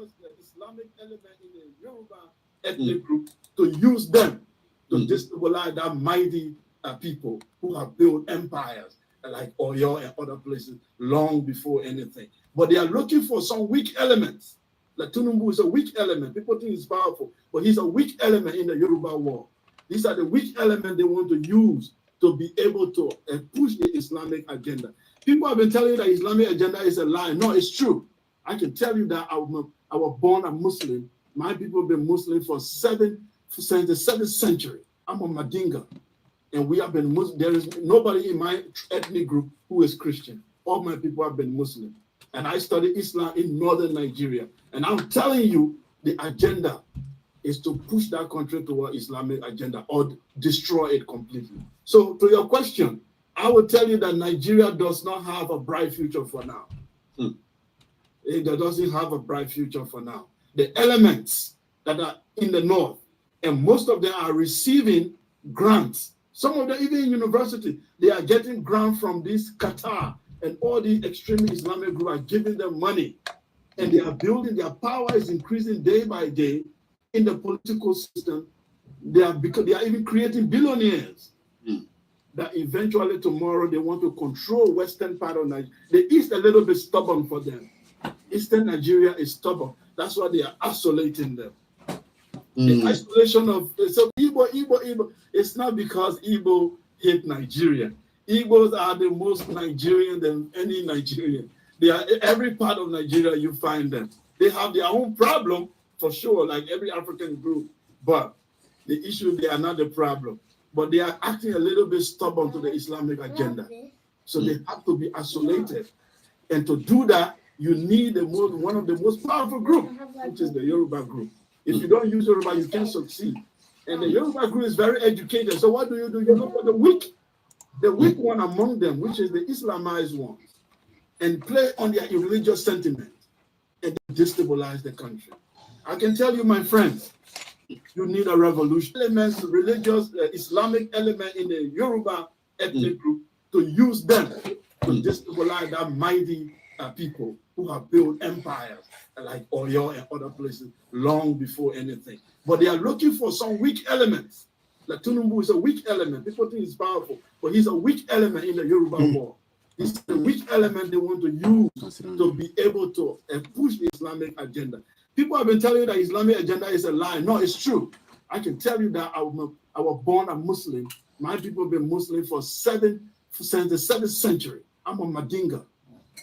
religious, Islamic element in the Yoruba ethnic group to use them to destabilize that mighty people who have built empires like Oyo and other places long before anything. But they are looking for some weak elements. Like Tunumbu is a weak element. People think he's powerful, but he's a weak element in the Yoruba war. These are the weak elements they want to use to be able to push the Islamic agenda. People have been telling you that Islamic agenda is a lie. No, it's true. I can tell you that I was born a Muslim. My people have been Muslim since the 7th century. I'm a Madinga. And we have been Muslim. There is nobody in my ethnic group who is Christian. All my people have been Muslim. And I studied Islam in northern Nigeria. And I'm telling you, the agenda is to push that country toward Islamic agenda or destroy it completely. So to your question, I will tell you that Nigeria does not have a bright future for now. It doesn't have a bright future for now. The elements that are in the north, and most of them are receiving grants. Some of them, even in university, they are getting grants from this Qatar, and all the extreme Islamic group are giving them money. And they are building, their power is increasing day by day in the political system. They are even creating billionaires that eventually tomorrow they want to control western part of Nigeria. The East a little bit stubborn for them. Eastern Nigeria is stubborn. That's why they are isolating them. The isolation of Igbo. It's not because Igbo hate Nigeria. Igbos are the most Nigerian than any Nigerian. They are every part of Nigeria you find them. They have their own problem for sure, like every African group. But the issue, they are not the problem. But they are acting a little bit stubborn to the Islamic agenda. So they have to be isolated. And to do that, you need one of the most powerful groups, which is the Yoruba group. If you don't use Yoruba, you can't succeed. And the Yoruba group is very educated. So what do? You look for the weak one among them, which is the Islamized ones, and play on their religious sentiment and destabilize the country. I can tell you, my friends, you need a revolution. Elements, religious, Islamic element in the Yoruba ethnic group to use them to destabilize that mighty people who have built empires like Oyo and other places long before anything. But they are looking for some weak elements. Like Tunumbu is a weak element. People think he's powerful, but he's a weak element in the Yoruba war. He's the weak element they want to use to be able to push the Islamic agenda. People have been telling you that Islamic agenda is a lie. No, it's true. I can tell you that I was born a Muslim. My people have been Muslim since the 7th century. I'm a Madinga.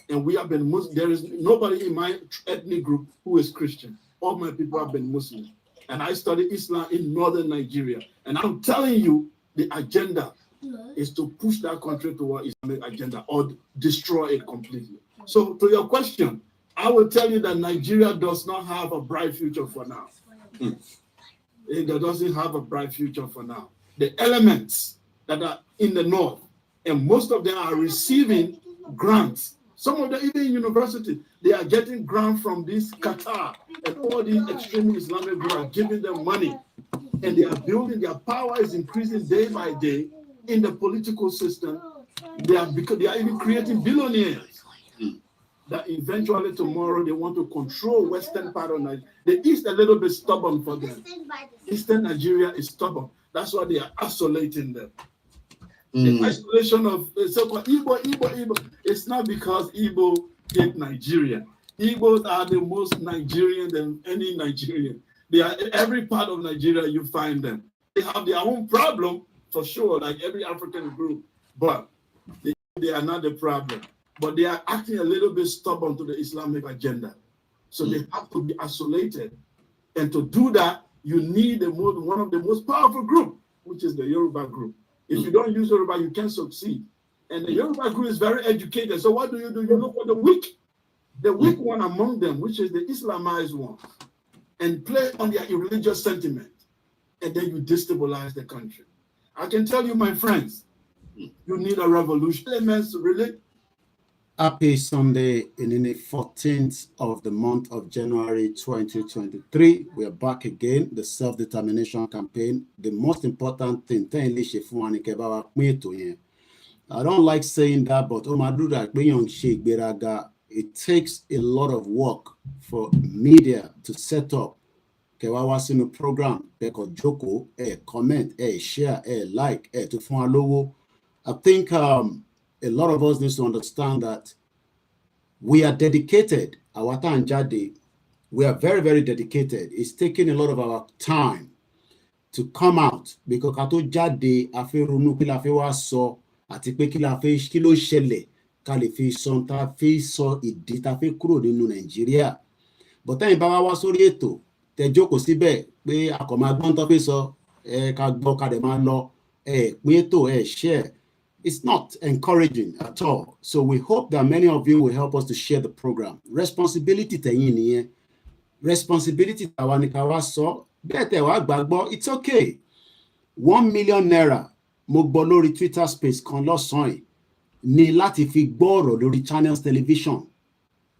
And we have been Muslim. There is nobody in my ethnic group who is Christian. All my people have been Muslim. And I studied Islam in northern Nigeria. And I'm telling you, the agenda is to push that country toward Islamic agenda or destroy it completely. So to your question, I will tell you that Nigeria does not have a bright future for now. It doesn't have a bright future for now. The elements that are in the north, and most of them are receiving grants. Some of them, even in university, they are getting grants from this Qatar, and all these extreme Islamic groups are giving them money. And they are building, their power is increasing day by day in the political system. They are even creating billionaires that eventually tomorrow they want to control western part of Nigeria. The East a little bit stubborn for them. Eastern Nigeria is stubborn. That's why they are isolating them. The isolation of so-called Igbo. It's not because Igbo hate Nigeria. Igbos are the most Nigerian than any Nigerian. They are every part of Nigeria you find them. They have their own problem for sure, like every African group. But they are not the problem. But they are acting a little bit stubborn to the Islamic agenda. So they have to be isolated. And to do that, you need one of the most powerful groups, which is the Yoruba group. If you don't use Yoruba, you can't succeed. And the Yoruba group is very educated. So what do? You look for the weak one among them, which is the Islamized ones, and play on their religious sentiment. And then you destabilize the country. I can tell you, my friends, you need a revolution. Elements really. Happy Sunday, in the 14th of the month of January 2023. We are back again, the self-determination campaign. The most important thing, I don't like saying that, but Omadura Young Sheikh Beraga it takes a lot of work for media to set up. Kẹwàá wá sínú program, kẹ́kọ̀ọ́ jókòó, comment, share, like, tó fún wa lówó. I think a lot of us need to understand that we are dedicated. Àwa tá ń jáde, we are very, very dedicated. It's taking a lot of our time to come out because ká tó jáde, a fẹ́ ronú kí la fẹ́ wá sọ àti pé kí ló ṣẹlẹ̀ ká lè fi sọ tá fi sọ ìdí tá fi kúrò nínú Nàìjíríà. But tẹ́yìn bá wá sórí ètò tẹ́ jókòó síbẹ̀ pé a kò máa gbọ́n tó fi sọ ká gbọ́ ká dẹ̀ máa lọ pín ètò share. It's not encouraging at all. So we hope that many of you will help us to share the program. Responsibility tẹ̀yin nìyẹn. Responsibility tàwa ni ká wá sọ. Bẹ́ẹ̀ tẹ̀ wá gbàgbọ́, it's okay. 1 million naira mo gbọ́ lórí Twitter space kan lọ́sàn-án yìí ni láti fi gbọ́ ọ̀rọ̀ lórí channels television.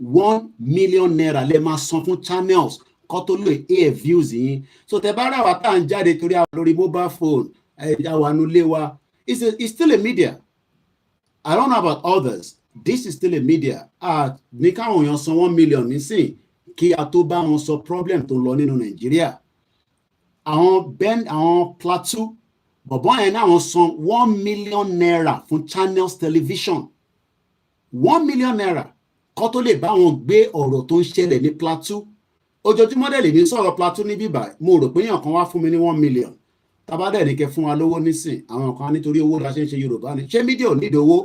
1 million naira lè máa san fún channels kó tó lè air views yín. So tẹ́ bá rà wá tá à ń jáde torí àwọn lórí mobile phone àwọn anulé wa. It's still a media. I don't know about others. This is still a media. Ní káwọn èèyàn san 1 million nísìn kí a tó bá wọn sọ problem tó lọ nínú Nàìjíríà. Àwọn Plateau, bọ̀bọ́ yẹn náà wọ́n san 1 million naira fún channels television. 1 million naira kó tó lè bá wọn gbé ọ̀rọ̀ tó ń ṣẹlẹ̀ ní Plateau. Ojoojúmọ́ dẹ̀ lè ní sọ̀rọ̀ Plateau ní bíbá. Mo rò pé èèyàn kan wá fún mi ní 1 million. Tabadẹ ní kẹ fún wa lówó nísìn àwọn kan nítorí owó la ṣe ń ṣe Yorùbá ni ṣé mídíà ò nídìí owó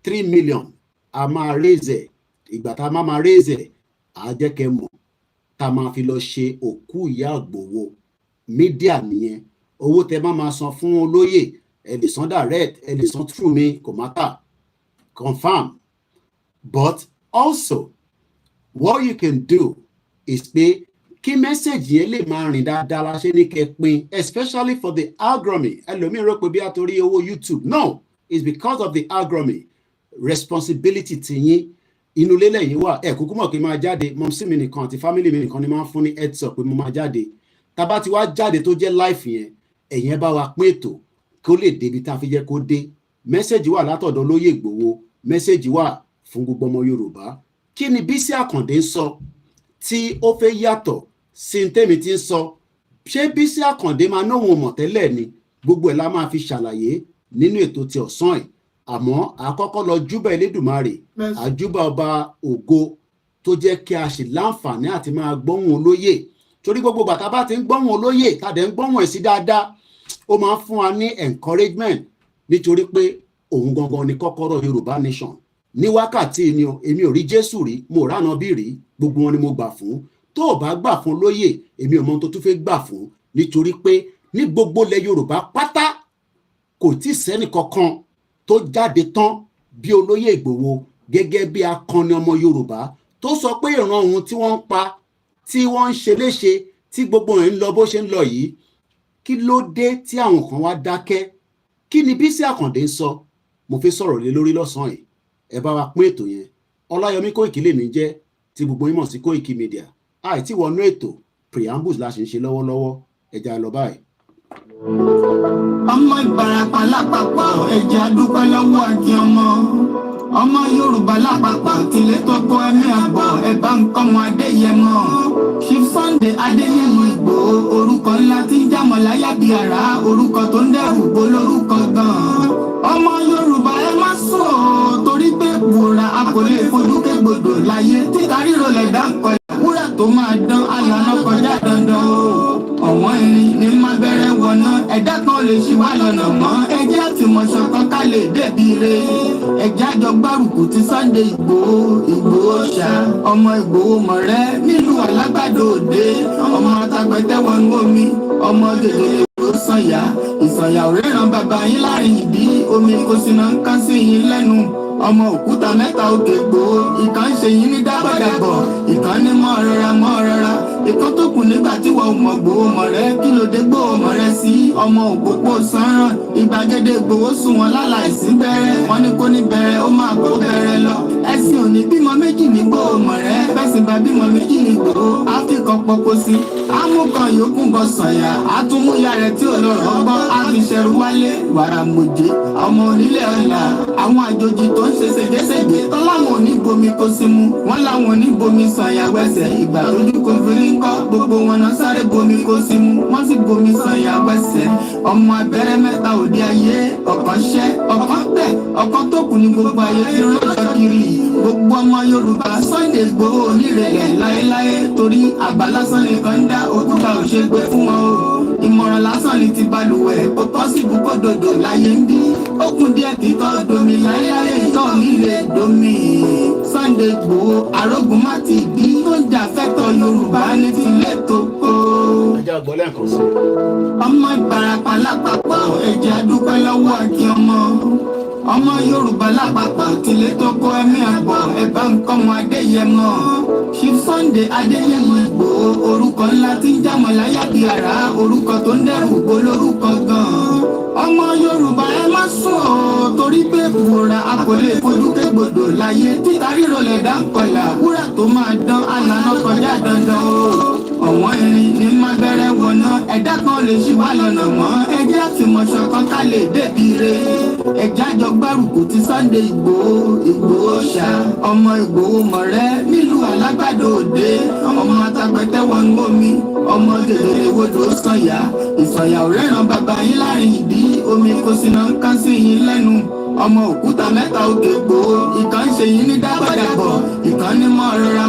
3 million a máa raise ìgbà tá a máa raise a jẹ́ kẹ́ mọ̀ tá a máa fi lọ ṣe òkú ìyá Ìgbòho mídíà nìyẹn owó tẹ máa san fún olóyè ẹ lè san direct ẹ lè san through me kò matter confirm but also what you can do is pay kí mẹ́sẹ̀jì yẹn lè máa rìn dáadáa la ṣe ní kẹ́ pín especially for the algorithm ẹlòmíràn rò pé bí a torí owó YouTube no it's because of the algorithm responsibility ti yín inú ilé lẹ́yìn wà kúkú mọ̀ kí n máa jáde mọ̀mísí mi nìkan àti family mi nìkan ni máa ń fún ní heads up pé mo máa jáde tá bá ti wá jáde tó jẹ́ life yẹn ẹ̀yin bá wa pín ètò kó lè débi tá a fi jẹ́ kó dé mẹ́sẹ̀jì wà látọ̀dọ̀ olóyè Ìgbòho mẹ́sẹ̀jì wà fún gbogbo ọmọ Yorùbá kí ni Bísí Àkàndé ń sọ tí ó fẹ́ yàtọ̀ sí tèmi tí ń sọ ṣé Bísí Àkàndé máa náwọn mọ̀ tẹ́lẹ̀ ni gbogbo ẹ̀ la máa fi ṣàlàyé nínú ètò ti ọ̀sán yìí àmọ́ àkọ́kọ́ lọ júbà Elédùmarè àjúbà ọba ògo tó jẹ́ kí a ṣe láǹfààní àti máa gbọ́hùn olóyè torí gbogbo bàtà bá ti ń gbọ́hùn olóyè tàdé ń gbọ́hùn ẹ̀ sí dáadáa ó máa ń fún wa ní encouragement nítorí pé òun gangan ni kọ́kọ́rọ́ Yorùbá nation ní wákàtí ni èmi ò rí Jésù rí mo ránà bí rí gbogbo wọn ni mo gbà fún tó o bá gbà fún olóyè èmi ò mọ tó tún fẹ́ gbà fún nítorí pé ní gbogbo ilẹ̀ Yorùbá pátá kò tí ì sẹ́nì kankan tó jáde tán bí olóyè Ìgbòho gẹ́gẹ́ bí akọni ọmọ Yorùbá tó sọ pé ìran òun tí wọ́n ń pa tí wọ́n ń ṣe léṣe tí gbogbo rẹ̀ ń lọ bó ṣe ń lọ yìí kí ló dé tí àwọn kan wá dákẹ́ kí ni Bísí Àkàndé ń sọ mo fi sọ̀rọ̀ lé lórí lọ́sàn-án yìí ẹ bá wa pín ètò yẹn Ọláyọmí Kóìkì lèmi jẹ́ tí gbogbo yín mọ̀ sí Koikimedia àìtí wọnú ètò preambles la ṣe ń ṣe lọ́wọ́lọ́wọ́ ẹja lọ báyìí. ọmọ Ìbàràpá lápapọ̀ ẹ̀jẹ̀ àdúpẹ́ lọ́wọ́ àti ọmọ Yorùbá lápapọ̀ tilẹ̀ tọ́kọ ẹ̀mí àbọ̀ ẹ̀bá nǹkan wọn Adéyẹmọ Chief Sunday Adéyẹmọ Ìgbòho orúkọ ńlá tí ń jámọ̀ láyà bí ara orúkọ tó ń dẹ́rù bó lórúkọ gan-an ọmọ Yorùbá ẹ má sùn ó torí pé wòrà a kò lè fojú kégbodò láyé títa ríro lẹ̀dá ń kọjá wúrà tó máa dán alànà kọjá dandan o ọ̀wọ́n irin ní má bẹ̀rẹ̀ wọ̀nà ẹ̀dá kan lè ṣì wá lọ́nà mọ́ ẹjẹ́ àtìmọ̀ṣọ́ kan ká lè débi re ẹjẹ́ àjọ gbárùkù ti Sunday Ìgbòho ṣá ọmọ Ìgbòho mọ̀rẹ́ nílùú Alágbàdo Òde ọmọ atagbẹ̀tẹ̀ wọnú omi ọmọ gègèlè ló sànyà ìsànyà òríran bàbá yín láàrin ìbí omi kò sì náà ń ká sí yín lẹ́nu ọmọ òkúta mẹ́ta òkè Ìgbòho ìkan ń ṣe yín ní dábàdàbọ̀ ìkan ní mọ́ rọra ìkan tó kù nígbà tí wọ́n mọ̀ Ìgbòho mọ̀rẹ́ kí ló dé Ìgbòho mọ̀rẹ́ sí ọmọ òpópó sanran ìgbàgede Ìgbòho sùn wọn láláìsí bẹ̀rẹ̀ wọn ní kó ní bẹ̀rẹ̀ ó máa kó bẹ̀rẹ̀ lọ ẹ̀sìn òní bímọ méjì ní Ìgbòho mọ̀rẹ́ bẹ́sìn bá bímọ méjì ní Ìgbòho áfíríkà àfikọ́ pọ́pọ́ sí amúkan yòókù bọ́ sànyà àtúmúyà rẹ̀ tí ò lọ́rọ̀ gbọ́ àfiṣẹ́rù wálé wàràmùjẹ́ ọmọ onílẹ̀ ọ̀la àwọn àjòjì tó ń ṣe ségesège tọ́láwọn oníbomi kó sí mu wọ́n láwọn oníbomi sànyà wẹsẹ̀ ìgbà lójú kò fi ń kọ́ gbogbo wọn náà sáré bomi kó sí mu wọ́n sì bomi sànyà wẹsẹ̀ ọmọ abẹ́rẹ́ mẹ́ta òde ayé ọ̀kan ṣẹ́ ọ̀kan tẹ̀ ọ̀kan tó kù ní gbogbo ayé tí rọ́ṣọ́ kiri gbogbo ọmọ Yorùbá Sunday Igboho onírẹ̀lẹ̀ láéláé torí àgbà lásán nìkan ń dá òkúta òṣègbè fún wọn o ìmọ̀ràn lásán ni ti balùwẹ̀ kò pọ́sibú kó dòdò láyé ń bí ó kún díẹ̀ kí tọ́ domi láéláé tọ́ nílé domi Sunday Igboho arógun má ti bí tó ń jà fẹ́tọ̀ Yorùbá ní tilẹ̀ tó kó. ẹjẹ́ àgbọ̀ lẹ́ẹ̀kan sí. ọmọ Ìbàràpá lápapọ̀ ẹ̀jẹ̀ àdúpẹ́ lọ́wọ́ àti ọmọ Yorùbá lápapọ̀ tilẹ̀ tó kó ẹ̀mí àbọ̀ ẹ̀bá nǹkan wọn Adéyẹmọ Chief Sunday Adéyẹmọ Ìgbòho orúkọ ńlá tí ń jámọ́ láyà bí ara orúkọ tó ń dẹ́rù bó lórúkọ gan-an ọmọ Yorùbá ẹ má sùn ọ́ torí pé ìwòrán akọ̀lé fojú kégbodò láyé títa ríro lẹ̀ dá ń kọlà wúrà tó máa dán àlànà kọjá dandan o ọ̀wọ́n irin ní má bẹ̀rẹ̀ wọ̀nà ẹ̀dá kan lè ṣì wá lọ́nà mọ́ ẹjẹ́ àfìmọ̀ṣọ́ kan ká lè débi re ẹ̀já jọ gbárùkù ti Sunday Igboho ṣá ọmọ Igboho mọ̀rẹ́ nílùú Alágbàdo Òde ọmọ atapẹ̀tẹ̀ wọn gómi ọmọ gèdèrè wodò sànyà ìsànyà òrẹ́ràn bàbá yín láàrin ìdí omi kò sí náà ń kán sí yín lẹ́nu ọmọ òkúta mẹ́ta òkè Igboho ìkan ṣe yín ní dábàdàbọ̀ ìkan ní mọ́ rọra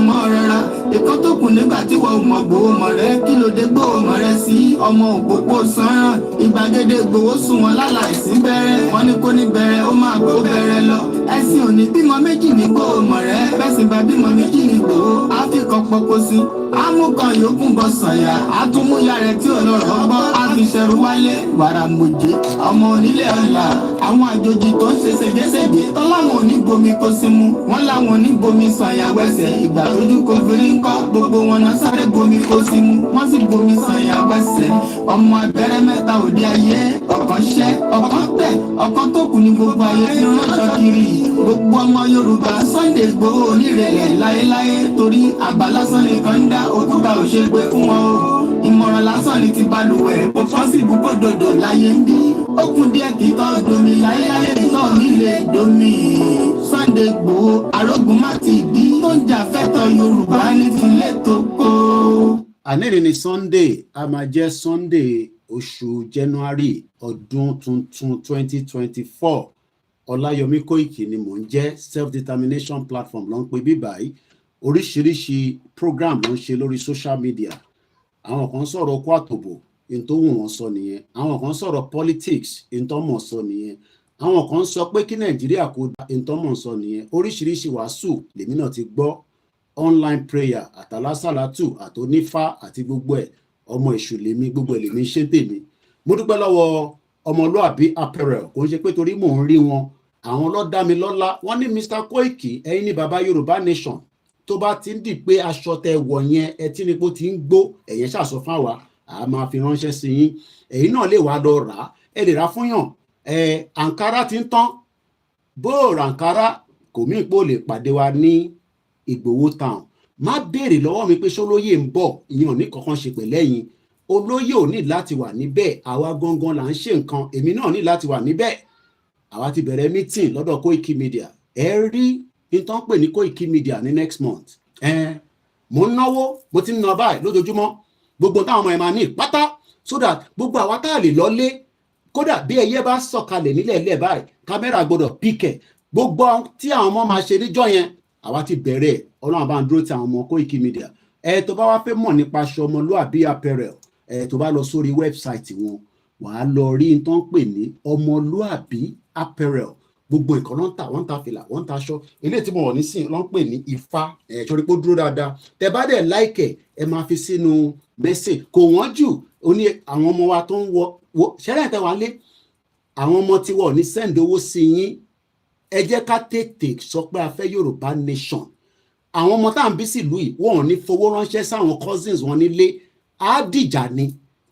ìkan tó kù nígbà tí wọ́n mọ̀ Igboho mọ̀rẹ́ kí ló dé Igboho mọ̀rẹ́ sí ọmọ òpópó sánràn ìgbàgede Igboho sùn wọn láláìsí bẹ̀rẹ̀ wọn ní kó ní bẹ̀rẹ̀ ó máa gbó bẹ̀rẹ̀ lọ ẹ̀sìn òní bímọ méjì ní Igboho mọ̀rẹ́ bẹ́sìn bá bímọ méjì ní Igboho áfíkọ́ pọ́pọ́ sí amúkan yòókù bọ́ sànyà àtúmúyà rẹ̀ tí ò lọ́rọ̀ gbọ́ àfiṣẹ́rù wálé wàràmùjẹ́ ọmọ onílẹ̀ ọ̀la àwọn àjòjì tó ń ṣe ségesège tọ́láwọn oníbomi kó sí mu wọ́n láwọn oníbomi sànyà wẹsẹ̀ ìgbà lójú kò fi ń kọ́ gbogbo wọn náà sáré bomi kó sí mu wọ́n sì bomi sànyà wẹsẹ̀ ọmọ abẹ́rẹ́ mẹ́ta òde ayé ọ̀kan ṣẹ́ ọ̀kan tẹ̀ ọ̀kan tó kù ní gbogbo ayé tí rọ́ṣọ́ kiri gbogbo ọmọ Yorùbá Sunday Igboho onírẹ̀lẹ̀ láéláé torí àgbà lásán nìkan ń dá òkúta òṣègbè fún wọn o ìmọ̀ràn lásán ni ti balùwẹ̀ kò pọ́sibú kó dòdò láyé ń bí ó kún díẹ̀ kí tọ́ domi láéláé tọ́ nílé domi Sunday Igboho arógun má ti bí tó ń jà fẹ́tọ̀ Yorùbá ní tilẹ̀ tó kó. àníri ni Sunday a máa jẹ́ Sunday oṣù January ọdún tuntun 2024 Ọláyọmí Kóìkì ni mò ń jẹ́ self-determination platform ló ń pè bí báyìí oríṣiríṣi program ló ń ṣe lórí social media àwọn kan sọ̀rọ̀ kó àtòbò ìntò wù wọ́n sọ nìyẹn àwọn kan sọ̀rọ̀ politics ìntò mọ̀ sọ nìyẹn àwọn kan sọ pé kí Nàìjíríà kó dá ìntò mọ̀ sọ nìyẹn oríṣiríṣi wàásù lèmi náà ti gbọ́ online prayer àtàlásàlátù àtònífà àti gbogbo ẹ̀ ọmọ èṣù lèmi gbogbo ẹ̀ lèmi ṣe tèmi mo dúpẹ́ lọ́wọ́ ọmọlúàbí apparel kò ń ṣe pé torí mò ń rí wọn àwọn ló dá mi lọ́lá wọ́n ní Mr. Koiki ẹ̀yin ní baba Yorùbá nation tó bá ti ń dì pé aṣọ tẹ wọ̀ yẹn ẹ tí ni kó ti ń gbó ẹ̀yẹn ṣàṣọ fáwa a máa fi ránṣẹ́ sí yín èyí náà lè wá lọ rà á ẹ lè rà fún yàn àǹkárá ti ń tán bó àǹkárá kò mí pò lè pàdé wa ní Ìgbòho town má béèrè lọ́wọ́ mi pé ṣólóyè ń bọ̀ ìyẹn ò ní kankan ṣe pẹ̀lẹ́yìn olóyè ò ní láti wà níbẹ̀ àwa gangan là ń ṣe nǹkan èmi náà ní láti wà níbẹ̀ àwa ti bẹ̀rẹ̀ meeting lọ́dọ̀ Koikimedia ẹ rí ìtàn pè ní Koikimedia ní next month mo ń náwó mo ti ń ná báyìí lójoojúmọ́ gbogbo táwọn ọmọ ẹ̀ máa ní pátá so that gbogbo àwa tá a lè lọlé kódà bí ẹyẹ bá sọ̀kalẹ̀ nílẹ̀ ilẹ̀ báyìí kámẹ́rà gbọ́dọ̀ píkẹ̀ gbogbo tí àwọn ọmọ máa ṣe níjọ́ yẹn àwa ti bẹ̀rẹ̀ ọlọ́run bá ń dúró ti àwọn ọmọ Koikimedia tó bá wá fẹ́ mọ̀ nípa aṣọ ọmọlúàbí apparel tó bá lọ sórí wẹ́bsáìtì wọn wàá lọ rí n tó ń pè ní ọmọlúàbí apparel gbogbo nǹkan ló ń tà wọ́n ń ta fìlà wọ́n ń ta aṣọ eléyìí tí mo wọ̀ nísìnyí ló ń pè ní ifá ṣorí pé ó dúró dáadáa tẹ bá dẹ̀ láìkẹ̀ ẹ máa fi sínú mẹ́sẹ̀ kò wọ́n jù ó ní àwọn ọmọ wa tó ń wọ ṣẹlẹ̀ tẹ wá lé àwọn ọmọ tí wọ́n ní send owó sí yín ẹ jẹ́ ká tètè sọ pé a fẹ́ Yorùbá nation àwọn ọmọ tá à ń bí sílùú yìí wọn ò ní fowó ránṣẹ́ sáwọn cousins wọn nílé á dìjà ni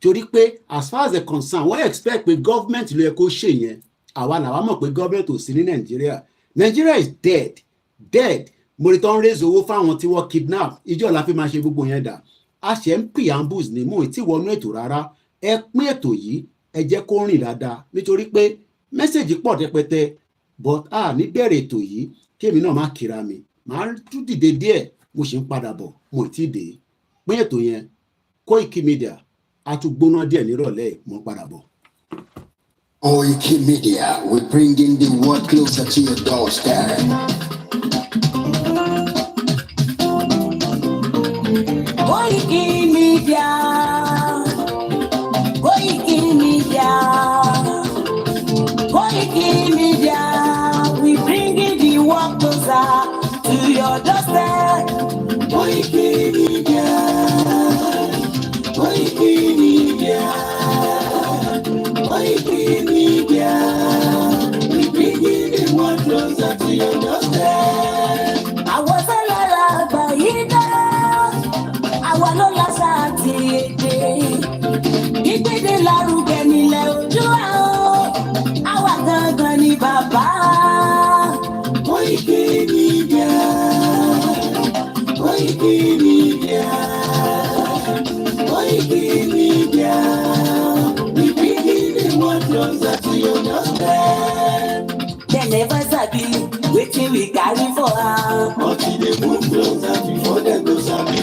torí pé as far as the concern wọ́n expect pé government ló yẹ kó ṣe yẹn àwa làwa mọ̀ pé government ò sí ní Nigeria is dead mo rí tó ń raise owó fáwọn tí wọ́n kidnap ìjọ la fi máa ṣe gbogbo yẹn dà a ṣe ń preambles ní mò ń tí wọnú ètò rárá. Ẹ pín ètò yìí, ẹ jẹ́ kó rìn dáadáa nítorí pé mẹ́sẹ̀gì pọ̀ rẹpẹtẹ, but ní bẹ̀rẹ̀ ètò yìí kí èmi náà má kíra mi, màá tún dìde díẹ̀, mo ṣe ń padà bọ̀, mo ì tí ì dé. Pín ètò yẹn, Koikimedia, a tún gbóná díẹ̀ nírọ̀lẹ́, mo ń padà bọ̀. Koikimedia, we're bringing the world closer to your doorstep. Koikimedia, Koikimedia, Koikimedia, we bringing the world closer to your doorstep. Koikimedia, Koikimedia, Koikimedia, we bringing the world closer to your doorstep. Àwọn sẹ́lẹ̀lá àgbà yìí dá, àwa ló láṣà àti èdè. Ìgbéde lárugẹ nílẹ̀ Oòduà o, àwa gangan ni bàbá. Koikimedia, Koikimedia, Koikimedia, we bringing the world closer to your doorstep. They never sabi wetin we carry for am, but e dey move closer before dem go sabi.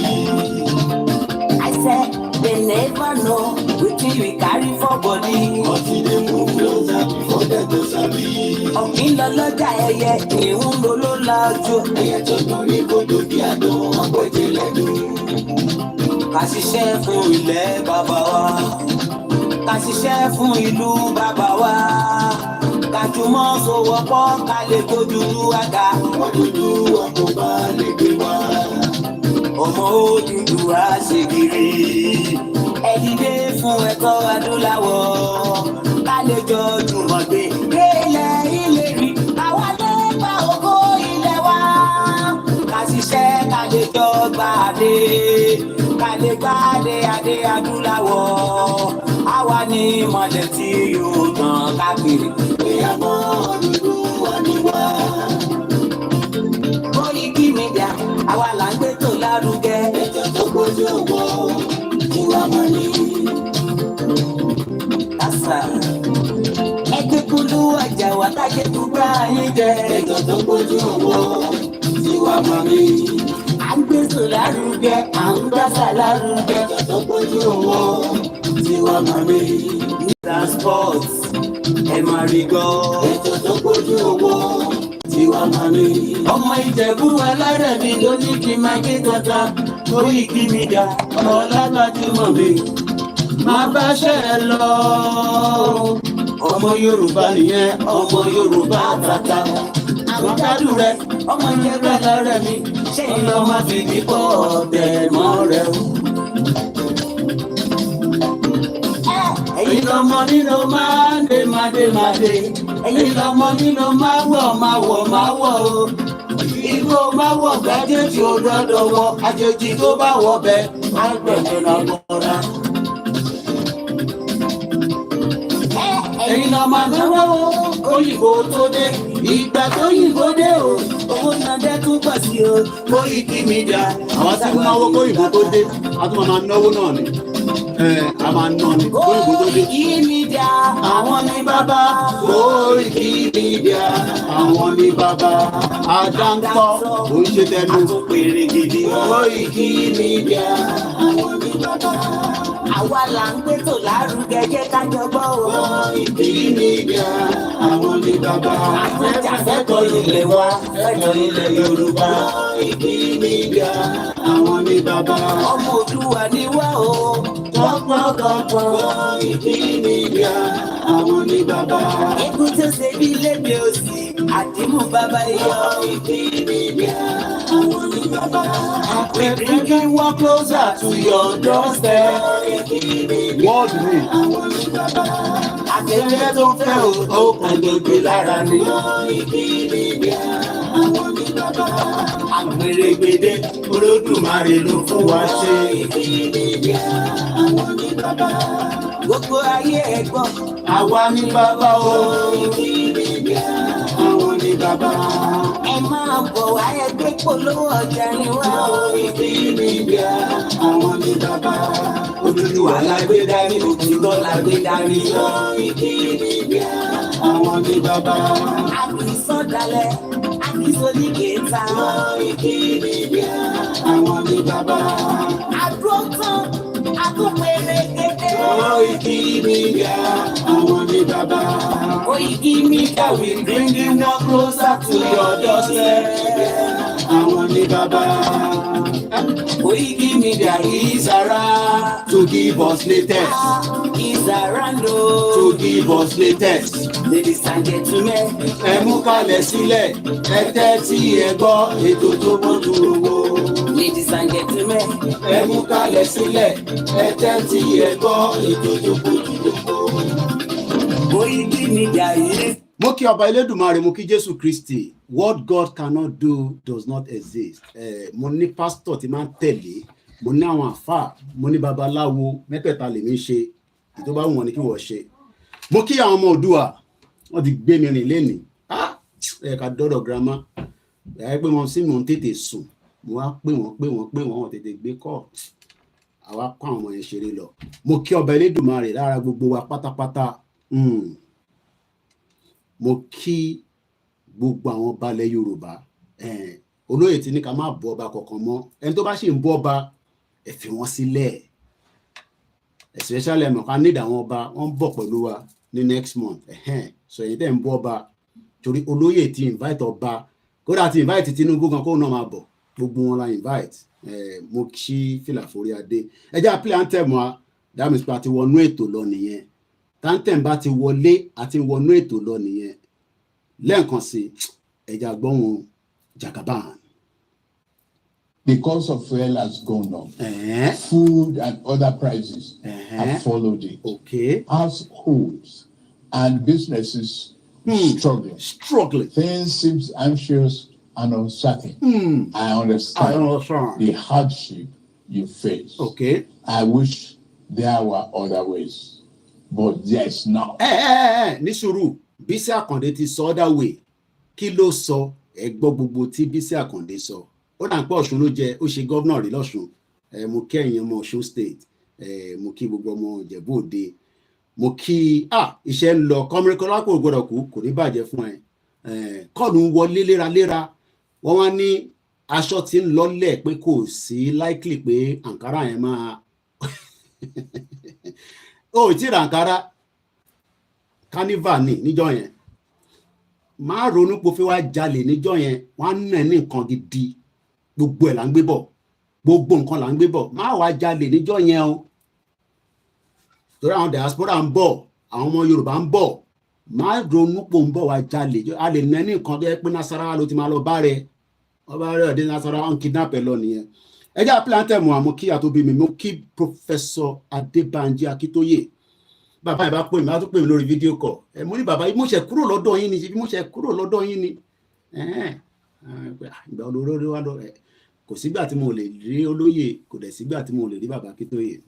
I said they never know wetin we carry for body, but e dey move closer before dem go sabi. Ọ̀gbìn lọ lọ́jà ẹyẹ, ìhun ló ló lajú. Ẹyẹ tó torí kodò bí àdó, ọ̀pọ̀ ìjìnlẹ̀ dùn. Ká ṣiṣẹ́ fún ilẹ̀ bàbá wa, ká ṣiṣẹ́ fún ìlú bàbá wa. Ká jùmọ̀ sowọ́pọ̀ ká lè gbójú àga. Òdúdú ọkọ̀ bá lè gbé wá. Ọmọ Odùduwà ṣe kiri. Ẹ dìde fún ẹ̀tọ́ adúláwọ̀. Ká lè jọ jùmọ̀ gbé. Ilẹ̀ ìlérí, àwa lè gba ògo ilẹ̀ wa. Ká ṣiṣẹ́ ká lè jọ gbàdé. Ká lè gbàdé adé adúláwọ̀. Àwa ni ìmọ̀lẹ̀ tí yóò tàn káàkiri. Ìyàbọ̀ Odùduwà ni wá. Koikimedia, àwa là ń gbé tó lárugẹ. Ètò tó gbójú owó tí wàá mọ̀ ní. Kásá. Ẹgbẹ́ kúlú ọjà wà láyé tó bá yín jẹ. Ètò tó gbójú owó tí wàá mọ̀ ní. À ń gbé tó lárugẹ, à ń gbàsà lárugẹ. Ètò tó gbójú owó tí wàá mọ̀ ní. Transport, ẹ máa rí gan. Ètò tó gbójú owó tí wàá mọ̀ ní. Ọmọ Ìjẹ̀bú alárẹ̀mí ló ní kí n máa gé tata. Koikimedia, ọlágbájúmọ̀ mi. Máa bá ṣẹ́ ẹ lọ. Ọmọ Yorùbá nìyẹn, ọmọ Yorùbá tata. Àwọn gbádùn rẹ̀, ọmọ Ìjẹ̀bú alárẹ̀mí. Ṣé ìlọ máa fi dípọ̀ ọ̀tẹ̀ mọ́ rẹ̀ o? Ẹ̀yin lọmọ nínú máa ń dé máa dé. Ẹ̀yin lọmọ nínú máa wọ̀ o. Igbó máa wọ̀ gbàjèjì ò dọ́dọ̀ wọ. Àjèjì tó bá wọ̀ bẹ́ẹ̀ á gbẹ̀gbẹ̀ náà gbọ́ra. Ẹ̀yin lọmọ náwó òyìnbó tó dé. Ìgbà tó yìnbó dé o, owó náà dẹ́ tún pọ̀ sí o. Koikimedia. Àwọn tí wọ́n náwó kóyìnbó tó dé, a tún máa náwó náà ni. A máa ná ni kóyìnbó tó dé. Koikimedia, àwọn ní bàbá. Koikimedia, àwọn ní bàbá. Àdáńkọ́ ò ń ṣe tẹnu. Àtúnpèrè gidi. Koikimedia, Àwọn ní bàbá. Àwa là ń gbé tò lárugẹ jẹ́ ká jọgbọ́ o. Koikimedia, àwọn ní bàbá. Àtúnjà fẹ́tọ̀ ilẹ̀ wa, fẹ́tọ̀ ilẹ̀ Yorùbá. Koikimedia, àwọn ní bàbá. Ọmọ Oòduà ni wá o. Tọ́pọ̀tọ́pọ̀. Koikimedia, àwọn ní bàbá. Ikú tó ṣe bí lédè òsì, àdìmú bàbá iyọ̀. Koikimedia, àwọn ní bàbá. We're bringing one closer to your doorstep. Wọ́ọ̀dù ni. Akẹ́kẹ́ tó fẹ́ o kàn gbogbo lára ni. Koikimedia, àwọn ní bàbá. Àgbèrègbèdé Olódùmarè ló fún wa ṣe. Koikimedia, àwọn ní bàbá. Gbogbo ayé ẹ̀gbọ́n. Àwa ní bàbá o. Koikimedia, àwọn ní bàbá. Ẹ máa bọ̀ wá ẹgbẹ́ polówó ọjà ni wá Koikimedia àwọn ní bàbá Odùduwà lágbé dání òtítọ́ lágbé dání Koikimedia àwọn ní bàbá àbísọ̀dálẹ̀ àbísọ̀díkẹta Koikimedia àwọn ní bàbá àdúrótán àtúpẹ̀rẹ̀kẹ̀kẹ̀ Koikimedia àwọn ní bàbá Koikimedia will bring you more closer to your doorstep àwọn ní bàbá Koikimedia is around to give us latest is around to give us latest ladies and gentlemen ẹ mú kalẹ̀ sílẹ̀ ẹ tẹ́tí ẹ gbọ́ ètò tó bójú owó ladies and gentlemen ẹ mú kalẹ̀ sílẹ̀ ẹ tẹ́tí ẹ gbọ́ ètò tó bójú owó Koikimedia yìí. Mo kí ọba Elédùmarè, mo kí Jésù Kristi. What God cannot do does not exist. Mo ní pásítọ̀ tí máa ń tẹ̀lé, mo ní àwọn àfáà, mo ní babaláwo, mẹ́tẹ̀ẹ̀ta lèmi ṣe, tó bá wùn ní kí wọ́n ṣe. Mo kí àwọn ọmọ Oòduà, wọ́n ti gbé mi rìn lénìí. Ẹ̀ka dọ́dọ̀ girama, ẹ̀ pé wọ́n sì mọ̀ ń tètè sùn, mo wá pé wọ́n tètè gbé kọ́. Àwa kọ́ àwọn ọmọ yẹn ṣeré lọ. Mo kí ọba Elédùmarè lára gbogbo wa pátápátá. Mo kí gbogbo àwọn balẹ̀ Yorùbá olóyè tí ní ká má bọ ọba kankan mọ́ ẹni tó bá sì ń bọ ọba ẹ fi wọ́n sílẹ̀ especially ẹ̀mọ̀ ká nídà àwọn ọba wọ́n ń bọ̀ pẹ̀lú wa ní next month so ẹ̀yin tẹ́ ń bọ ọba torí olóyè ti invite ọba kódà ti invite Tinubu gan kó náà máa bọ̀ gbogbo wọn la invite mo kí fìlà forí adé ẹjẹ́ àpilẹ̀ anthem wa that means pé a ti wọnú ètò lọ nìyẹn tántẹ̀m bá ti wọlé àti wọnú ètò lọ nìyẹn lẹ́ẹ̀kan sí ẹja gbọ́hùn Jagaban. The cost of fuel has gone up. Food and other prices have followed it. Okay. Households and businesses struggling. Things seem anxious and uncertain. I understand the hardship you face. Okay. I wish there were other ways, but there's not. Ní sùúrù, Bisi Akande ti sọ other way. Kí ló sọ? Ẹ gbọ́ gbogbo tí Bisi Akande sọ. Ó dà ń pé Ọ̀ṣun ló jẹ́, ó ṣe gọ́vnà rí lọ́ṣun. Mo kí ẹ̀yin ọmọ Ọ̀ṣun state. Mo kí gbogbo ọmọ Ìjẹ̀bú Òde. Mo kí iṣẹ́ ń lọ kọ́míríkọ́lápò gbọ́dọ̀ kú kò ní bàjẹ́ fún ẹ. Kọ́ọ̀lù ń wọlé léraléra. Wọ́n wá ní aṣọ tí ń lọ́lẹ̀ pé kò sí likely pé Ankara yẹn máa ó ti ra Ankara carnival ní níjọ́ yẹn máa ronú pé fi wá jalè níjọ́ yẹn wọ́n nà ní nǹkan gidi gbogbo ẹ̀ là ń gbé bọ̀ gbogbo nǹkan là ń gbé bọ̀ máa wá jalè níjọ́ yẹn o torí àwọn diaspora ń bọ̀ àwọn ọmọ Yorùbá ń bọ̀ máa ronú pé ń bọ̀ wá jalè a lè nà ní nǹkan tó yẹ pé Nasarawa ló ti máa lọ bá rẹ ọba rẹ ọdẹ Nasarawa ń kidnap ẹ lọ nìyẹn ẹjẹ àpilantẹ mu àmọ́ kí àtòbí mi mo kí Professor Adébánjí Akíntóyè bàbá yẹn bá pè mí bá tún pè mí lórí fídíò kọ mo ní bàbá mo ṣe kúrò lọ́dọ̀ yín ni mo ṣe kúrò lọ́dọ̀ yín ni ìgbà olórí wa lọ kò sígbà tí mo lè rí olóyè kò dẹ̀ sígbà tí mo lè rí bàbá Akíntóyè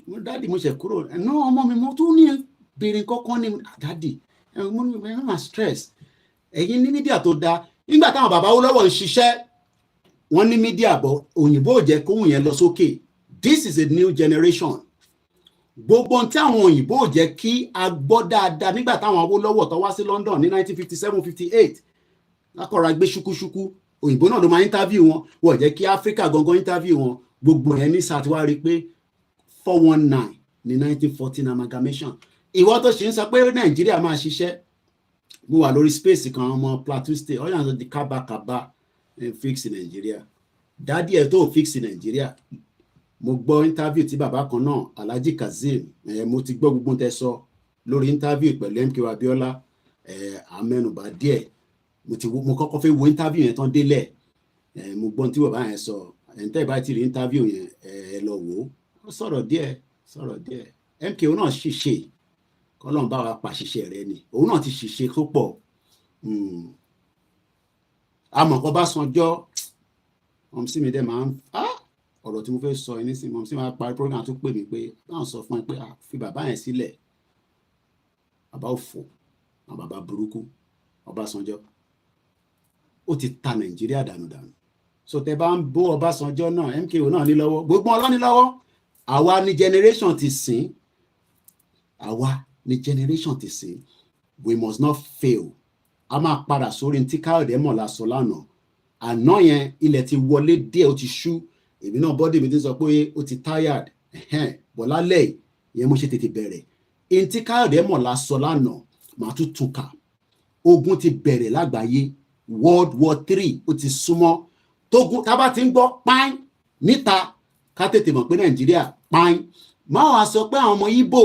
mo dáàdì mo ṣe kúrò náà ọmọ mi mo tún ní bèrè kọ́kọ́ ní dáàdì mo ní ma stress ẹ̀yin ní mídíà tó dáa nígbà táwọn bàbá Awólọ́wọ̀ ń ṣiṣẹ́ wọ́n ní mídíà bọ̀ òyìnbó ò jẹ́ kóhùn yẹn lọ sókè this is a new generation gbogbo tí àwọn òyìnbó ò jẹ́ kí a gbọ́ dáadáa nígbà táwọn Awólọ́wọ̀ tó wá sí London ní 1957-58 lákọ̀ọ́ra gbé ṣúkúṣúkú òyìnbó náà ló máa interview wọn wọ́n jẹ́ kí Africa gangan interview wọn gbogbo yẹn ní sàtiwárí pé 419 ní 1914 amalgamation ìwọ tó ṣe ń sọ pé Nàìjíríà máa ṣiṣẹ́ mo wà lórí space kan ọmọ Plateau State ọ̀yàn tó di kábàkàbà fix Nàìjíríà dádì ẹ̀ tó fix Nàìjíríà mo gbọ́ interview tí bàbá kan náà Alhaji Kazeem mo ti gbọ́ gbogbo tẹ́ sọ lórí interview pẹ̀lú MK Abiola amẹ́nubà díẹ̀ mo kọ́kọ́ fẹ́ wo interview yẹn tán délẹ̀ mo gbọ́ tí bàbá yẹn sọ ẹ̀ńtẹ́ ìbá ti rí interview yẹn lọ wò ó sọ̀rọ̀ díẹ̀ MK náà ṣìṣe kọ́lọ́n bá wa pàṣìṣe rẹ ni òun náà ti ṣìṣe tó pọ̀ amọ̀kọ́ bá sanjọ́ ọmọ sí mi dẹ́ máa ń ọ̀rọ̀ tí mo fẹ́ sọ ẹni sí mo sì máa parí program tó pè mí pé náà sọ fún ẹ pé fi bàbá yẹn sílẹ̀ bàbá òfò àwọn bàbá burúkú Ọbásanjọ́ ó ti ta Nàìjíríà dànù. So tẹ bá ń bó Ọbásanjọ́ náà, MKO náà ní lọ́wọ́, gbogbo ọlọ́ni lọ́wọ́. Àwa ni generation ti sìn. Àwa ni generation ti sìn. We must not fail. A máa padà sórí tí Káyọ̀dé mọ̀ lásán lánàá. Àná yẹn ilẹ̀ ti wọlé díẹ̀, ó ti ṣú. Èmi náà bọ́dì mi ti sọ pé ó ti tired. Bọ̀ lálẹ́ yẹn mo ṣe tètè bẹ̀rẹ̀. In tí Káyọ̀dé mọ̀ lásán lánàá, màá tún kà. Ogun ti bẹ̀rẹ̀ lágbàáyé. World War III ó ti súnmọ́. Tógun tá bá ti ń gbọ́ páín níta, ká tètè mọ̀ pé Nàìjíríà páín. Máa wá sọ pé àwọn ọmọ Ìgbò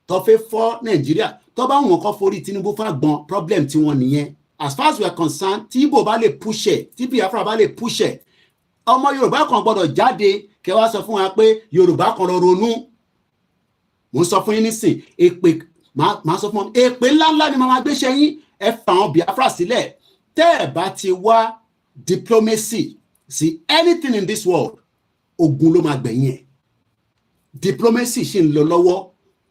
tó fẹ́ fọ́ Nàìjíríà tó bá wọn kọ́ forí Tinubu fàgbọ́n problem tí wọ́n nìyẹn. As far as we are concerned, tí Ìgbò bá lè push ẹ̀, tí Biafra bá lè push ẹ̀, ọmọ Yorùbá kan gbọ́dọ̀ jáde kẹ́ wá sọ fún wa pé Yorùbá kan lọ ronú. Mo ń sọ fún yín nísìn, èpè máa sọ fún wọn, èpè ńláńlá ni màá gbé ṣe yín, ẹ fà wọn Biafra sílẹ̀. Tẹ́ ẹ̀ bá ti wá diplomacy sí anything in this world, ogun ló máa gbẹ̀yìn ẹ̀. Diplomacy ṣì ń lọ lọ́wọ́.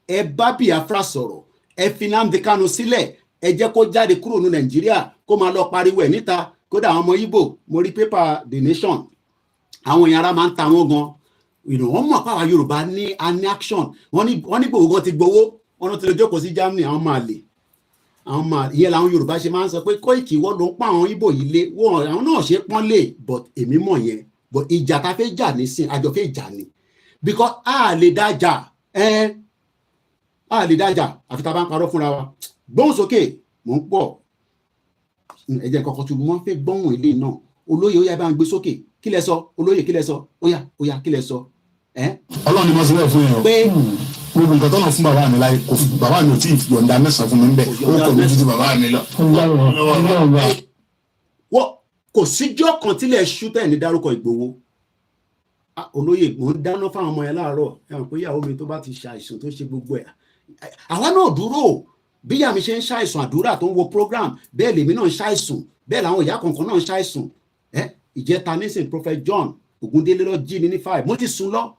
Ẹ bá Biafra sọ̀rọ̀, ẹ fi Nnamdi Kanu sílẹ̀, ẹ jẹ́ kó jáde kúrò ní Nàìjíríà, kó máa lọ pariwo ẹ̀ níta. Kódà àwọn ọmọ Ìgbò, mo rí pépà The Nation, àwọn èèyàn ara máa ń ta wọ́n gan. Wọ́n mọ̀ pé àwọn Yorùbá ní action. Wọ́n ní gbogbo gan ti gbowó, wọ́n ti lọ jókòó sí Germany, àwọn máa lè. Ìyẹn làwọn Yorùbá ṣe máa ń sọ pé Koiki wọ́n ló ń pa àwọn Ìgbò yìí lé, wọ́n àwọn náà ṣe pọ́n lé, but èmi mọ̀ yẹn. But ìjà ta fẹ́ jà nísìn, àjọ fẹ́ jà ni. Because a lè dájà, a lè dájà àfi tá bá ń parọ́ fúnra wa. Gbóhùn sókè, mò ń pọ̀. Ẹ jẹ́ kọ́kọ́ tún wọ́n fẹ́ gbóhùn ilé náà. Olóyè ó yá bá ń gbé sókè. Kí lẹ sọ? Olóyè kí lẹ sọ? Ó yá kí lẹ sọ? Ọlọ́run ni mo sọ bẹ́ẹ̀ fún yín o. Pé gbogbo nǹkan tó lọ fún bàbá mi láyé kò fún bàbá mi ò tí ì yọ̀ǹda mẹ́sàn-án fún mi ń bẹ̀. Ó kò ní ju bàbá mi lọ. Wọ́n kò síjọ́ kan tílẹ̀ ṣú tẹ̀ ní dárúkọ Ìgbòho. Olóyè mò ń dáná fáwọn ọmọ yẹn láàárọ̀. Ẹ̀wọ̀n pé ìyàwó mi tó bá ti ṣàìsùn tó ṣe gbogbo ẹ̀. Àwa náà dúró. Bí ìyá mi ṣe ń ṣàìsùn àdúrà tó ń wo program, bẹ́ẹ̀ lèmi náà ń ṣàìsùn. Bẹ́ẹ̀ làwọn ìyá kọ̀ọ̀kan náà ń ṣàìsùn. Ìjẹta nísìn Prophet John Ogundele lọ jí mi ní 5. Mo ti sùn lọ.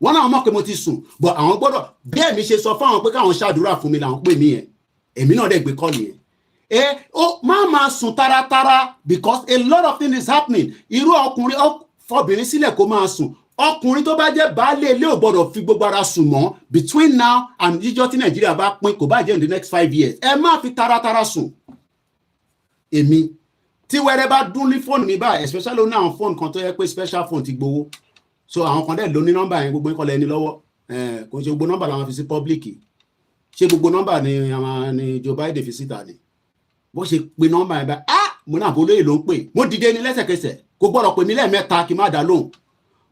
Wọ́n náà mọ̀ pé mo ti sùn. But àwọn gbọ́dọ̀ bí èmi ṣe sọ fáwọn pé káwọn ṣàdúrà fún mi làwọn pè mí yẹn. Èmi náà dẹ̀ gbé kọ́ọ̀lì yẹn. Máa sùn taratara because a lot of things is happening. Irú ọkùnrin fọbìnrin sílẹ̀ kó máa sùn. Ọkùnrin tó bá jẹ́ baálé ilé ò gbọ́dọ̀ fi gbogbo ara sùn mọ́ between now and jíjọ́ tí Nàìjíríà bá pín kò bá jẹ́ in the next 5 years. Ẹ má fi taratara sùn. Èmi tí wẹ́rẹ́ bá dún ní fóònù mi báyìí especially ó ní àwọn fóònù kan tó yẹ pé special phone ti gbowó. So àwọn kan dẹ̀ ló ní nọ́mbà yẹn gbogbo ìkọlẹ̀ ẹni lọ́wọ́. Kò ṣe gbogbo nọ́mbà làwọn fi sí public. Ṣé gbogbo nọ́mbà ni Joe Biden fi síta ni? Bó ṣe pe nọ́mbà yẹn báyìí, mo náà bolóyè ló ń pè. Mo dìde ní lẹ́sẹ̀kẹsẹ̀. Kò gbọ́dọ̀ pè mí lẹ́ẹ̀mẹ́ta kí n má dá lóhùn.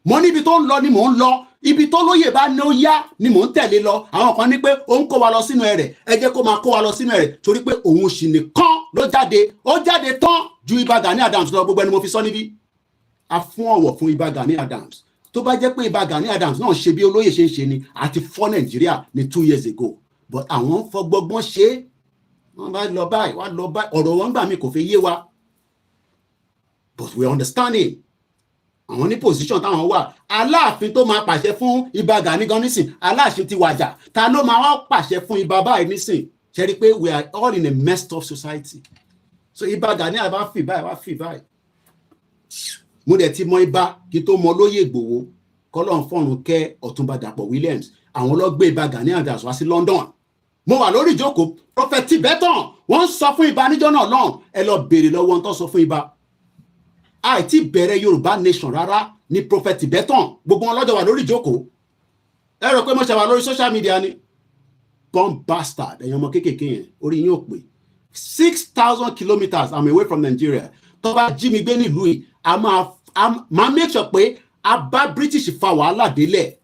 Mo ní ibi tó ń lọ ni mò ń lọ. Ibi tó lóyè bá ní ó yá ni mò ń tẹ̀lé lọ. Àwọn kan ní pé ó ń kó wa lọ sínú ẹ̀rẹ̀. Ẹ jẹ́ kó máa kó wa lọ sínú ẹ̀rẹ̀ torí pé òun sì nìkan ló jáde. Ó jáde tán ju Ìbà Gani Adams lọ, gbogbo ẹni mo fi sọ níbí. A fún ọ̀wọ̀ fún Ìbà Gani Adams. Tó bá jẹ́ pé Ìbà Gani Adams náà ṣe bí olóyè ṣe ń ṣe ni àti fọ́ Nàìjíríà ní 2 years ago. But àwọn fọgbọ́gbọ́n ṣe. Wọ́n bá lọ báyìí, wọ́n lọ báyìí. Ọ̀rọ̀ wọn gbà mí kò fẹ́ yé wa. But we understand it. Àwọn ní position táwọn wà. Aláàfin tó máa pàṣẹ fún Ìbà Gani gan nísìn, Aláàfin ti wàjà. Ta ló máa wá pàṣẹ fún Ìbà báyìí nísìn? Ṣé rí pé we are all in a messed up society. So Ìbà Gani wá fi báyìí. Mo dẹ̀ ti mọ Ìbà kí tó mọ lóyè Ìgbòho. Kọ́lọ́n fọ́run kẹ́ Ọ̀túnba Dàpọ̀ Williams. Àwọn ló gbé Ìbà Gani Adams wá sí London. Mo wà lórí ìjókòó. Prophet Tibetan wọ́n sọ fún Ìbà níjọ́ náà lọ́hùn. Ẹ lọ béèrè lọ́wọ́ ń tó sọ fún Ìbà. Àìtí bẹ̀rẹ̀ Yorùbá nation rárá ní Prophet Tibetan. Gbogbo wọn lọ́jọ́ wà lórí ìjókòó. Ẹ rò pé mo ṣe wà lórí social media ni. Bomb bastard ẹ̀yin ọmọ kéékèèké yẹn orí yín ò pé. 6,000 kilometers I'm away from Nigeria. Tó bá jí mi gbé nílùú yìí, máa make sure pé a bá British fa wàhálà délẹ̀.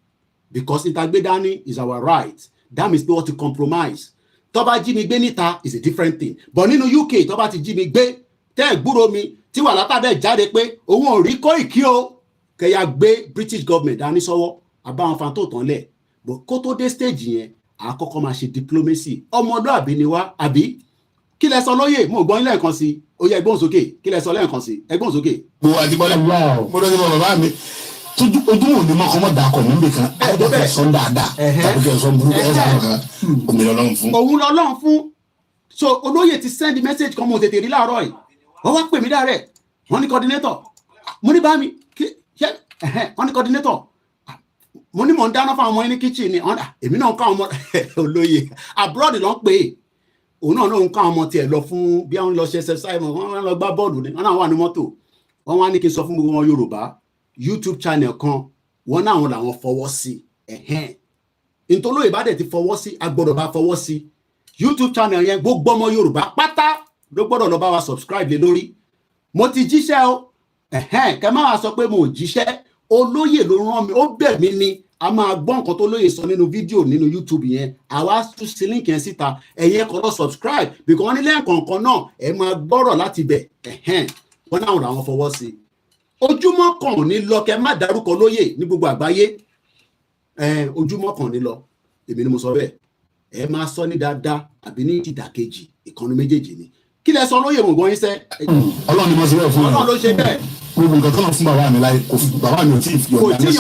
Because ìtagbé dání is our right. That means pé wọ́n ti compromise. Tó bá jí mi gbé níta is a different thing. But nínú UK tó bá ti jí mi gbé, tẹ́ ẹ̀ gbúrò mi, tí wà látàdé jáde pé òun ò rí Koiki o, kẹ̀yà gbé British government dání sọ́wọ́, àbáwọn fan tó tán lẹ̀. But kó tó dé stage yẹn, àkọ́kọ́ máa ṣe diplomacy. Ọmọlúàbí ni wá, àbí? Kí lẹ sọ lóyè? Mo gbọ́ lẹ́ẹ̀kan sí. Ó yẹ ẹgbọ́n sókè. Kí lẹ sọ lẹ́ẹ̀kan sí? Ẹgbọ́n sókè. Mo Àjíbọ́lá mo lọ sí bàbá mi. Ojú òní mọ́ kọ́mọ́ dàkọ̀ níbi kan. Àìdọ́fẹ́ sọ dáadáa. Tàbí kẹ́ sọ burúkú ọ̀sán kan. Omi lọ́lọ́run fún. Òun lọ́lọ́run fún. So olóyè ti send message kan mo tètè rí láàárọ̀ yìí. Wọ́n wá pè mí dárẹ̀. wọ́n ní coordinator mo ní bá mi wọ́n ní coordinator mo ní mò ń dáná fáwọn ọmọ yín ní kitchen ni èmi náà ń ká ọmọ olóye abroad ló ń pè é òun náà ló ń ká ọmọ tiẹ̀ lọ fún bí wọ́n lọ ṣe exercise wọ́n lọ gbá bọ́ọ̀lù ni wọ́n náà wà ní mọ́tò wọ́n wá ní kí n sọ fún gbogbo wọn Yorùbá YouTube channel kan wọ́n náà wọn làwọn fọwọ́ sí ntolóyè bá dẹ̀ ti fọwọ́ sí agbọ́dọ̀ bá fọwọ́ sí YouTube channel yẹn gbogbo ọmọ Yorùbá pátá ló gbọ́dọ̀ lọ bá wa subscribe lé lórí mo ti jíṣẹ́ o kẹ má wá sọ pé mo jíṣẹ́ olóyè ló rán mi ó bẹ̀ mí ni a máa gbọ́ nǹkan tó lóye sọ nínú fídíò nínú YouTube yẹn àwa tún sí link yẹn síta ẹ̀yin kọ́ lọ subscribe because wọ́n ní lẹ́ẹ̀kọ̀ọ̀kan náà ẹ máa gbọ́rọ̀ láti bẹ̀ wọ́n náà làwọn fọwọ́ sí ojúmọ́ kan ò ní lọ kẹ má dárúkọ lóyè ní gbogbo àgbáyé ojúmọ́ kan ò ní lọ èmi ni mo sọ bẹ́ẹ̀ ẹ máa sọ ní dáadáa àbí ní ìdàkejì ìkànnì méjèèjì ni kí lẹ sọ lóyè mọ̀ gbọ́n yín sẹ́. Ọlọ́run ni mo ṣe bẹ́ẹ̀ fún mi. Ọlọ́run ló ṣe bẹ́ẹ̀. gbogbo nǹkan tó lọ fún bàbá mi láyé bàbá mi ò tí ì fi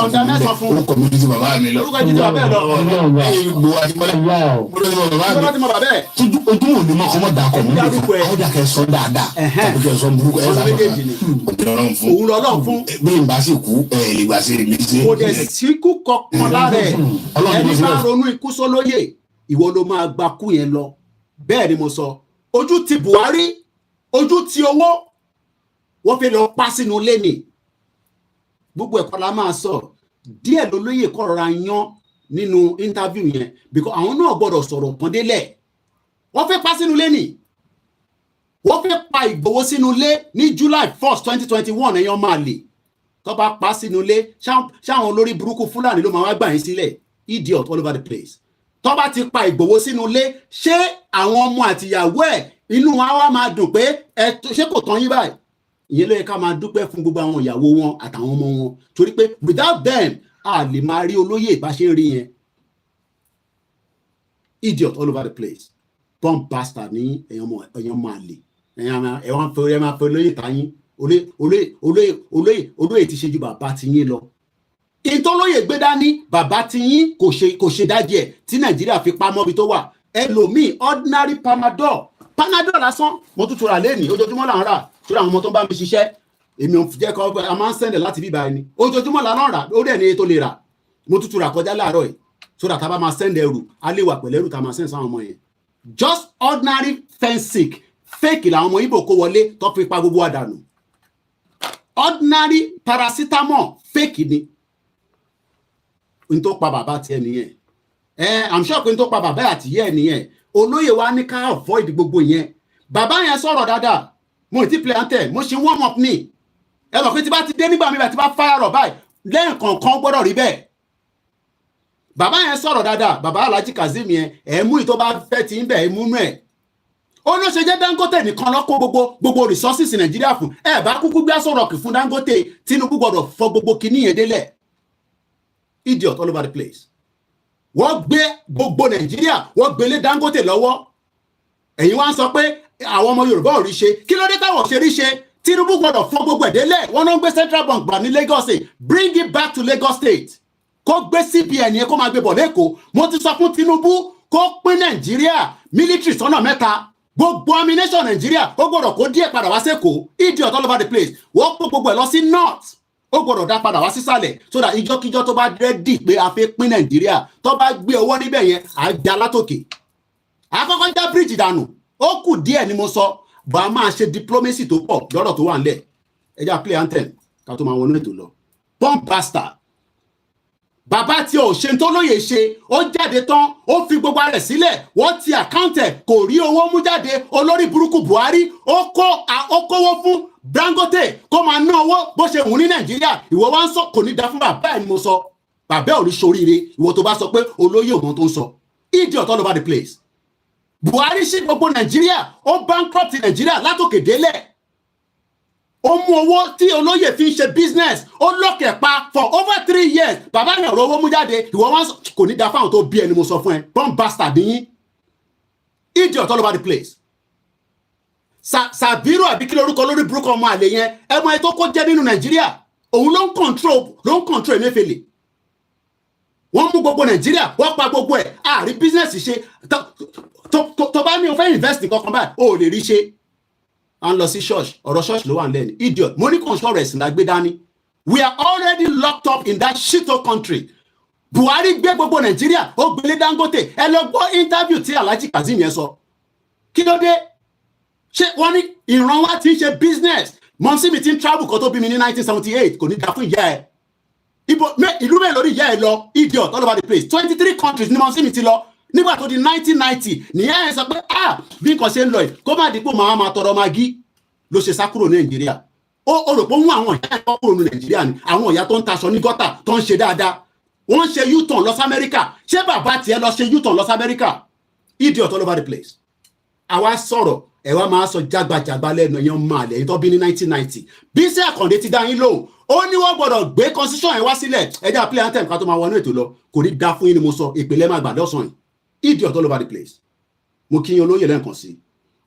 ọ̀dà mẹ́sàn fún orúkọ mi ju bàbá mi lọ. orúkọ ìdíje bàbá ẹ lọ. gbogbo àtìmọ́lẹ̀ bàbá mi. ojú ò ní mọ kọ́mọ́ dà kọ́ mi nípa àwọn dàkẹ́ sọ dáadáa tàbí kẹ́ sọ burúkú ẹ̀ sábà òun lọ́lọ́run fún. bí n bá sì kú lè gbà sí èmi ṣe. kò dẹ̀ síkú kankan lára ẹ̀ ẹni bá ronú ikú sólóyè ìwọ ló máa gba kú yẹn lọ bẹ́ẹ̀ ni mo sọ ojú ti Buhari ojú ti owó wọ́n fi lọ pa sínú ilé ni gbogbo ẹ̀kọ́ la máa sọ díẹ̀ lólóyè kọ́ rọra yan nínú interview yẹn because àwọn náà gbọ́dọ̀ sọ̀rọ̀ kan délẹ̀ wọ́n fẹ́ pa sínú ilé ni wọ́n fẹ́ pa Ìgbòho sínú ilé ní July 1st 2021 ẹ̀yàn máa lè tó bá pa sínú ilé ṣáwọn olórí burúkú Fúlàní ló máa wá gbà yín sílẹ̀ idiot all over the place tó bá ti pa Ìgbòho sínú ilé ṣé àwọn ọmọ àtìyàwó ẹ̀ inú wa wá máa dùn pé ṣé kò tán yín báyìí ìyẹn ló yẹ ká máa dúpẹ́ fún gbogbo àwọn ìyàwó wọn àtàwọn ọmọ wọn torí pé without them a lè máa rí olóyè bá ṣe ń rí yẹn idiot all over the place bomb bastard ní èèyàn máa lè ẹ̀wọ̀n fẹ́ máa fẹ́ olóyè táyín olóyè ti ṣe ju bàbá ti yín lọ ìtọ́lóyè gbé dání bàbá ti yín kò ṣe dájí ẹ̀ tí Nàìjíríà fi pamọ́ bí tó wà ẹlòmíì ordinary panadol lásán mo tún tura lẹ́nìí ojoojúmọ́ là ń rà tura àwọn ọmọ tó ń bá mi ṣiṣẹ́ èmi ò jẹ́ kọ́ a máa ń sẹ́ndẹ̀ láti bíbá ẹni ojoojúmọ́ là ń rà ó dẹ̀ ní tó lè rà mo tún tura kọjá láàárọ̀ yìí sódà tá a bá máa sẹ́ndẹ̀ ẹrù a lè wà pẹ̀lú ẹrù tá a máa sẹ́ndẹ̀ sáwọn ọmọ yẹn just ordinary fensic fake làwọn ọmọ Ìgbò kó wọlé tó fi pa gbogbo àdànù ordinary paracetamol fake ni n tó pa bàbá tiẹ̀ nìyẹn I'm sure pé n tó pa bàbá àtìyẹ́ nìyẹn olóyè wa ní ká avoid gbogbo yẹn bàbá yẹn sọ̀rọ̀ dáadáa mo ti play anthem mo ṣe warm up ní ẹ mọ̀ pé tí bá ti dé nígbà mi bá ti bá fire up báyìí lẹ́ẹ̀kọ̀ọ̀kan gbọ́dọ̀ rí bẹ́ẹ̀ bàbá yẹn sọ̀rọ̀ dáadáa bàbá Alhaji Kazeem yẹn ẹ̀mú ìtọ́ bá fẹ́ ti ń bẹ̀ ẹ̀mú nù ẹ̀ ó ló ṣe jẹ́ Dangote nìkan lọ́kọ́ gbogbo resources Nàìjíríà fún ẹ bá kúkú gbé aṣọ rọ̀kì fún Dangote Tinubu gbọ́dọ̀ fọ gbogbo kinní yẹn délẹ̀ idiot all over the place wọ́n gbé gbogbo Nàìjíríà wọ́n gbélé Dangote lọ́wọ́ ẹ̀yin wá ń sọ pé àwọn ọmọ Yorùbá ò rí ṣe kí ló dé táwọn ṣe rí ṣe Tinubu gbọ́dọ̀ fọ́ gbogbo ẹ̀dẹ́lẹ̀ wọ́n náà gbé Central Bank gbà ní Lagos State bring it back to Lagos State kó gbé CBN yẹn kó máa gbé bọ̀ lẹ́kọ̀ọ́ mo ti sọ fún Tinubu kó pín Nàìjíríà military sọ́nà mẹ́ta gbogbo ammunition Nàìjíríà ó gbọ́dọ̀ kó díẹ̀ padà wá sẹ́kọ̀ọ́ idiot all over the place wọ́n kó gbogbo ẹ̀ lọ sí north ó gbọ́dọ̀ dá padà wá sísàlẹ̀ so that ìjọ́kíjọ́ tó bá rẹ́dì pé a fẹ́ pín Nàìjíríà tó bá gbé owó níbẹ̀ yẹn à já látòkè àkọ́kọ́ já bíríjì dànù ó kù díẹ̀ ni mo sọ bá a máa ṣe diplomacy tó pọ̀ lọ́rọ̀ tó wà ńlẹ̀ ẹja play anthem ká tó máa wọnú ètò lọ bomb bastard bàbá tí ò ṣe tó lóye ṣe ó jáde tán ó fi gbogbo rẹ̀ sílẹ̀ wọ́n ti àkáǹtẹ̀ kò rí owó mú jáde olórí burúkú Buhari ó kówó fún Dangote kó máa ná owó bó ṣe wù ní Nàìjíríà ìwọ wá ń sọ kò ní da fún bàbá ẹ̀ ni mo sọ bàbá ò ní ṣoríire ìwọ tó bá sọ pé olóyè òun tó ń sọ idiot all over the place Buhari sí gbogbo Nàìjíríà ó bankrupt Nàìjíríà látòkè délẹ̀ ó mú owó tí olóyè fi ń ṣe business ó lọ́kẹ̀ pa for over 3 years bàbá yẹn ọ̀rọ̀ owó mú jáde ìwọ wọn kò ní da fáwọn tó bí ẹni mo sọ fún ẹ bomb bastard yín idiot all over the place Sàbírò àbí kí lórúkọ lórí burúkú ọmọ àlè yẹn ẹ mọ ẹ tó kó jẹ́ nínú Nàìjíríà òun ló ń control Emefiele wọ́n mú gbogbo Nàìjíríà wọ́n pa gbogbo ẹ̀ àrí business ṣe tó bá ní o fẹ́ invest kankan báyìí o lè rí ṣe à ń lọ sí church ọ̀rọ̀ church ló wà ń lẹ́nu idiot mo ní control ẹ̀sìn la gbé dání we are already locked up in that shito country Buhari gbé gbogbo Nàìjíríà ó gbélé Dangote ẹ lọ gbọ́ interview tí Alhaji Kazeem yẹn sọ kí ló dé ṣé wọ́n ní ìran wa ti ń ṣe business mọ̀nsí mi ti ń travel kan tó bí mi ní 1978 kò ní dá fún ìyá ẹ̀ ìlú mẹ́rin lórí ìyá ẹ̀ lọ idiot all over the place 23 countries ní mọ̀nsí mi ti lọ nígbà tó di 1990 nìyẹn ẹ̀ sọ pé bí nǹkan ṣe ń lọ yìí kó má dípò máa tọrọ magí ló ṣe sá kúrò ní Nàìjíríà ó rò pé ó mú àwọn ìyá ẹ̀ kúrò ní Nàìjíríà ni àwọn ìyá tó ń taṣọ ní gọ́tà tó ń ṣe dáadáa wọ́n ń ṣe U-turn lọ sí Amẹ́ríkà ṣé bàbá tiẹ̀ lọ ṣe U-turn lọ sí Amẹ́ríkà idiot all over the place àwa sọ̀rọ̀ ẹ wá máa sọ jágbàjàgbà lẹ́nu èèyàn máa lẹ́yìn tó bí ní 1990 Bisi Akande ti dá yín lóhùn ó ní wọ́n gbọ́dọ̀ gbé constitution yẹn wá sílẹ̀ ẹjẹ́ play anthem ká tó máa wọnú ètò lọ kò ní dá fún yín ni mo sọ ìpínlẹ̀ máa gbà lọ́sàn yìí idiot all over the place mo kí yín olóyè lẹ́ǹkan sí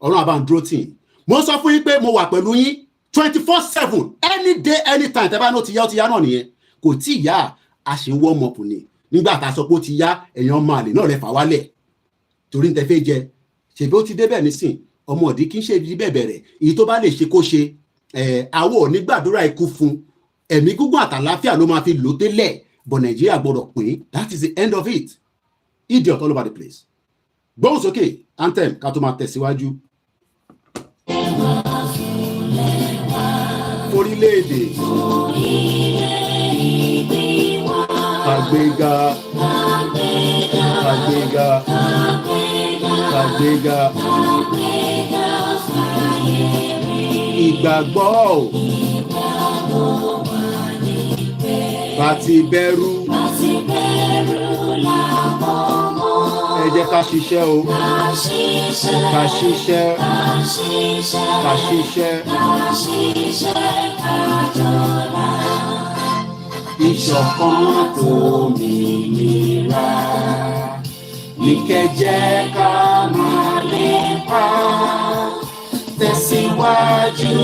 ọ̀run àbá ń dúró tì yín mo sọ fún yín pé mo wà pẹ̀lú yín 24/7 any day anytime tẹ́ bá ní ó ti yá náà nìyẹn kò tí ì yá a ṣe ń warm up ni nígbà tá a sọ pé ó ti yá èèyàn máa lè náà rẹ̀ fà wálẹ̀ torí ń tẹ́ fẹ́ jẹ ṣèbí ó ti débẹ̀ nísìn ọmọ òdì kì í ṣe ibi bẹ̀bẹ̀rẹ̀ èyí tó bá lè ṣe kó ṣe àwọ̀ onígbàdúrà ikú fún ẹ̀mí gígùn àtàláfíà ló máa fi lò délẹ̀ bọ̀ Nàìjíríà gbọ́dọ̀ pín that is the end of it idiot all over the place gbóhùn sókè anthem ká tó máa tẹ̀síwájú. orílẹ̀-èdè àgbéga àgbéga àgbéga ìgbàgbọ́ bàtì bẹ̀rù ẹ jẹ́ ká ṣiṣẹ́ o ká ṣiṣẹ́ ká ṣiṣẹ́ ìṣọ̀kan tó mìíràn ní kẹjẹ́ ká máa lépa tẹ̀síwájú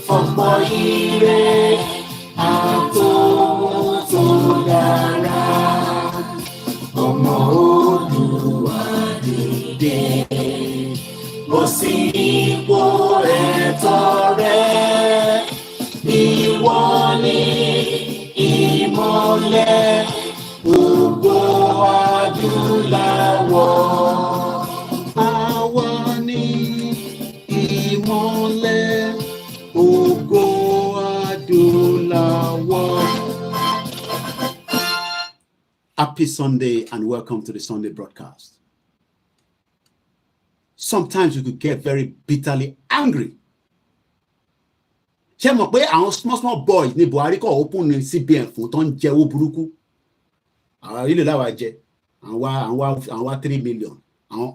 fọ̀pọ̀ ire àtòhun tó dára ọmọ Olúwa dìde bọ́ sí ipò ẹ̀tọ́ rẹ ìwọ ni ìmọ́lẹ̀ ògo adúláwọ̀ àwa ni ìmọ́lẹ̀ ògo adúláwọ̀. Happy Sunday and welcome to the Sunday broadcast. Sometimes you could get very bitterly angry. Ṣé mọ̀ pé àwọn small boys ní Buhari kọ́ open ní CBN fún tó ń jẹ owó burúkú àwọn ilé láwa jẹ àwọn 3 million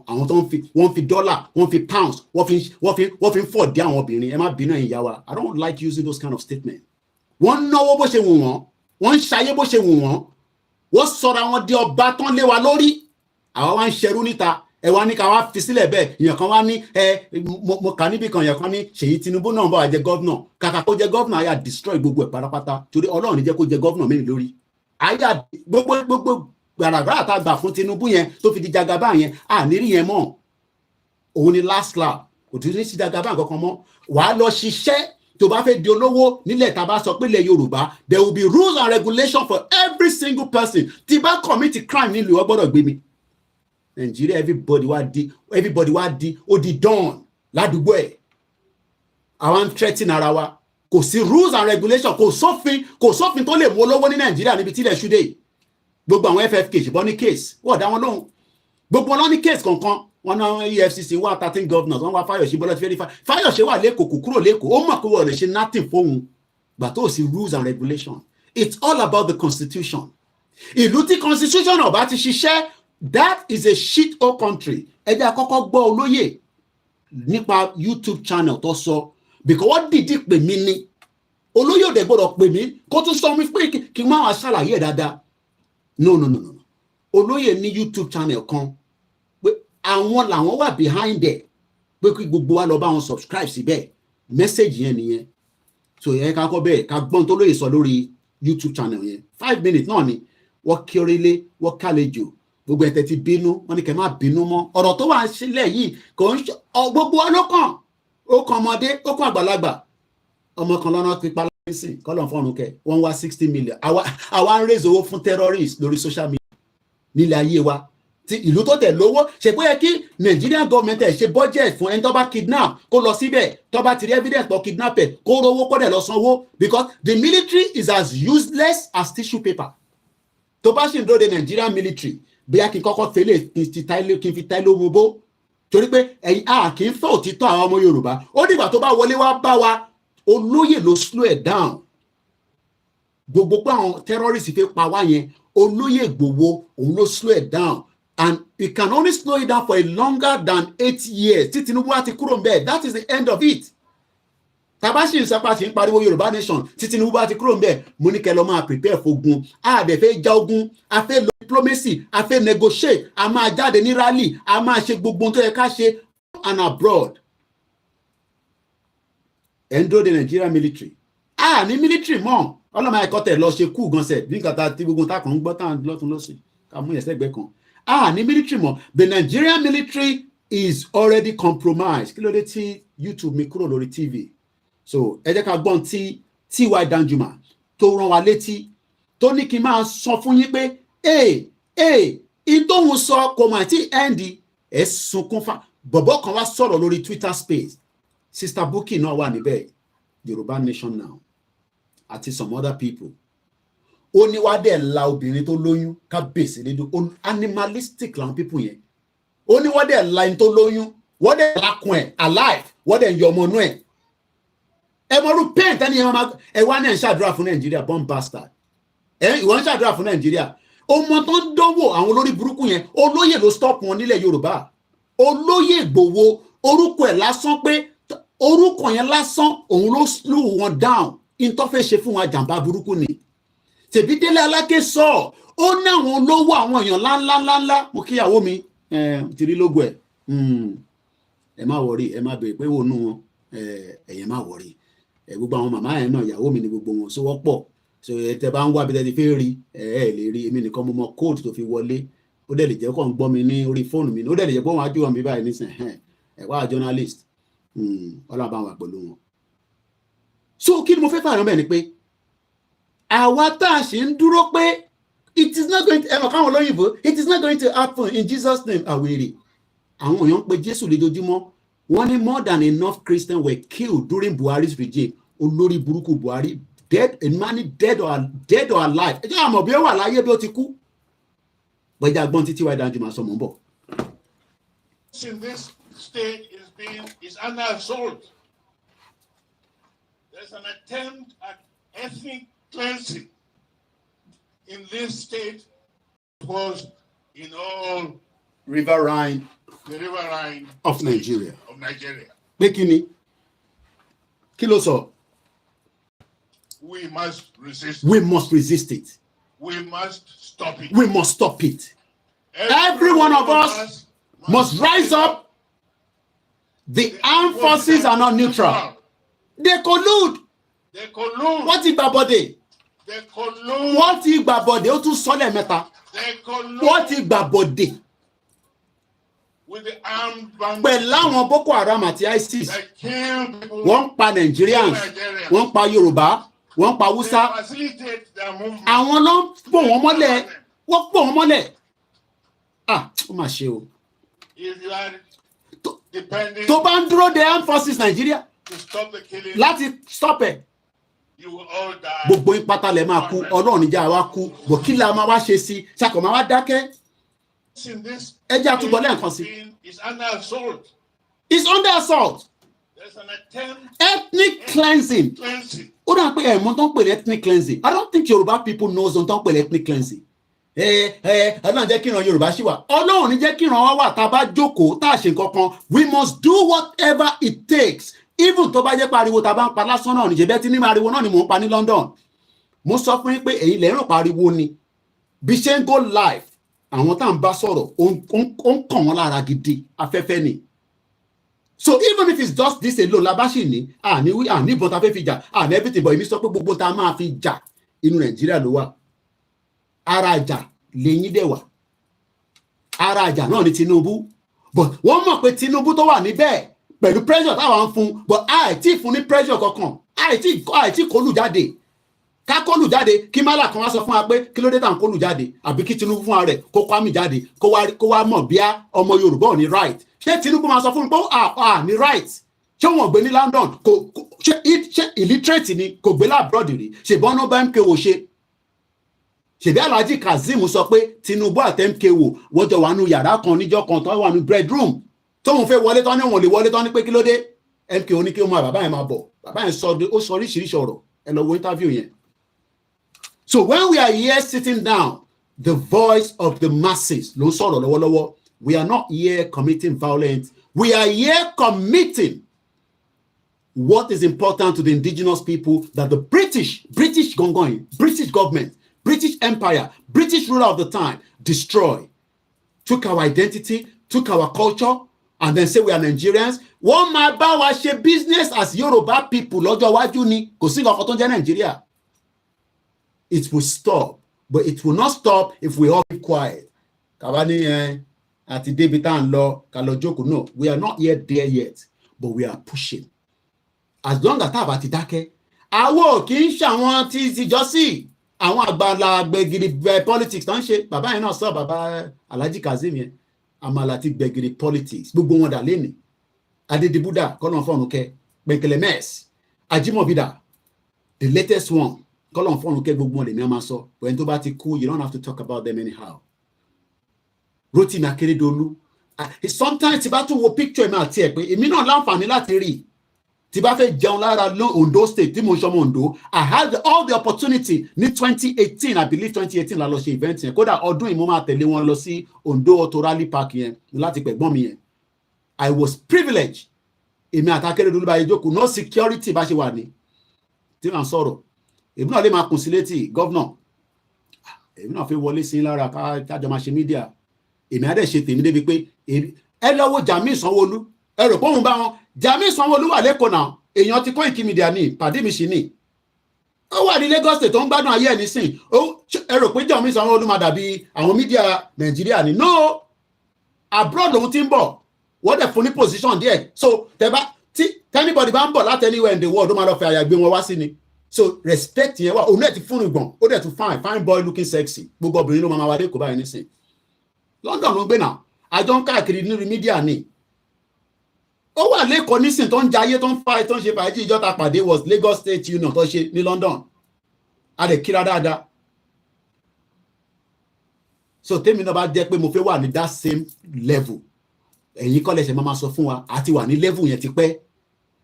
àwọn tó ń fi wọ́n fi dollar wọ́n fi pounds wọ́n fi ń fọ̀ dé àwọn obìnrin ẹ má bínú ẹ̀yin ìyá wa I don't like using those kind of statements. Wọ́n náwó bó ṣe wù wọ́n wọ́n ń ṣayé bó ṣe wù wọ́n wọ́n sọ̀rọ̀ àwọn di ọba tán lé wa lórí àwa wá ń ṣerú níta ẹ wá ní ká wá fi sílẹ̀ bẹ́ẹ̀ èèyàn kan wá ní mo kà níbi kan èèyàn kan ní Ṣèyí Tinubu náà bá wa jẹ gọ́vnà kàkà kó jẹ gọ́vnà àyà destroy gbogbo ẹ̀ pátápátá torí Ọlọ́run ní jẹ́ kó jẹ gọ́vnà mẹ́rin lórí àyà gbogbo gbàràgbàrà tá a gbà fún Tinubu yẹn tó fi di jagaba yẹn nírí yẹn mọ́ òun ni last lap kò tún ní sí jagaba kankan mọ́ wàá lọ ṣiṣẹ́ tó bá fẹ́ di olówó nílẹ̀ tá a bá sọ pé ilẹ̀ Yorùbá there will be rules and regulations for every single person tí bá commit crime nílùú ọ gbọ́dọ̀ gbé mi. Nigeria everybody wá di ó di dawn ládùúgbò ẹ̀ àwọn threatening ara wa kò sí rules and regulations kò sófin tó lè mú olówó ní Nigeria níbi tí ilẹ̀ ṣúdẹ̀ yìí gbogbo àwọn FFK ṣùgbọ́n ní case wọ́n dá wọn lóhùn gbogbo wọn ní case kankan wọn náà EFCC wà 13 governors wọn wá Fáyọ̀ṣe bọ́lá ti fẹ́ Fáyọ̀ṣe wà lẹ́kọ̀ọ́ kò kúrò lẹ́kọ̀ọ́ ó mọ̀ pé wọ́n lè ṣe nothing fóun gbà tó sí rules and regulations it's all about the constitution ìlú tí constitution ọba ti ṣiṣẹ́ that is a shit hole country. Ẹ jẹ́ àkọ́kọ́ gbọ́ olóyè nípa YouTube channel tó sọ because wọ́n dìdí pè mí ní olóyè òde gbọ́dọ̀ pè mí kó tún sọ mi pé kí n máa wá ṣàlàyé ẹ̀ dáadáa no olóyè ní YouTube channel kan pé àwọn làwọn wà behind ẹ̀ pé kí gbogbo wa lọ bá wọn subscribe síbẹ̀ message yẹn nìyẹn so ẹ ká kọ́ bẹ́ẹ̀ ká gbọ́n tó lóye sọ lórí YouTube channel yẹn 5 minutes náà ni wọ́n kí orílẹ̀ wọ́n kálejò gbogbo ẹ̀tẹ̀ ti bínú wọ́n ní kẹ́ má bínú mọ́ ọ̀rọ̀ tó wà sílẹ̀ yìí kò ń gbogbo ọlọ́kàn ó kan ọmọdé ó kan àgbàlagbà ọmọ kan lọ́nà pípa lọ́sìn kọ́lọ̀ fọ́run kẹ wọ́n wá 60 million àwa ń raise owó fún terrorists lórí social media nílẹ̀ ayé wa ti ìlú tó tẹ̀ lówó ṣe pé yẹ kí Nigerian government ẹ̀ ṣe budget fún ẹni tó bá kidnap kó lọ síbẹ̀ tó bá ti rí evidence for kidnapper kó rówó kó dẹ̀ lọ sanwó because the military is as useless as tissue paper tó bá ṣì ń dúró de Nigerian military bóyá kí n kọ́kọ́ fẹ́lẹ̀ kí n fi táìlì omi bó torí pé ẹ̀yin kì í fẹ́ òtítọ́ àwọn ọmọ Yorùbá ó dìgbà tó bá wọlé wá bá wa olóyè ló slow it down gbogbo pé àwọn terrorists fi pa wá yẹn olóyè Ìgbòho òun ló slow it down and it can only slow it down for a longer than 8 years tí Tinubu wá ti kúrò ńbẹ̀ that is the end of it tabashi nsapa ṣe ń pariwo Yorùbá nation tí Tinubu bá ti kúrò ńbẹ̀ mo ní kẹ́ lọ máa prepare fogun a dẹ̀ fẹ́ ja ogun a fẹ́ lo diplomacy a fẹ́ negotiate a máa jáde ní rally a máa ṣe gbogbo tó yẹ ká ṣe and abroad endo the Nigerian military ní military mọ́ ọlọ́mọ ẹ̀kọ́ tẹ̀ lọ ṣe kú gan sẹ̀ bí nǹkan ta ti gbogbo ta kàn ń gbọ́ tán lọ́tún lọ́sìn ká mú yẹn sẹ́gbẹ́ kan ní military mọ́ the Nigerian military is already compromised kí ló dé tí YouTube mi kúrò lórí TV so ẹ jẹ́ ká gbọ́n tí T.Y. Danjuma tó rán wa létí tó ní kí n máa sọ fún yín pé ìtòhun sọ kò mà tí ẹ̀ǹdì ẹ̀ sunkún fa bọ̀bọ̀ kan wá sọ̀rọ̀ lórí Twitter space Sister Bukky náà wà níbẹ̀ Yorùbá Nation Now àti some other people ó ní wá dẹ̀ la obìnrin tó lóyún kábèsì lédò animalistic làwọn people yẹn ó ní wá dẹ̀ la ẹni tó lóyún wọ́n dẹ̀ lakùn ẹ̀ alive wọ́n dẹ̀ yọ ọmọ inú ẹ̀ ẹ mọ̀rú pain tẹ́ni ẹ wá náà ń ṣàdúrà fún Nàìjíríà bomb bastard ìwọ ń ṣàdúrà fún Nàìjíríà ọmọ tó ń dánwò àwọn olórí burúkú yẹn olóyè ló stop wọn nílẹ̀ Yorùbá olóyè Ìgbòho orúkọ ẹ̀ lásán pé orúkọ yẹn lásán òun ló slow wọn down ìtọ́fẹ́ ṣe fún wa jàǹbá burúkú ni tèbí Délé Aláké sọ ó ní àwọn olówó àwọn èèyàn ńláńláńlá mo kíyàwó mi ti rí lógo ẹ má wọrí ẹ má bèrè pé wò nú wọn ẹ̀yẹ má wọrí gbogbo àwọn màmá yẹn náà ìyàwó mi ni gbogbo wọn so wọ́pọ̀ so tẹ bá ń wá bí tẹ ti fẹ́ rí lè rí èmi nìkan mo mọ kóòtù tó fi wọlé ó dẹ̀ lè jẹ́ kó ń gbọ́ mi ní orí fóònù mi ó dẹ̀ lè jẹ́ pé wọ́n á jù wọn bí báyìí nísìn wá journalist ọlọ́run bá wà pẹ̀lú wọn. So kí ni mo fẹ́ fààyàn bẹ́ẹ̀ ni pé àwa tá a ṣe ń dúró pé it is not going to ẹ̀rọ káwọn olóyìnbó it is not going to happen in Jesus name àwèrè àwọn èèyàn ń pe Jésù lójoojúmọ́ wọ́n ní more than enough Christians were killed during Buhari's regime olórí burúkú Buhari dead dead or alive ẹ jẹ́ àmọ̀ bí ó wà láyé bí ó ti kú bọ́jà gbọ́n títí wáyé dájú máa sọ mọ́ bọ̀. In this state is under assault. There's an attempt at ethnic cleansing in this state. It was in all the riverine of Nigeria. Pé kí ni? Kí ló sọ? We must resist. We must resist it. We must stop it. We must stop it. Every one of us must rise up. The armed forces are not neutral. They collude. They collude. Wọ́n ti gbàbọ̀dé. They collude. Wọ́n ti gbàbọ̀dé ó tún sọ lẹ́ẹ̀mẹ́ta. They collude. Wọ́n ti gbàbọ̀dé. With the armed bandits. Pẹ̀lú àwọn Boko Haram àti ISIS. They kill people. Wọ́n ń pa Nigerians. Wọ́n ń pa Yorùbá. Wọ́n ń pa Hausa. They facilitate their movement. Àwọn ló ń pò wọ́n mọ́lẹ̀. Wọ́n pò wọ́n mọ́lẹ̀. Ó mà ṣe o. If you are depending tó bá ń dúró de armed forces Nigeria to stop the killing, láti stop ẹ̀ you will all die. gbogbo ìpátá lẹ̀ máa kú Ọlọ́run níjà wa kú bò kí la máa wá ṣe sí ṣàkó máa wá dákẹ́ ẹ jẹ́ àtúbọ̀ lẹ́ẹ̀kan sí. It's under assault. It's under assault. There's an attempt Ethnic cleansing. Ó dà pé ẹ̀mọ́ tó ń pè ní ethnic cleansing. I don't think Yoruba people knows ohun tó ń pè ní ethnic cleansing. Ọlọ́run jẹ́ kí ìran Yorùbá ṣì wà. Ọlọ́run ní jẹ́ kí ìran wa wà tá a bá jókòó tá a ṣe nǹkan kan. We must do whatever it takes. Even tó bá jẹ́ pariwo tá a bá ń pa lásán náà níjẹ́ bẹ́ẹ̀ tí ní ariwo náà ni mò ń pa ní London. Mo sọ fún yín pé èyí lẹ́rìn pariwo ni. Bí ṣe ń go live, àwọn tá à ń bá sọ̀rọ̀ ó ń kàn wọ́n lára gidi afẹ́fẹ́ ni. So even if it's just this alone la bá ṣì ní ìbọn tá a fẹ́ fi jà everything but èmi sọ pé gbogbo tá a máa fi jà inú Nàìjíríà ló wà. Ara àjà lẹ́yìn dẹ̀ wà. Ara àjà náà ni Tinubu. But wọ́n mọ̀ pé Tinubu tó wà níbẹ̀ pẹ̀lú pressure táwa ń fún but àìtí fún ní pressure kankan àìtí kólù jáde ká kólù jáde kí málà kan wá sọ fún wa pé kí ló dé tàn kólù jáde àbí kí Tinubu fún wa rẹ̀ kó Kwame jáde kó wá mọ̀ bí ọmọ Yorùbá ò ní right ṣé Tinubu máa sọ fún mi pé ní right ṣé wọn gbé ní London ṣé illiterate ni kò gbé labroad rí ṣèbọn náà bá MKO ṣe ṣèbí Alhaji Kazeem sọ pé Tinubu àti MKO wọ́n jọ wà nù yàrá kan níjọ́ kan tó wà nù bedroom tóun fẹ́ wọlé tán ní òun lè wọlé tán ní pé kí ló dé MKO ní kí ó mọ bàbá yẹn máa bọ̀ bàbá yẹn sọ oríṣiríṣi ọ̀rọ̀ ẹ lọ wo interview yẹn. So when we are here sitting down, the voice of the masses ló ń sọ̀rọ̀ lọ́wọ́lọ́wọ́. We are not here committing violence. We are here committing what is important to the indigenous people that the British government, British Empire, British ruler of the time destroyed, took our identity, took our culture, and then say we are Nigerians. Wọ́n máa bá wa ṣe business as Yoruba people lọ́jọ́ iwájú ni kò sí nǹkan tó ń jẹ́ Nàìjíríà. It will stop, but it will not stop if we all be quiet. Kàwáni àti débi tá à ń lọ ká lọ jókòó. No, we are not yet there yet, but we are pushing. As long as tá a bá ti dákẹ́, àwọn kì í ṣàwọn ti jọ́sí àwọn àgbàlá gbẹ̀gìrì politics tó ń ṣe. Bàbá yẹn náà sọ bàbá Alhaji Kazeem yẹn àmàlà ti gbẹ̀gìrì politics gbogbo wọn dà lẹ́nìí. Adedibuda kọ́nà fọ́nùkẹ́ Pẹ̀kẹ̀lẹ̀ mess Ajimobida the latest one kọ́nà fọ́nùkẹ́ gbogbo wọn lè ní a máa sọ when tó bá ti kú you don't have to talk about them anyhow. Rotimi Akeredolu sometimes tí bá tún wo picture mi àti ẹ̀ pé èmi náà láǹfààní láti rí tí bá fẹ́ jẹun lára Ondo state tí mo ń ṣọmọ Ondo I had all the opportunity ní 2018 I believe 2018 la lọ ṣe event yẹn kódà ọdún yìí mo máa tẹ̀lé wọn lọ sí Ondo Auto Rally Park yẹn láti pẹ̀gbọ́n mi yẹn. I was privileged. Èmi àti Akeredolu bá yẹ jókòó no security bá ṣe wà ní. Tí wọ́n sọ̀rọ̀. Èmi náà lè máa kùn sí létí gọ́vnà. Èmi náà fi wọlé sí lára kájọ máa ṣe mídíà. Èmi á dẹ̀ ṣe tèmi débi pé ẹ lọ́wọ́ Jamiu Sanwó-Olú. Ẹ rò pé òun bá wọn. Jamiu Sanwó-Olú wà lẹ́kọ̀ọ́ náà. Èèyàn ti Koikimedia ní pàdé mi sí ní. Ó wà ní Lagos State tó ń gbádùn ayé ẹ̀ nísìn. Ẹ rò pé Jamiu Sanwó-Olú máa dàbí àwọn mídíà Nàìjíríà ní. No! Abroad lòun ti ń bọ̀. What the funny position there? So anybody bá ń bọ̀ láti anywhere in the world ó máa lọ fẹ́ àyà gbé wọn wá sí ni. So respect yẹn wá òun náà ti fún ìgbọ̀n ó dẹ̀ tún fine boy looking sexy gbogbo obìnrin ló máa wá dé kó báyìí nísìn. London ló ń gbé náà àjọ ń káàkiri nínú mídíà ni. Ó wà lẹ́kọ̀ọ́ nísìn tó ń jayé tó ń fa tó ń ṣe fàájì ìjọta pàdé was Lagos State Union tó ṣe ní London. A lè kíra dáadáa. So tèmi náà bá jẹ́ pé mo fẹ́ wà ní that same level. Ẹ̀yin kọ́ lẹ́sẹ̀ máa sọ fún wa àti wà ní level yẹn ti pẹ́.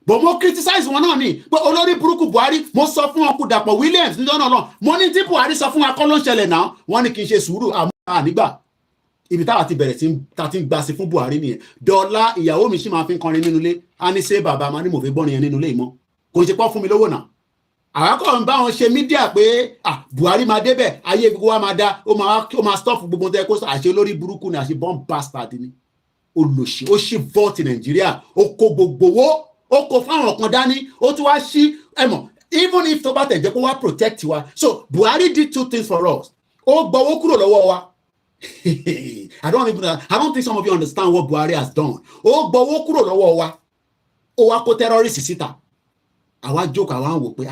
But mo criticize wọn náà ni pé olórí burúkú Buhari mo sọ fún wọn kú Dàpọ̀ Williams ní lọ́nà náà mo ní tí Buhari sọ fún wa kọ́ ló ń ṣẹlẹ̀ náà wọ́n ní kí n ṣe sùúrù ànígbà. Ibi táwa ti bẹ̀rẹ̀ ta ti ń gbà sí fún Buhari nìyẹn. Dọ́là ìyàwó mi sì máa fi ń kọrin nínú ilé a ní ṣé bàbá máa ní mo fi gbọ́rin yẹn nínú ilé ìmọ̀ kò ṣe pọ́ fún mi lówó náà. Àwákọ̀ ń bá wọn ṣe mídíà pé Buhari máa débẹ̀ ayé gbogbo wa máa dá ó máa stop gbogbo tó yẹ kó àṣẹ olórí burúkú ni àṣẹ bomb bastard ni. Olòṣì ó ṣí vote Nàìjíríà ó kó gbogbo owó ó kó fáwọn kan dání ó tún wá ṣí ẹmọ even if tó bá tẹ̀ jẹ́ kó wá protect wa. So Buhari did two things for us. Ó gbowó kúrò lọ́wọ́ wa. I don't think some of you understand what Buhari has done. Ó gbowó kúrò lọ́wọ́ wa. Ó wá kó terrorist síta. Àwa jókòó àwa ń wò pé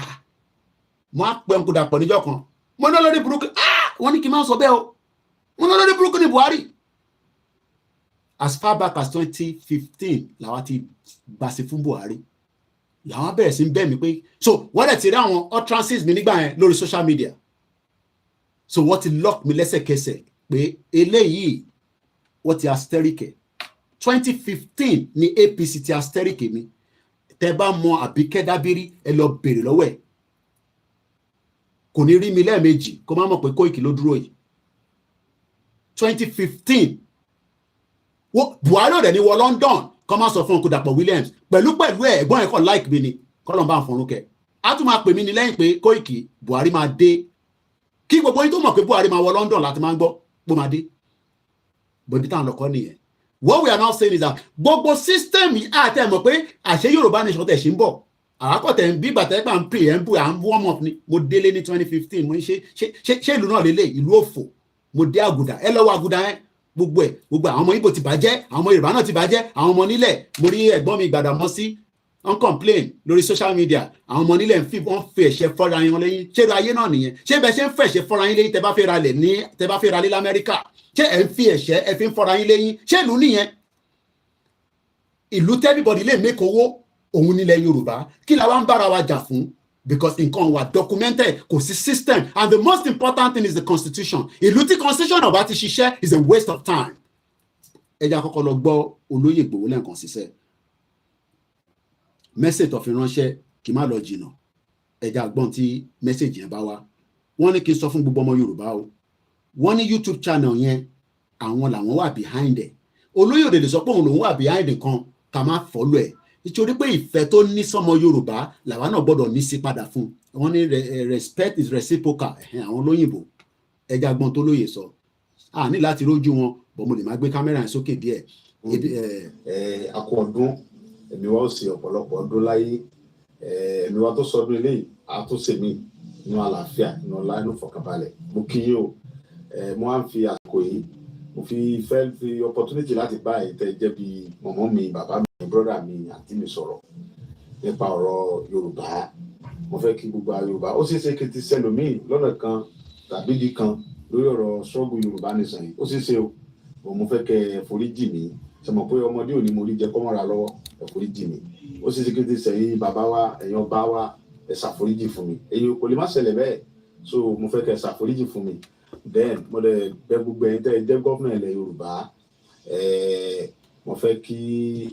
mo á pẹ́ ń kó Dàpọ̀ níjọ́ kan. Mo ní olórí burúkú wọ́n ní kí n máa sọ bẹ́ẹ̀ o. Mo ní olórí burúkú ní Buhari. As far back as 2015 làwa ti gbàsí fún Buhari làwọn bẹ̀rẹ̀ sí bẹ̀ mí pé so wọ́n dẹ̀ ti rí àwọn utterances mi nígbà yẹn lórí social media so wọ́n ti lock mi lẹ́sẹ̀kẹsẹ̀ pé eléyìí wọ́n ti hysteric 2015 ní APC ti hysteric mi tẹ́ bá mọ Àbíkẹ́ Dábírí ẹ lọ bèrè lọ́wọ́ ẹ̀ kò ní rí mi lẹ́ẹ̀mejì kó má mọ̀ pé Kóìkì ló dúró yìí 2015 Buhari ọ̀dẹ̀ ni wọ London kọ́ máa sọ fún ọkọ̀ Dàpọ̀ Williams pẹ̀lú ẹ̀gbọ́n ẹ̀kọ́ like mi ni kọ́lọ́n bá ń fọ̀rún kẹ́ a tún máa pè mí ní lẹ́yìn pé Kóìkì Buhari máa dé kí gbogbo yín tó mọ̀ pé Buhari máa wọ London láti máa ń gbọ́ bó máa dé bòbí táwọn lọ́kọ́ nìyẹn. What we are now saying is that gbogbo system àti ẹ̀mọ̀ pé àṣẹ Yorùbá nation tẹ̀ ṣe ń bọ̀ àwákọ̀tẹ̀ bí bàtẹ́ gbà ń pè ẹ̀ ń bù à ń warm up ni mo délé ní 2015 mo ń ṣe ìlú náà lélẹ̀ ìlú òfò mo dé Àgùdà ẹ lọ́wọ́ Àgùdà yẹn gbogbo àwọn ọmọ Ìgbò ti bàjẹ́, àwọn ọmọ Yorùbá náà ti bàjẹ́, àwọn ọmọ nílẹ̀, mo rí ẹ̀gbọ́n mi Gbàdàmọ́sí on complain lórí social media, àwọn ọmọ nílẹ̀ wọ́n fi ẹ̀ṣẹ̀ fọ́ra yín lẹ́yìn, ṣé ayé náà nìyẹn? Ṣé bẹ́ẹ̀ ṣe ń fẹ̀ṣẹ̀ fọ́ra yín lẹ́yìn tẹ́ bá fẹ́ ra lé l'Amẹ́ríkà? Ṣé ẹ̀ ń fi ẹ̀ṣẹ̀ ẹ fi ń fọ́ra yín lẹ́yìn? Ṣé ìlú nìyẹn? Ìlú tẹ́bíbọ̀dì lè make owó, òun nílẹ̀ Yorùbá, kí la wá ń bára wa jà fún? Because nǹkan wà documented, kò sí system, and the most important thing is the constitution. Ìlú tí constitution ọba ti ṣiṣẹ́ is a waste of time. Ẹ jẹ́ àkọ́kọ́ lọ gbọ́ olóyè Ìgbòho lẹ́ẹ̀kan ṣiṣẹ́. Message tó fi ránṣẹ́ kì í má lọ jìnnà. Ẹ jẹ́ àgbọ̀n tí message yẹn bá wá. Wọ́n ní kí n sọ fún gbogbo ọmọ Yorùbá o. Wọ́n ní YouTube channel yẹn, àwọn làwọn wà behind ẹ̀. Olóyè òde lè sọ pé òun lòun wà behind kan, ká má follow ẹ̀. Nítorí pé ìfẹ́ tó ní sọ́mọ Yorùbá làwa náà gbọ́dọ̀ ní sí padà fún. Wọ́n ní respect is reciprocal. Àwọn olóyìnbó ẹja gbọ́n tó lóye sọ. A ní láti rójú wọn, bọ́ mo lè máa gbé kámẹ́rà yẹn sókè díẹ̀. Àkú ọdún, ẹ̀mí wa ó ṣe ọ̀pọ̀lọpọ̀ ọdún láyé. Ẹ̀mí wa tó sọdún eléyìí, a tó ṣe mí inú àlàáfíà, inú ọlá, inú fọkànbalẹ̀. Mo kí yín o. Mo wá ń fi àsìkò yìí, mo fi opportunity láti bá ẹ̀yin jẹ́ bí mọ̀mọ́ mi, bàbá mi, brother mi, àǹtí mi sọ̀rọ̀ nípa ọ̀rọ̀ Yorùbá. Mo fẹ́ kí gbogbo Yorùbá, ó ṣeé ṣe kí ti sẹ́lòmíì lọ́nà kan tàbí di kan lórí ọ̀rọ̀ struggle Yorùbá nation yìí. Ó ṣeé ṣe o. Mo fẹ́ kẹ́ ẹ foríjì mí. Ṣé mọ̀ pé ọmọdé ò ní mo rí jẹ kọ́ mọ́ra lọ́wọ́, ẹ foríjì mí. Ó ṣeé ṣe kí ti sẹ́yìn bàbá wa, ẹ̀yin ọba wa, ẹ ṣàforíjì fún mi. Èyí kò lè má ṣẹlẹ̀ bẹ́ẹ̀. So mo fẹ́ kẹ́ ẹ ṣàforíjì fún mi. Then mo dẹ̀ bẹ̀ gbogbo ẹ̀yin tẹ́ ẹ jẹ́ gọ́fúnà ilẹ̀ Yorùbá. Mo fẹ́ kí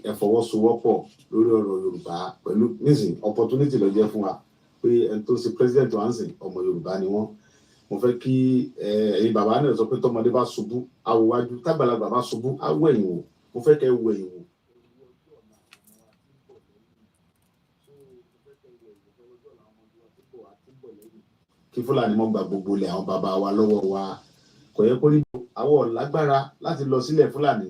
ẹ fọwọ́sowọ́pọ̀ lórí ọ̀rọ̀ Yorùbá pẹ̀lú nísìn opportunity ló jẹ́ fún wa pé ẹni tó ṣe president wa ń sìn ọmọ Yorùbá ni wọ́n. Mo fẹ́ kí ẹ̀yin bàbá náà sọ pé tọmọdé bá ṣubú awo wájú, tágbàlagbà bá ṣubú awo ẹ̀yìn wò. Mo fẹ́ kẹ́ wo ẹ̀yìn wò. Kí Fúlàní mọ́ gba gbogbo ilẹ̀ àwọn bàbá wa lọ́wọ́ wa. Kò yẹ kó rí àwọ̀ lágbára láti lọ sílẹ̀ Fúlàní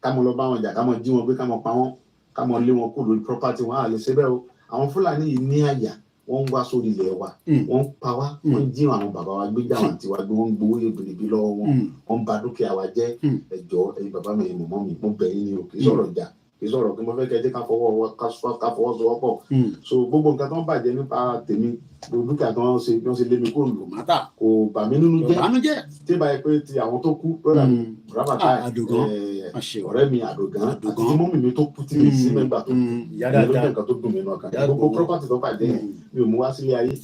ká mọ lọ bá wọn jà, ká mọ jí wọn gbé, ká mọ pa wọn, ká mọ lé wọn kó lórí property wọn. À lè ṣe bẹ́ẹ̀ o. Àwọn Fúlàní yìí ní àyà, wọ́n ń wá sórí ilẹ̀ wa, wọ́n ń pa wá, wọ́n ń jí àwọn bàbá wa gbé, jáwọn àti wa gbé, wọ́n ń gbowó ebèrèbí lọ́wọ́ wọn, wọ́n ń ba dúkìá wa jẹ́. Ẹ jọ̀ọ́ ẹ̀yin bàbá mi, ẹ̀yin mọ̀mọ́ mi, mo bẹ̀ yín ni o, kì í sọ̀rọ̀ jà, kì í sọ̀rọ̀ kí mo fẹ́ kẹ́ ẹ jẹ́ ká fọwọ́sowọ́pọ̀. So gbogbo nǹkan tó ń bàjẹ́ nípa tèmi, gbogbo dúkìá tó ń ṣe bí wọ́n ṣe lé mi kó lò mátà kò bà mí nínú jẹ́. Tí bá yẹ pé ti àwọn tó kú brother mi Rabata, ọ̀rẹ́ mi Àdògán àti mọ́mì mi tó kú tí mi sí mẹ́gbà tó kú, ìyẹn ló jẹ́ nǹkan tó dùn mí náà kan. Gbogbo property tó bàjẹ́ yẹn mi ò mú wá sílé ayé.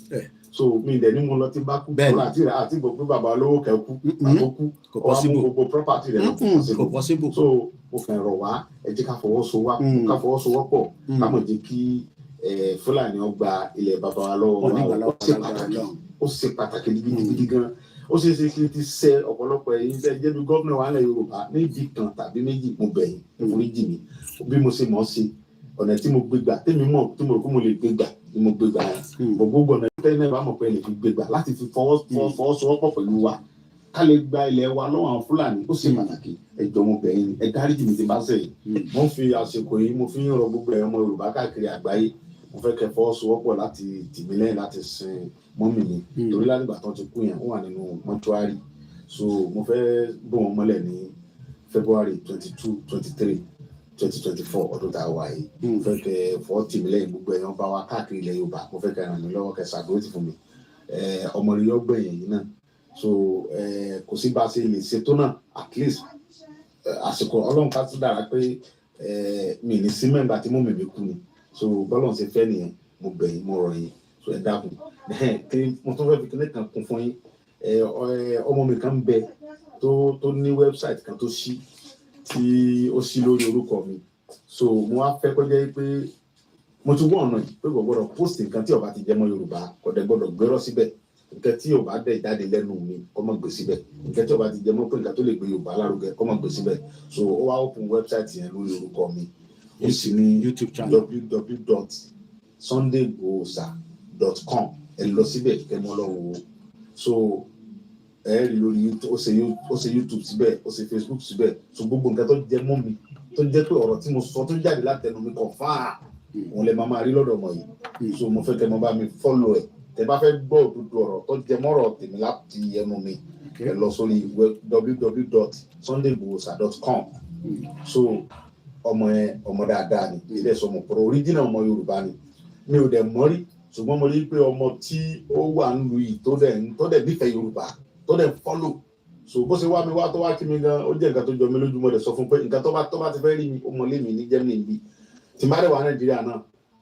So mi dẹ̀ ní mo lọ tí bá kú àti gbogbo bàbá olówó kẹ́ kú àbó kú ọwọ́ mú gbogbo property rẹ̀ kò possible. So mo fẹ́ rọ̀ wá, ẹ jẹ́ ká fọwọ́sowọ́pọ̀ ká mọ̀ jẹ́ kí Fúlàní ó gba ilẹ̀ bàbá wa lọ́wọ́ wa. Ó ṣe pàtàkì gidigidi gan. Ó ṣe é ṣe kí n ti ṣe ọ̀pọ̀lọpọ̀ ẹ̀yin tẹ́ jẹ́ bí gómìnà wa ilẹ̀ Yorùbá níbi kan tàbí méjì, mo bẹ̀ yín, ẹ foríjì mi. Bí mo ṣe mọ̀ ọ́ sí ọ̀nà tí mo gbé gbà tèmi mọ̀ tí mo rò pé mo lè gbé gbà ni mo gbé gbà yẹn. Gbogbo ọ̀nà tẹ́lẹ̀ náà bá mọ̀ pé ẹ lè fi gbé gbà láti fi fọwọ́sowọ́pọ̀ pẹ̀lú wa ká lè gba ilẹ̀ wa lọ́wọ́ àwọn Fúlàní. Ó ṣe pàtàkì. Ẹ jọ̀ọ́ mo bẹ̀ yín, ẹ dáríjì mi tí bá ṣẹ̀ yín. Mo fi àsìkò yìí mo fi ń rọ gbogbo ẹ̀yin ọmọ Yorùbá káàkiri àgbáyé. Mo fẹ́ kẹ́ fọwọ́sowọ́pọ̀ láti tì mí lẹ́yìn láti sin mọ́mì mi torí látìgbà tó ti kú yẹn ó wà nínú mọ́túárì. So mo fẹ́ bò wọ́n mọ́lẹ̀ ní February 22, 23, 2024 ọdún tá a wà yìí. Mo fẹ́ kẹ́ fọwọ́ tì mí lẹ́yìn gbogbo ẹ̀yàn bá wa káàkiri ilẹ̀ Yorùbá. Mo fẹ́ kẹ́ ràn mí lọ́wọ́, kẹ́ ṣàdúró tì fún mi. Ọmọ rí ọgbẹ̀yìn yìí náà. So kò sí bá a ṣe lè ṣe tó náà, at least àsìkò Ọlọ́run ká tún dára pé mi ní sí mẹ́mbà tí mọ́mì mi kú ni. So bọ́lọ̀ ṣe fẹ́ nìyẹn, mo bẹ̀ yín, mo rọ̀ yín. So ẹ dákun mo tún fẹ́ fi kíní kan kún fún yín. Ọmọ mi kan bẹ tó ní website kan tó ṣí tí ó ṣí lórí orúkọ mi. So mo wá fẹ́ kó jẹ́ pé mo ti wọ́n ọ̀nà yìí pé kò gbọ́dọ̀ post nǹkan tí ó bá ti jẹ́ mọ́ Yorùbá, kò dẹ̀ gbọ́dọ̀ gbérọ́ síbẹ̀. Nǹkan tí ó bá dẹ̀ jáde lẹ́nu mi kó má gbé síbẹ̀. Nǹkan tí ó bá ti jẹ́ mọ́ pé nǹkan tó lè gbé Yorùbá lárugẹ kó má gbé síbẹ̀. So ó wá open website yẹn lórí orúkọ mi. Ó sì ní www.sundaygosa.com. Ẹ lọ síbẹ̀ kẹ́ mọ́ lọ wò. So ẹ rí lórí ó ṣe YouTube síbẹ̀, ó ṣe Facebook síbẹ̀. So gbogbo nǹkan tó jẹ́ mọ́ mi tó jẹ́ pé ọ̀rọ̀ tí mo sọ tó jáde látẹnu mi kàn fáà òun lè máa rí lọ́dọ̀ ọmọ yìí. So mo fẹ́ kẹ́ mọ́ bá mi follow ẹ̀. Tẹ́ bá fẹ́ gbọ́ òdodo ọ̀rọ̀ tó jẹ́ mọ́rọ̀ tèmi láti ẹnu mi, ẹ lọ sórí www.sundaygbowosa.com. So ọmọ ẹ ọmọ dáadáa ni ilé ẹ̀sọ́ ọmọ pọ̀rọ̀ original ọmọ Yorùbá ni mi ò dẹ̀ mọ́rí ṣùgbọ́n mo rí pé ọmọ tí ó wà nílùú yìí tó dẹ̀ nífẹ̀ẹ́ Yorùbá tó dẹ̀ follow so bó ṣe wá mi wá tó wá kí mi gan ó jẹ́ nǹkan tó jọ mi lójúmọ́ dẹ̀ sọ fún pé nǹkan tó bá ti fẹ́ rí mi ó mọ lé mi ní Germany bí tí má dẹ̀ wà Nàìjíríà náà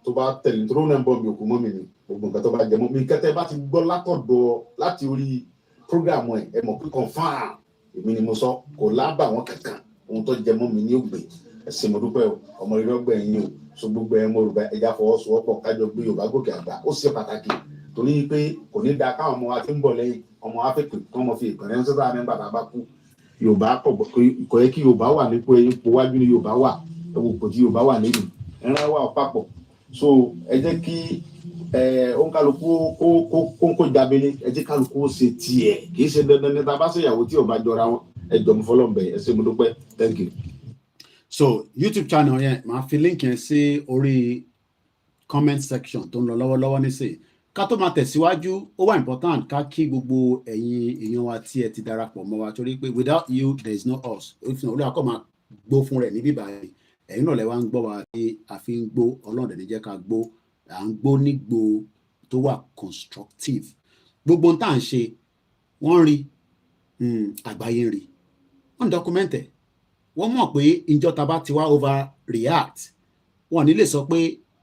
tó bá tẹ̀lé tó náà ń bọ̀ mi òkú mọ́ mi ni gbogbo nǹkan tó bá jẹ mọ́ mi kẹ́tẹ́ bá ti gbọ́ látọ̀dọ̀ láti orí program ẹ mọ̀ pé confam èmi ni mo sọ kò lábà wọn kankan ohun tó jẹ mọ́ mi ní ògbè ẹsẹ mo dúpẹ́ o ọmọ rere ọgbẹ yín o so gbogbo ẹ mọ Yorùbá ẹja fọwọ́sowọ́pọ̀ kájọ gbé Yorùbá gòkè àgbà ó ṣe pàtàkì torí pé kò ní da káwọn ọmọ wa ti ń bọ̀ lẹ́yìn ọmọ wa fẹ́ pé kí wọ́n fi ìpínlẹ̀ ń sọ́dọ̀ àmì bàbá bá kú Yorùbá kò yẹ kí Yorùbá wà nípò ipò wájú ni Yorùbá wà ẹwọ kò tí Yorùbá wà lẹ́yìn ẹran wà papọ̀ so ẹ jẹ́ kí òǹkàlùkù kó jábélé ẹ jẹ́ kálukú ó ṣe tiẹ̀ kì í ṣe dandan ní ta bá ṣèyàwó tí ò bá jọra wọn ẹ jọ mi fọlọ́ọ̀bẹ ẹ ṣé mo dúpẹ́ thank you. So YouTube channel yẹn màá fi link yẹn sí orí comment section tó ń lọ lọ́wọ́lọ́wọ́ nísìnyí ká tó máa tẹ̀síwájú ó wà important ká kí gbogbo ẹ̀yin èèyàn wa tí ẹ ti darapọ̀ mọ́ wa torí pé without you there is no us olú akọ́ máa gbó fún rẹ̀ níbí báyìí ẹ̀yin náà lẹ wá ń gbọ́ wa tí a fi ń gbó Ọlọ́run dẹ̀ ní jẹ́ ká gbó à ń gbó nígbó tó wà constructive gbogbo tá à ń ṣe wọ́n rí àgbáyé rí wọ́n document ẹ̀ wọ́n mọ̀ pé ìjọta bá ti wá overreact wọ́n ní lè sọ pé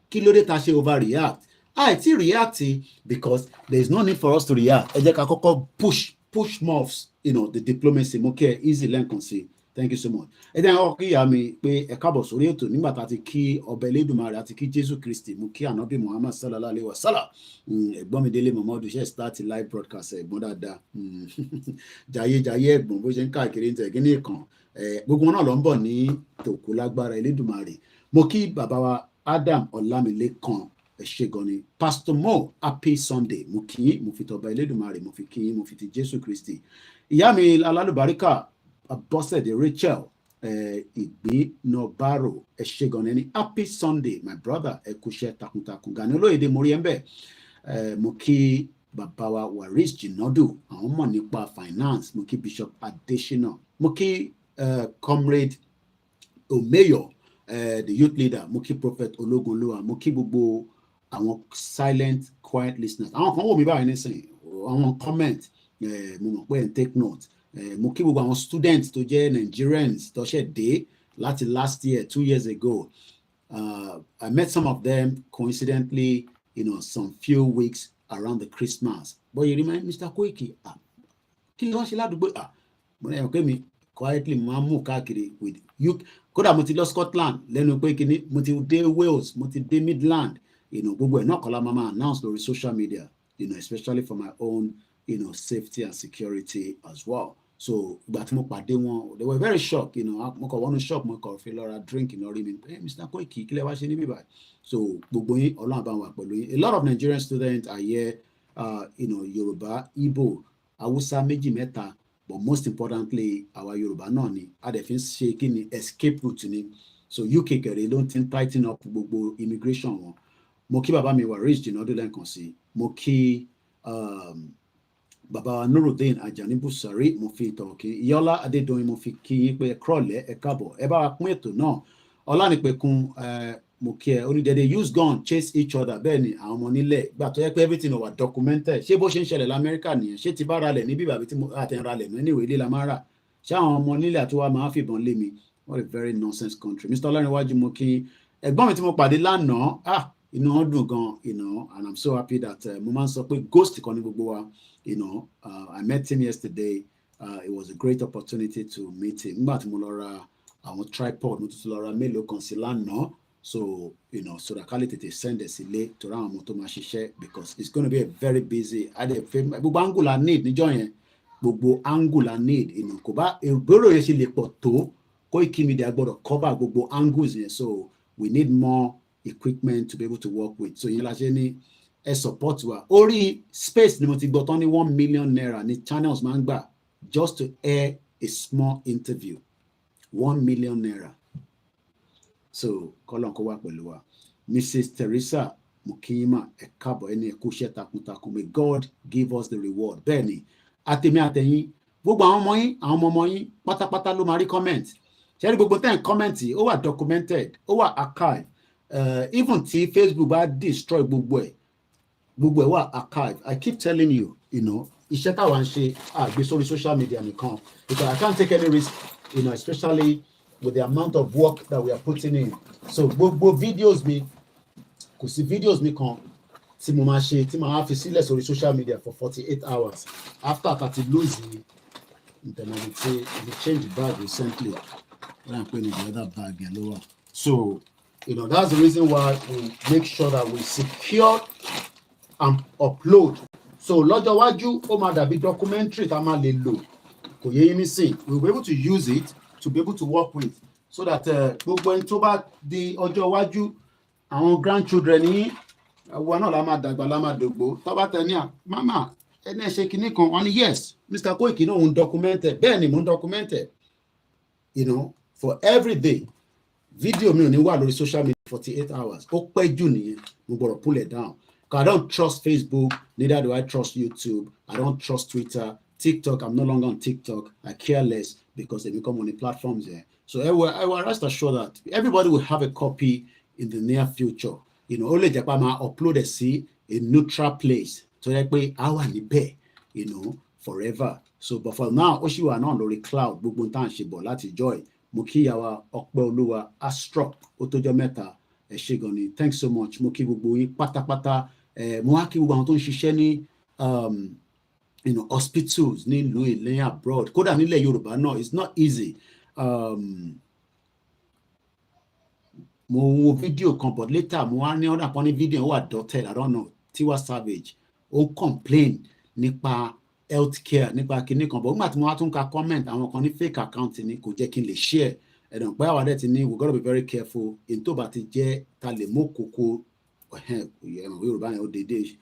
kí ló dé ta ṣe overreact àìtí react because there is no need for us to react ẹ jẹ́ ká kọ́kọ́ push moves the diplomacy mo kí ẹ easy lẹ́ǹkan sí thank you so much ẹ jẹ́ kọ́kọ́ kí ìyá mi pé ẹ káàbọ̀ sórí ètò nígbà tá a ti kí ọba Elédùmarè àti kí Jésù Kristi mo kí ànábì Muhammad sallallahu alayhi wa sallam ẹ̀gbọ́n mi Délé Momodu ṣe start live broadcast ẹ̀gbọ́n dáadáa jayé ẹ̀gbọ́n bó ṣe ń káàkiri ń tẹ̀ kí ní ìkàn gbogbo wọn náà ló ń bọ̀ ní tòkú lágbára Elédùmarè mo kí bàbá wa Adam Ọlámilékan ẹ ṣé gan ni Pastor Mo happy Sunday mo kí mo fi tọba Elédùmarè mo fi kí mo fi ti Jésù Kristi ìyá mi alálùbáríkà Abọ́sẹ̀dé Rachel Ìgbínàbárò ẹ ṣé gan ni happy Sunday my brother ẹ kúṣẹ́ takuntakun Gani Olóyèdè mo rí ẹ ń bẹ̀ mo kí bàbá wa Waris Jinadu àwọn mọ̀ nípa finance mo kí Bishop Adesina mo kí Comrade Omeyo the youth leader mo kí Prophet Ológunlúwa mo kí gbogbo àwọn silent quiet listeners àwọn kan wò mí báyìí nísìnyí àwọn comment mo mọ̀ pé ẹ̀ ń take note mo kí gbogbo àwọn students tó jẹ́ Nigerians tó ṣẹ̀ dé láti last year 2 years ago I met some of them coincidentally some few weeks around the Christmas but you remind Mr. Koiki kí ni wọ́n ṣe ládùúgbò mo ní ẹ̀rọ pé mi quietly máa mú káàkiri with you kódà mo ti lọ Scotland lẹ́nu pé kíní mo ti dé Wales mo ti dé Midland gbogbo ẹ̀ náà kọ́lá máa announce lórí social media especially for my own safety and security as well so ìgbà tí mo pàdé wọn they were very shocked mo kàn wọnú shop mo kàn fi lọ ra drink rí mi Mr. Koiki kílẹ̀ wá ṣe níbí báyìí so gbogbo yín Ọlọ́run bá wà pẹ̀lú yín a lot of Nigerian students are here Yorùbá Igbo Hausa méjì mẹ́ta but most importantly our Yorùbá náà ni a dẹ̀ fi ń ṣe kí ni escape route ni so UK kẹrẹ ló ti ń tighten up gbogbo immigration wọn mo kí bàbá mi Waris Jinadu lẹ́ǹkan sí mo kí bàbá Nurudeen Ajani Busari mo fi ìtàn kí Iyọ́lá Adédoyin mo fi kí yín pé ẹ kúrọ̀lẹ́ ẹ káàbọ̀ ẹ bá wa pín ètò náà Ọlánìpẹ̀kun mo kí ẹ onídẹ̀ẹ́dẹ́ use gun chase each other bẹ́ẹ̀ ni àwọn ọmọ nílẹ̀ gbà tó yẹ pé everything wà documented ṣé bó ṣe ń ṣẹlẹ̀ lamẹ́ríkà nìyẹn ṣé ti bá ra lẹ̀ níbí bàbí tí mo àti ń ra lẹ̀ náà níwèé ilé la máa rà ṣé àwọn ọmọ nílẹ̀ àti wa máa fìbọn lé mi what a very nonsense country Mr. Ọlárìnwájú mo kí ẹ̀gbọ́n mi tí mo pàdé lánàá inú wọn dùn gan and I'm so happy that mo máa ń sọ pé ghost kan ní gbogbo wa I met him yesterday it was a great opportunity to meet him nígbà tí mo lọ ra àwọn tripod mo tún lọ ra mélòó kan sí lánàá so so that kálí tètè send ẹ̀ sílé torí àwọn ọmọ tó máa ṣiṣẹ́ because it's going to be a very busy gbogbo angle I need níjọ́ yẹn gbogbo angle I need kò bá ìgbéró yẹn ṣe lè pọ̀ tó Koikimedia gbọ́dọ̀ cover gbogbo angles yẹn so we need more equipment to be able to work with so yẹn la ṣe ní ẹ support wa orí space ni mo ti gbọ́ tán ní 1 million naira ní channels máa ń gbà just to air a small interview 1 million naira so kọ́lọ́n kó wà pẹ̀lú wa Mrs. Teresa Mukima ẹ káàbọ̀ ẹni ẹ kú iṣẹ́ takuntakun may God give us the reward bẹ́ẹ̀ ni àtẹ̀mí àtẹ̀yìn gbogbo àwọn ọmọ yín pátápátá ló máa rí comment ṣe rí gbogbo tẹ́ ń comment ó wà documented ó wà archive even tí Facebook bá destroy gbogbo ẹ̀ wà archive. I keep telling you, iṣẹ́ táwa ń ṣe àgbé sórí social media nìkan because I can't take any risk, especially with the amount of work that we are putting in. So gbogbo videos mi kò sí videos mi kan tí mo máa ṣe tí màá fi sílẹ̀ sórí social media for 48 hours after that I lose the internet. Say we changed the bag recently. I'm putting the other bag lower. So that's the reason why we make sure that we secure and upload. So lọ́jọ́ wájú ó máa dàbí documentary tá a máa lè lò kò yé yín nísìn. We will be able to use it to be able to work with so that gbogbo ẹni tó bá di ọjọ́ wájú àwọn grandchildren ní àwọn náà la máa dàgbà la máa dògbò tó bá tẹ ní mama ẹni ẹ ṣe kinní kan wọn ni yes Mr. Koiki náà ń documented bẹ́ẹ̀ ni mò ń documented for every day video mi ò ní wà lórí social media 48 hours ó pẹ́ jù nìyẹn mo gbọ́dọ̀ pull it down because I don't trust Facebook, neither do I trust YouTube, I don't trust Twitter, TikTok. I'm no longer on TikTok. I care less because they become on the platforms there. So I will rest assured that everybody will have a copy in the near future. Only Japan upload a neutral place so that way our nibe, forever. So but for now, Oshi are not on the cloud, Bugbuntan Shibo, Lati Joy, Mukiyawa, Okbeoluwa, Astro, Otojo Meta, Shigoni. Thanks so much. Muki Bubu, Pata. Moaki gbogbo àwọn tó ń ṣiṣẹ́ ní hospitals nílùú ilẹ̀ abroad kódà nílẹ̀ Yorùbá náà it's not easy. Mo wo fídíò kan but later mo wá ní ọ̀dà kan ní fídíò wà dotted I don't know Tiwa Savage ó complain nípa healthcare nípa kinní kan but nígbà tí mo wá tún ka comment àwọn kan ní fake account ni kò jẹ́ kí n lè share ẹ̀dùn pé àwọn adé ti ní we gotta be very careful in tó bá ti jẹ́ ta lè mú kókó Yorùbá yẹn ó dédé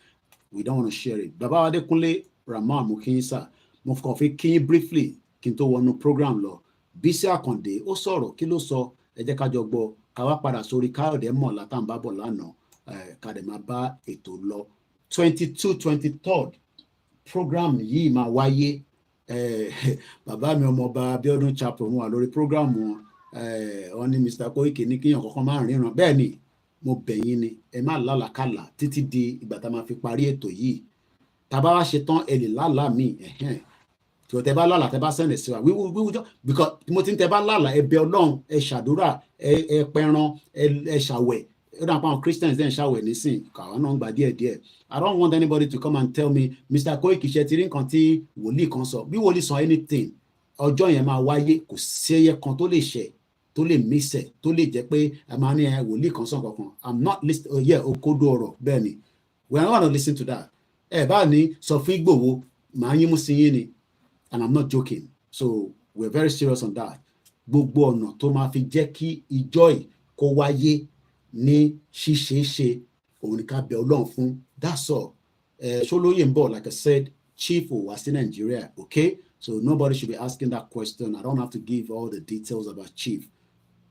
we don't want to share it. Bàbá Adékúnlé Rahman mo kí yín sà mo kàn fi kí yín briefly kí n tó wọnú program lọ Bisi Akande ó sọ̀rọ̀ kí ló sọ ẹ jẹ́ ká jọ gbọ́ ká wá padà sórí Káyọ̀dé mọ̀ látàǹbàbọ̀ lánàá ká dẹ̀ máa bá ètò lọ 23rd program yìí máa wáyé bàbá mi ọmọọba Abíọ́dún Chapel mo wà lórí program wọn ní Mr. Koiki ní kíyàn kọ̀ọ̀kan máa ríran bẹ́ẹ̀ ni mo bẹ̀ yín ni ẹ má lálàkàlà títí di ìgbà tá a máa fi parí ètò yìí tá a bá wá ṣe tán ẹ lè lálà mí tí o tẹ bá lálà tẹ bá sẹ́ndẹ̀ sí wa wíwú jọ because mo ti ń tẹ bá lálà ẹ bẹ Ọlọ́run ẹ ṣàdúrà ẹ pẹran ẹ ṣàwẹ̀ ó dà pa àwọn Christians dẹ́n ṣàwẹ̀ nísìn káwọn náà ń gbà díẹ̀díẹ̀ I don't want anybody to come and tell me Mr. Koiki ṣe ti rí nǹkan tí wòlíì kan sọ bí wòlíì sọ anything ọjọ́ yẹn máa wáyé kò sí ẹyẹ kan tó lè ṣẹ tó lè mísẹ̀ tó lè jẹ́ pé ẹ máa ní wòlíì kan sàn kankan I'm not listening òkodo ọ̀rọ̀ bẹ́ẹ̀ ni we are not gonna listen to that ẹ bá ní sọ fún Ìgbòho màá yín mú sí yín ni and I'm not joking so we're very serious on that gbogbo ọ̀nà tó máa fi jẹ́ kí ìjọ yìí kó wáyé ní ṣíṣeéṣe òun ni ká bẹ Ọlọ́run fún that's all ṣólóyè ń bọ̀ like I said chief ò wá sí Nigeria okay so nobody should be asking that question I don't have to give all the details about chief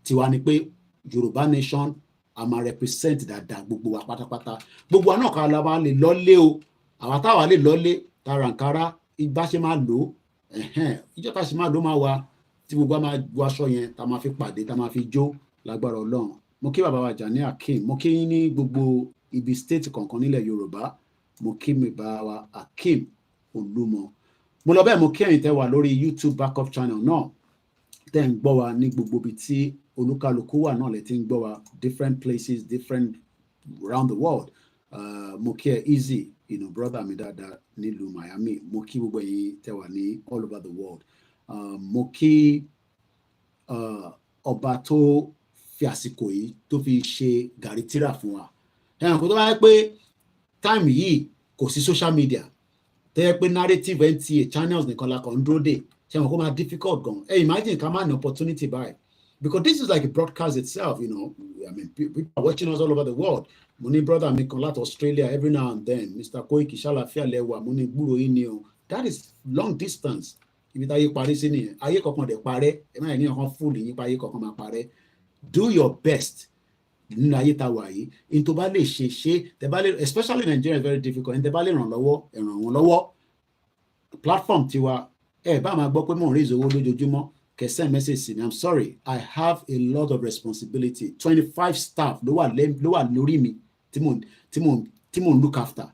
tiwa ni pé Yorùbá nation a máa represent dáadáa gbogbo wa pátápátá gbogbo wa náà ká la máa lè lọ́lé o àwa táwa lè lọ́lé tàràǹkárá ìgbà ṣe máa lò ìjọ tá a ṣe máa lò máa wà tí gbogbo wa máa wọ aṣọ yẹn tá a máa fi pàdé tá a máa fi jó lágbára Ọlọ́run mo kí bàbá wa Jani Akeem mo kí yín ní gbogbo ibi state kọ̀ọ̀kan nílẹ̀ Yorùbá mo kí mi bàbá wa Akeem Olúmọ mo lọ bẹ́ẹ̀ mo kí ẹ̀yin tẹ́ wà lórí YouTube backup channel náà tẹ́ ń gbọ́ wa ní gbogbo ibi tí olúkálùkù wà náà lè ti ń gbọ́ wa different places different around the world mo kí ẹ easy brother mi dáadáa nílùú Miami mo kí gbogbo ẹ̀yin tẹ́ wà ní all over the world mo kí ọba tó fi àsìkò yìí tó fi ṣe gàrí tíra fún wa ẹ̀yàn kò tó bá yẹ pé time yìí kò sí social media tẹ́ pé narrative NTA channels nìkan la kàn ń dúró dè ṣe wọn kó máa difficult gan imagine ká máa ní opportunity báyìí because this is like a broadcast itself I mean people are watching us all over the world mo ní brother mi kan láti Australia every now and then Mr. Koiki ṣàlàfíà lẹ́wà mo ní gbúrò yín ni o that is long distance ibi táyé parí sí nìyẹn ayé kankan dẹ̀ parẹ́ ẹ má yẹ ní ọkàn fúlù yín pa ayé kankan máa parẹ́ do your best nínú ayé tá wà yìí in tó bá lè ṣe tẹ́ bá lè especially Nigeria is very difficult in tẹ́ bá lè ràn lọ́wọ́ ẹ ràn wọ́n lọ́wọ́ platform tiwa ẹ bá máa gbọ́ pé mò ń raise owó lójoojúmọ́ kẹ́ send message sí mi. I'm sorry, I have a lot of responsibility. 25 staff ló wà lórí mi tí mò ń look after.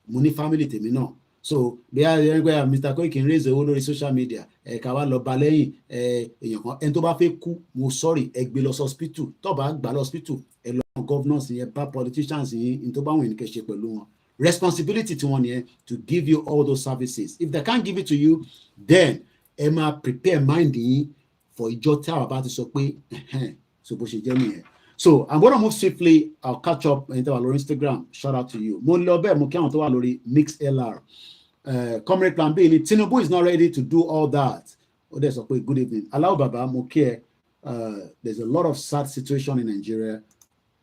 Mo ní family tèmi náà. So bí a yẹ pé Mr. Koiki ń raise owó lórí social media ká wá lọ ba lẹ́yìn èèyàn kan ẹni tó bá fẹ́ kú mo sorry ẹ gbé lọ sí hospital tó bá gbà lọ hospital ẹ lọ governors yẹn bá politicians yẹn ní tó bá wọn ní kẹ́ ṣe pẹ̀lú wọn. Responsibility tí wọ́n nìyẹn to give you all those services. If they can't give it to you, then ẹ máa prepare mind yín for ìjọ tí àwọn bá ti sọ pé so bó ṣe jẹ́ nìyẹn. So I'm gonna move swiftly. I'll catch up ẹni tó wà lórí Instagram. Shout out to you. Mo lọ bẹ́ẹ̀ mo kí àwọn tó wà lórí MixLR. Comrade Plan B ni Tinubu is not ready to do all that. Ó dẹ̀ sọ pé good evening. Allow Baba mo kí ẹ. There's a lot of sad situation in Nigeria.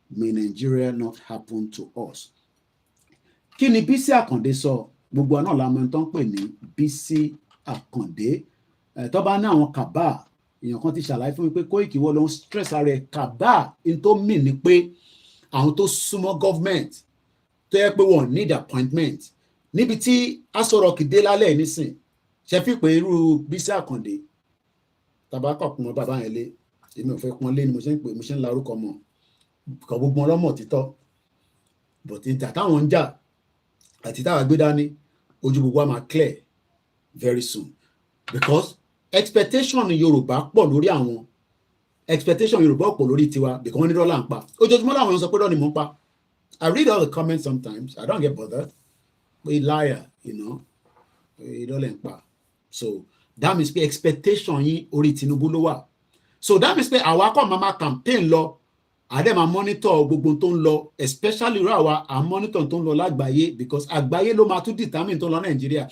May Nigeria not happen to us. Kí ni Bisi Akande sọ? Gbogbo àná la mọ̀ tó ń pè ní Bisi Akande. Tó bá ní àwọn kàbá èèyàn kan ti ṣàlàyé fún mi pé Koiki wọ́n ló ń stress ara ẹ̀ kàbá in tó mì ní pé àwọn tó súnmọ́ government tó yẹ pé wọ́n need appointment níbi tí asọ̀rọ̀ kìdé lálẹ́ nísìn ṣe fi pé irú Bisi Akande tabakọ̀ kún mọ́ bàbá yẹn lé èmi ò fẹ́ pọ́n lé ni mo ṣe ń la orúkọ mọ́ kọ̀ gbogbo ọlọ́mọ títọ́ but ìjà táwọn ń jà àti táwọn gbé dání ojú gbogbo wa máa clear very soon because expectation Yorùbá pọ̀ lórí àwọn expectation Yorùbá pọ̀ lórí tiwa because wọ́n ní dọ́là ń pa ojoojúmọ́ làwọn sọ pé dọ́ọ̀ ni mò ń pa. I read all the comments sometimes I don't get bothered pé liar dọ́là ń pa so that means pé expectation yín orí Tinubu ló wà so that means pé àwa kọ́ máa campaign lọ àdé máa monitor gbogbo tó ń lọ especially irú àwa à monitor tó ń lọ lágbàáyé because àgbáyé ló máa tún determine tó ń lọ Nàìjíríà.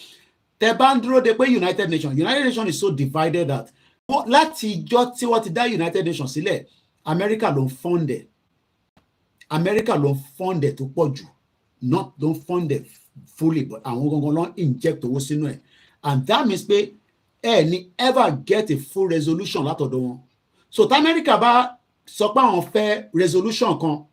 Tẹ́ bá ń dúró de pé United Nations is so divided that láti ìjọ tí wọ́n ti dá United Nations sílẹ̀ America ló ń fund ẹ̀ tó pọ̀ jù not don't fund it fully but àwọn gangan ló ń inject owó sínú ẹ̀ and that means pé ní ever get a full resolution látọ̀dọ̀ wọn so tí America bá sọ pé àwọn fẹ́ resolution kan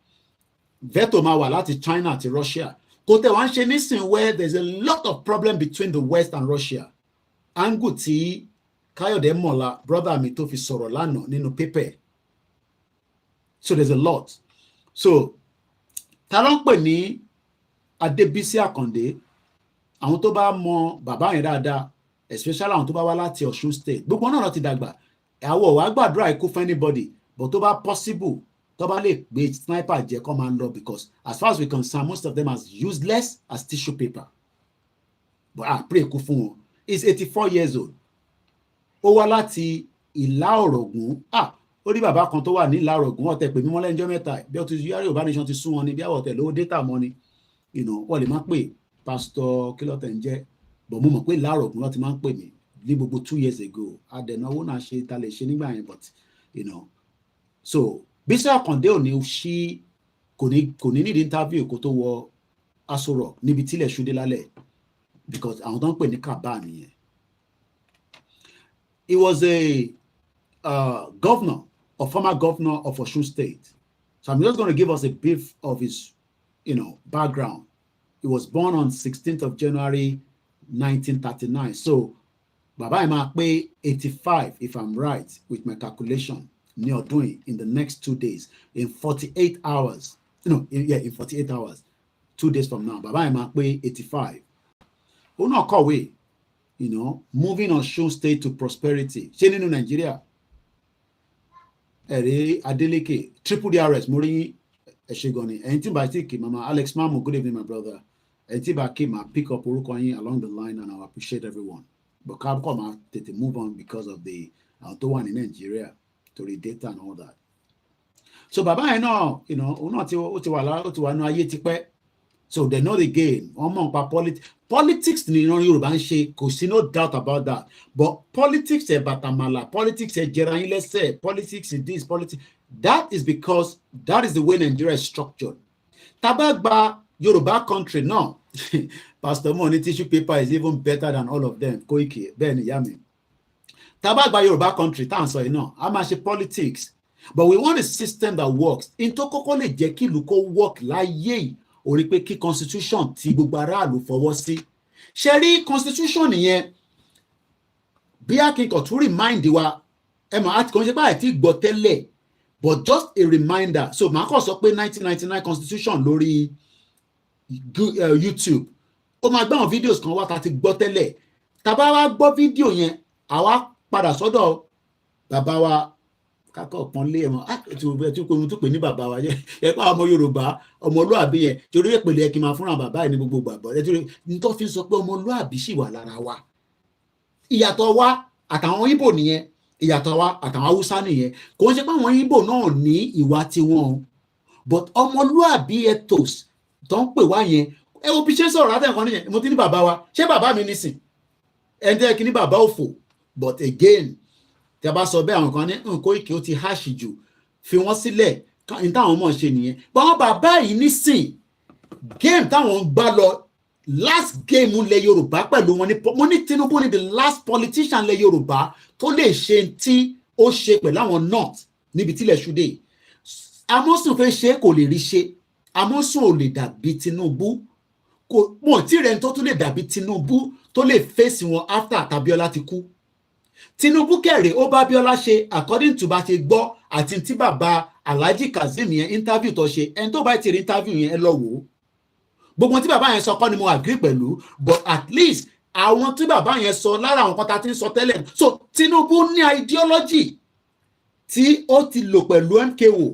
veto máa wà láti China àti Russia. Kò tẹ̀ wá ń ṣe nísìn where there's a lot of problem between the West and Russia. Angu tí Káyọ̀dé Mọ̀lá brother mi tó fi sọ̀rọ̀ lánàá nínú pépè. So there's a lot. So ta ló ń pè ní Adébísí Àkàndé? Àwọn tó bá mọ bàbá yẹn dáadáa especially àwọn tó bá wá láti Ọ̀ṣun state. Gbogbo náà ti dàgbà. Àwọ̀ wá gbàdúrà ikú fún anybody but tó bá possible tó bá lè gbé sniper jẹ́ kó máa lọ because as far as we concern most of them as useless as tissue paper but pray kú fún wọn. He's 84 years old. Ó wá láti Ìlá Ọ̀rọ̀gùn ó rí bàbá kan tó wà ní Ìlá Ọ̀rọ̀gùn ọ̀tẹ̀ pè mí mọ́ lẹ́njọ́ mẹ́ta bí ó ti yára Yorùbá nation ti sún wọn ni bí àwọn ọ̀tẹ̀ lówó data mọ́ ni wọ́n lè má pè pastor kílọ̀tẹ̀ ń jẹ́ but mo mọ̀ pé Ìlá Ọ̀rọ̀gùn ló ti máa ń pè mí ní gbogbo 2 years ago adẹ̀náwó náà ṣe ta lè ṣe nígbà yẹn but so Bisi Akande ò ní ṣí kò ní need interview kó tó wọ Aso Rock níbi tílẹ̀ ṣúdé lálẹ́ because àwọn tó ń pè ní kàbá nìyẹn. He was a former governor of Osun State. So I'm just going to give us a brief of his background. He was born on 16th of January 1939. So bàbá ẹ̀ máa pé 85 if I'm right with my calculation. Ní ọdún yìí in the next 2 days in 48 hours in 48 hours 2 days from now bàbá yẹn máa pé 85 ó náà kọ̀wé moving Osun state to prosperity ṣé nínú Nàìjíríà ẹ̀rí Adeleke triple DRS mo rí ẹ̀ṣẹ̀ gan ni ẹ̀yin tí bá ti kì mama Alex Mamu good evening my brother ẹ̀yin tí bá kì máa pick up orúkọ yín along the line and I appreciate everyone but ká kọ́ máa tètè move on because of the àwọn tó wà ní Nàìjíríà torí data and all that. So bàbá yẹn náà òun náà ó ti wà ní ayé tipẹ́ so they know the game wọ́n mọ̀ nípa politics ní ìran Yorùbá ń ṣe kò sí no doubt about that but politics ẹ̀ bàtàmàlà politics ẹ̀ jẹra yín lẹ́sẹ̀ politics is this politics that is because that is the way Nigeria is structured. Tábà gba Yorùbá country náà Pastor Mo ní tissue paper is even better than all of them Koiki bẹ́ẹ̀ ni ìyá mi. Tábà gba Yorùbá country tá à ń sọ yìí náà a máa ṣe politics but we want a system that works in tó kọ́kọ́ lè jẹ́ kí ìlú kó work láyé yìí orí pé kí constitution tí gbogbo aráàlú fọwọ́ sí ṣe rí constitution yẹn bí akínkàn tún remind wa ẹ mọ̀ àti kò ń ṣe pé àìtí gbọ́ tẹ́lẹ̀ but just a reminder so màá kàn sọ pé 1999 constitution lórí YouTube ó máa gbé àwọn videos kan wá tá a ti gbọ́ tẹ́lẹ̀ tá a bá wá gbọ́ fídíò yẹn àwa padà sọ́dọ̀ bàbá wa kákọ̀ kan lé ẹ̀mọ́ tí kò tún pè ní bàbá wa ẹ pa ọmọ Yorùbá ọmọlúàbí yẹn torí ìpele ẹ kí n máa fúnra bàbá ẹ ní gbogbo gbàgbọ́ ẹ torí nítorí fi sọ pé ọmọlúàbí sì wà lára wa ìyàtọ̀ wa àtàwọn Ìgbò nìyẹn ìyàtọ̀ wa àtàwọn Haúsá nìyẹn kò ń ṣe pé àwọn Ìgbò náà ní ìwà tiwọn but ọmọlúàbí ethos tó ń pè wá yẹn ẹ wo bí ṣe sọ̀rọ̀ látẹ̀kọ́ nìyẹn mo ti ní bàbá wa ṣé bàbá mi nísìn ẹ̀ ń tẹ́ kí ní bàbá òfò but again tí a bá sọ bẹ́ẹ̀ àwọn kan ní Koiki ó ti háàṣì jù fi wọ́n sílẹ̀ ní táwọn mọ̀ ṣe nìyẹn báwọn bàbá yìí nísìn game táwọn ń gbá lọ last game lẹ Yorùbá pẹ̀lú wọn ní mo ní Tinubu ní the last politician lẹ Yorùbá tó lè ṣe tí ó ṣe pẹ̀lú àwọn north níbi tílẹ̀ ṣúdé Amosun fẹ́ ṣe kò lè rí ṣe Amosun ò lè dàbí Tinubu kò mọ̀ tí rẹ̀ tó tún lè dàbí Tinubu tó lè fèsì wọn after tàbíọ́lá ti kú Tinubu kẹrẹ ó bá Bíọ́lá ṣe according to bá ṣe gbọ́ àti tí bàbá Alhaji Kazeem yẹn interview tó ṣe ẹni tó bá ti rí interview yẹn ẹ lọ wò ó gbogbo tí bàbá yẹn sọ kọ́ ni mo agree pẹ̀lú but at least àwọn tí bàbá yẹn sọ lára àwọn kan tá ti ń sọ tẹ́lẹ̀ so Tinubu ní ideology tí ó ti lò pẹ̀lú MKO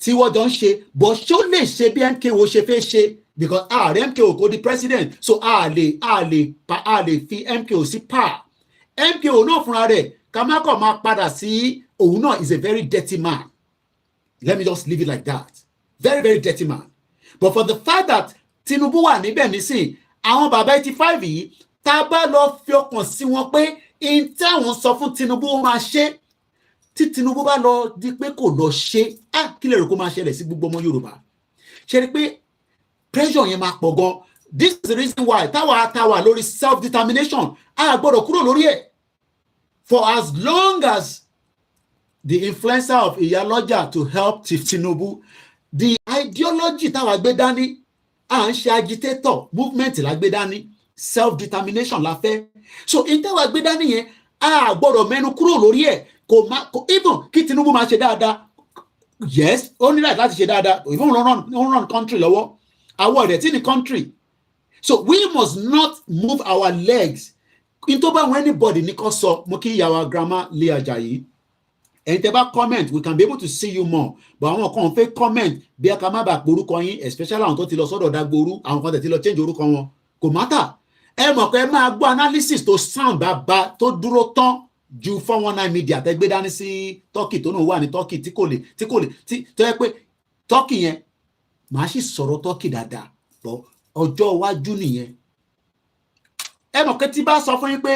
tí wọ́n jọ ń ṣe but ṣé ó lè ṣe bí MKO ṣe fẹ́ ṣe because ààrẹ MKO kò di president so a lè fi MKO sí power MKO náà fúnra rẹ̀ ká má kàn máa padà sí òun náà is a very dirty man let me just leave it like that very very dirty man but for the fact that Tinubu wà níbẹ̀ nísìn àwọn bàbá 85 yìí tá a bá lọ fi ọkàn sí wọn pé in tí àwọn sọ fún Tinubu ó máa ṣe tí Tinubu bá lọ di pé kò lọ ṣe kí lè rò kó máa ṣẹlẹ̀ sí gbogbo ọmọ Yorùbá ṣe rí pé pressure yẹn máa pọ̀ gan this is the reason why táwa lórí self determination a gbọ́dọ̀ kúrò lórí ẹ̀ for as long as the influencer of Iyaloja to help Tinubu the ideology táwa gbé dání à ń ṣe agitator movement la gbé dání self determination la fẹ́ so in táwa gbé dání yẹn a gbọ́dọ̀ mẹ́nu kúrò lórí ẹ̀ kò even kí Tinubu máa ṣe dáadáa yes ó ní láti ṣe dáadáa even run country lọ́wọ́ àwọn ọ̀rẹ́ tí ní country so we must not move our legs into bá wọn anybody ní kò sọ mo kí ìyàwó grandma Lé Ajayi ẹ̀yin tẹ́ bá comment we can be able to see you more but àwọn kan fẹ́ comment bí a ká má bàa porúkọ yín especially àwọn tó ti lọ sọ́dọ̀ Dagboru àwọn kan tẹ̀ ti lọ change orúkọ wọn kò matter ẹ mọ̀ pé ẹ máa gbọ́ analysis tó sound bàbá tó dúró tán ju 419 media tẹ́ gbé dání sí Turkey tó náà wà ní Turkey tí kò lè tó yẹ pé Turkey yẹn màá sì sọ̀rọ̀ Turkey dáadáa bọ́ ọjọ́ iwájú nìyẹn ẹ mọ̀ pé tí bá sọ fún yín pé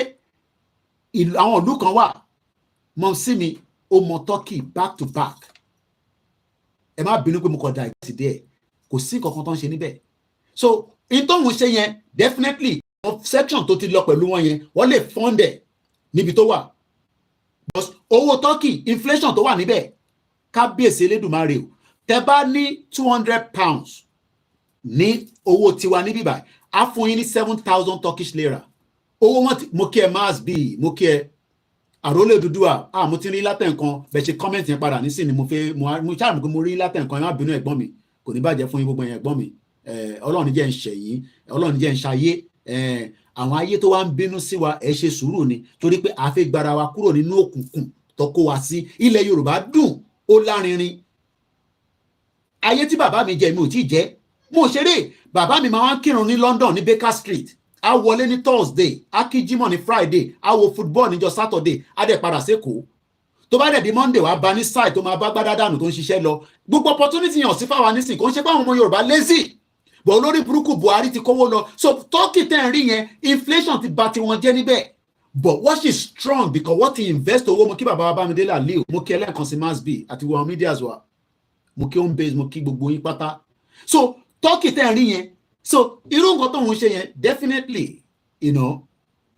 àwọn ìlú kan wà mọ̀ sí mi ó mọ Turkey back to back ẹ má bínú pé mo kọ̀ dá ìgbésí díẹ̀ kò sí nǹkan kan tó ń ṣe níbẹ̀ so in tó ń ṣe yẹn definitely section tó ti lọ pẹ̀lú wọn yẹn wọ́n lè fund ẹ̀ níbi tó wà but owó Turkey inflation tó wà níbẹ̀ kábíyèsí Elédùmarè o tẹ bá ní 200 pounds ní owó tiwa níbí báyìí á fún yín ní 7,000 Turkish lira owó wọn mo kí ẹ mass bí mo kí ẹ àrólé Odùduwà mo ti rí látẹ̀ nǹkan bẹ́ẹ̀ ṣe comment yẹn padà nísìn ni mo ṣáà mo rí látẹ̀ nǹkan ẹ má bínú ẹ̀gbọ́n mi kò ní bàjẹ́ fún yín gbogbo yẹn ẹ̀gbọ́n mi Ọlọ́run jẹ́ ń ṣẹ̀yìn Ọlọ́run jẹ́ ń ṣayé àwọn ayé tó wá ń bínú sí wa ẹ ṣe sùúrù ni torí pé a fẹ́ gbára wa kúrò nínú òkùnkùn tó kó wa sí ilẹ̀ Yorùbá dùn ó lárinrin ayé tí bàbá mi jẹ mi ò tí ì jẹ mo ṣeré bàbá mi máa ń kírun ní London ní Baker Street a wọlé ní Thursday a kí Jímọ̀ ní Friday a wo football níjọ́ Saturday a dẹ̀ padà sékòó tó bá dẹ̀ di Monday wàá bá ní site tó máa bá gbádá dànù tó ń ṣiṣẹ́ lọ gbogbo opportunity yàn sí fáwa nísìn kò ń ṣe pé àwọn ọmọ Yorùbá lazy bọ̀ olórí burúkú Buhari ti kówó lọ so Turkey tẹ́ ń rí yẹn inflation ti bà tiwọn jẹ́ níbẹ̀ but what is strong because what he invest owó mo kí bàbá wa Bámidélé Aliu mo kí ẹlẹ́ẹ̀kan sí mass b àti wọn media wa mo kí home base mo kí gbogbo yín pátá so Turkey tẹ́ ń rí yẹn so irú nǹkan tó ń ṣe yẹn definitely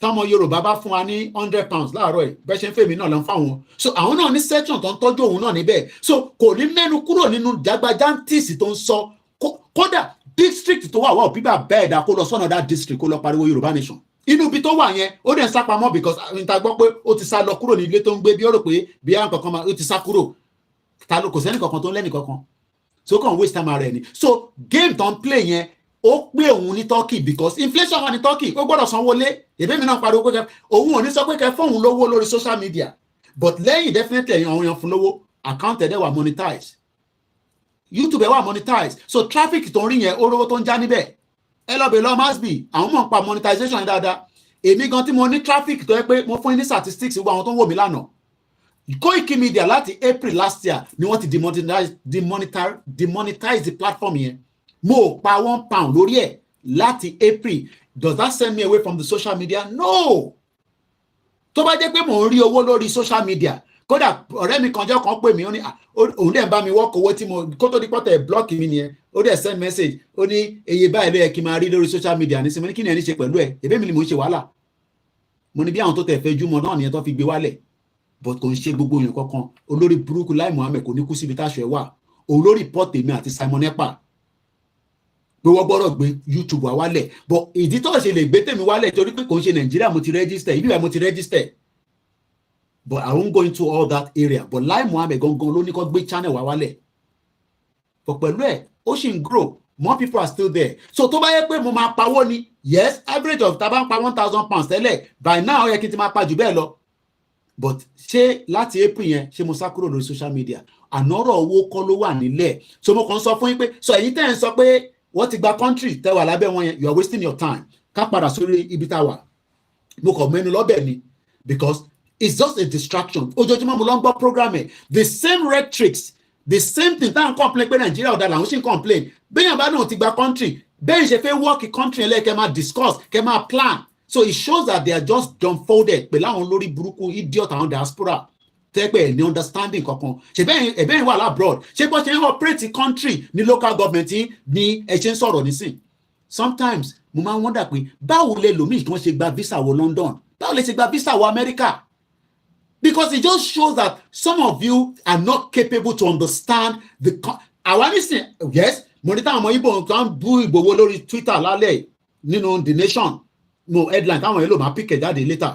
táwọn Yorùbá bá fún wa ní 100 pounds láàárọ̀ ẹ̀ bẹ́ẹ̀ ṣe ń fèmí náà lọ ń fáwọn so àwọn náà ní section tó ń tọ́jú òun náà níbẹ̀ so kò ní mẹ́nu kúrò nínú dàgbàjántìsì tó ń sọ kódà district tó wà wà òbí bá bẹ́ẹ̀ dá kó lọ sọ́nà dá district kó lọ pariwo Yorùbá nation inú ibi tó wà yẹn ó dẹ̀ ń sá pamọ́ because níta gbọ́ pé ó ti sá lọ kúrò ní ilé tó ń gbé bí ó rò pé bí á nǹkan kan máa ó ti sá kúrò ta ló kò sẹ́ni kankan tó ń lẹ́nì kankan so kàn waste time ara ẹ̀ ni so game tó ń play yẹn ó pé òun ní Turkey because inflation wà ní Turkey ó gbọ́dọ̀ sanwó lé èbí mi náà pariwo pé òun ò ní sọ pé kẹ fóun lówó lórí social media but lẹ́yìn definitely ẹ̀yìn àwọn èèyàn fún lówó account ẹ̀ dẹ̀ wà monetize YouTube ẹ̀ wà monetize so traffic tó ń rí yẹn ó rówó tó ń já níbẹ̀ ẹ lọ bẹ̀ lọ masbi àwọn mọ̀ pa monetization yẹn dáadáa èmi gan tí mo ní traffic tó yẹ pé mo fún yín ní statistics gbogbo àwọn tó ń wò mí lánàá Koikimedia láti April last year ni wọ́n ti demonetize the platform yẹn mo pa £1 lórí ẹ̀ láti April does that send me away from the social media no tó bá jẹ́ pé mò ń rí owó lórí social media kódà ọ̀rẹ́ mi kanjọ́ kan pè mí ó ní òun dẹ̀ ń bá mi wọ́kọ̀ owó tí mo kó tó di pọ́tẹ̀ block mi nìyẹn ó dẹ̀ send message ó ní eye báyìí ló yẹ kí n máa rí lórí social media ní sinmi ní kí ni ẹni ṣe pẹ̀lú ẹ̀ ẹ̀bẹ̀ mi ni mò ń ṣe wàhálà mo ní bí àwọn tó tẹ̀ fẹ́ júmọ̀ náà nìyẹn tó fi gbé wálẹ̀ but kò ń ṣe gbogbo èèyàn kankan olórí burúkú Lai Muhammed kò ní kú síbi táṣọ ẹ̀ wà òun ló report èmi àti Simon Ekpa pé wọ́n gbọ́dọ̀ gbé YouTube wá wálẹ̀ but ìdí tó ṣe lè gbé tèmi wálẹ̀ torí pé kò ń ṣe Nàìjíríà mo ti register ibi ìwà mo ti register but I won't go into all that area but Lai Muhammed gangan ló ní kó gbé channel wá wálẹ̀ but pẹ̀lú ẹ̀ ó ṣì ń grow more people are still there so tó bá yẹ pé mo máa pawó ni yes average of tá bá ń pa £1,000 tẹ́lẹ̀ by now ó yẹ kí n ti máa pa jù bẹ́ẹ̀ lọ but ṣé láti April yẹn ṣé mo sá kúrò lórí social media ànọ́rọ̀ owó kọ́ ló wà nílẹ̀ so mo kàn sọ fún yín pé so ẹ̀yin tẹ́ ń sọ pé wọ́n ti gba country tẹ́ wà lábẹ́ wọn yẹn you are wasting your time ká padà sórí ibi tá a wà mo kàn mẹ́nu lọ́bẹ̀ ni because it's just a distraction ojoojúmọ́ mo lọ ń gbọ́ program ẹ̀ the same rhetorics the same thing táwọn complain pé Nàìjíríà ọ̀dà làwọn sì ń complain bẹ́ẹ̀ bá náà ti gba country bẹ́ẹ̀ ṣe fẹ́ work country ẹ̀ lẹ́kẹ́ máa discuss kẹ́ máa plan so it shows that they are just dumbfounded pẹ̀lú àwọn lórí burúkú idiot àwọn diaspora tẹ́pẹ́ ní understanding kankan ṣe bẹ́ẹ̀ wà labroad ṣé bọ́ ṣe ń operate country ní local government ní ẹ ṣe ń sọ̀rọ̀ nísìn sometimes mo máa ń wonder pé báwo lè lòmíì kí wọ́n ṣe gba visa wọ London báwo lè ṣe gba visa wọ America because it just shows that some of you are not capable to understand the àwa nísìn yes mo ní táwọn ọmọ Ìgbò kan bú Ìgbòho lórí Twitter lálẹ́ nínú The Nation no headline táwọn yẹn lò máa pick jáde later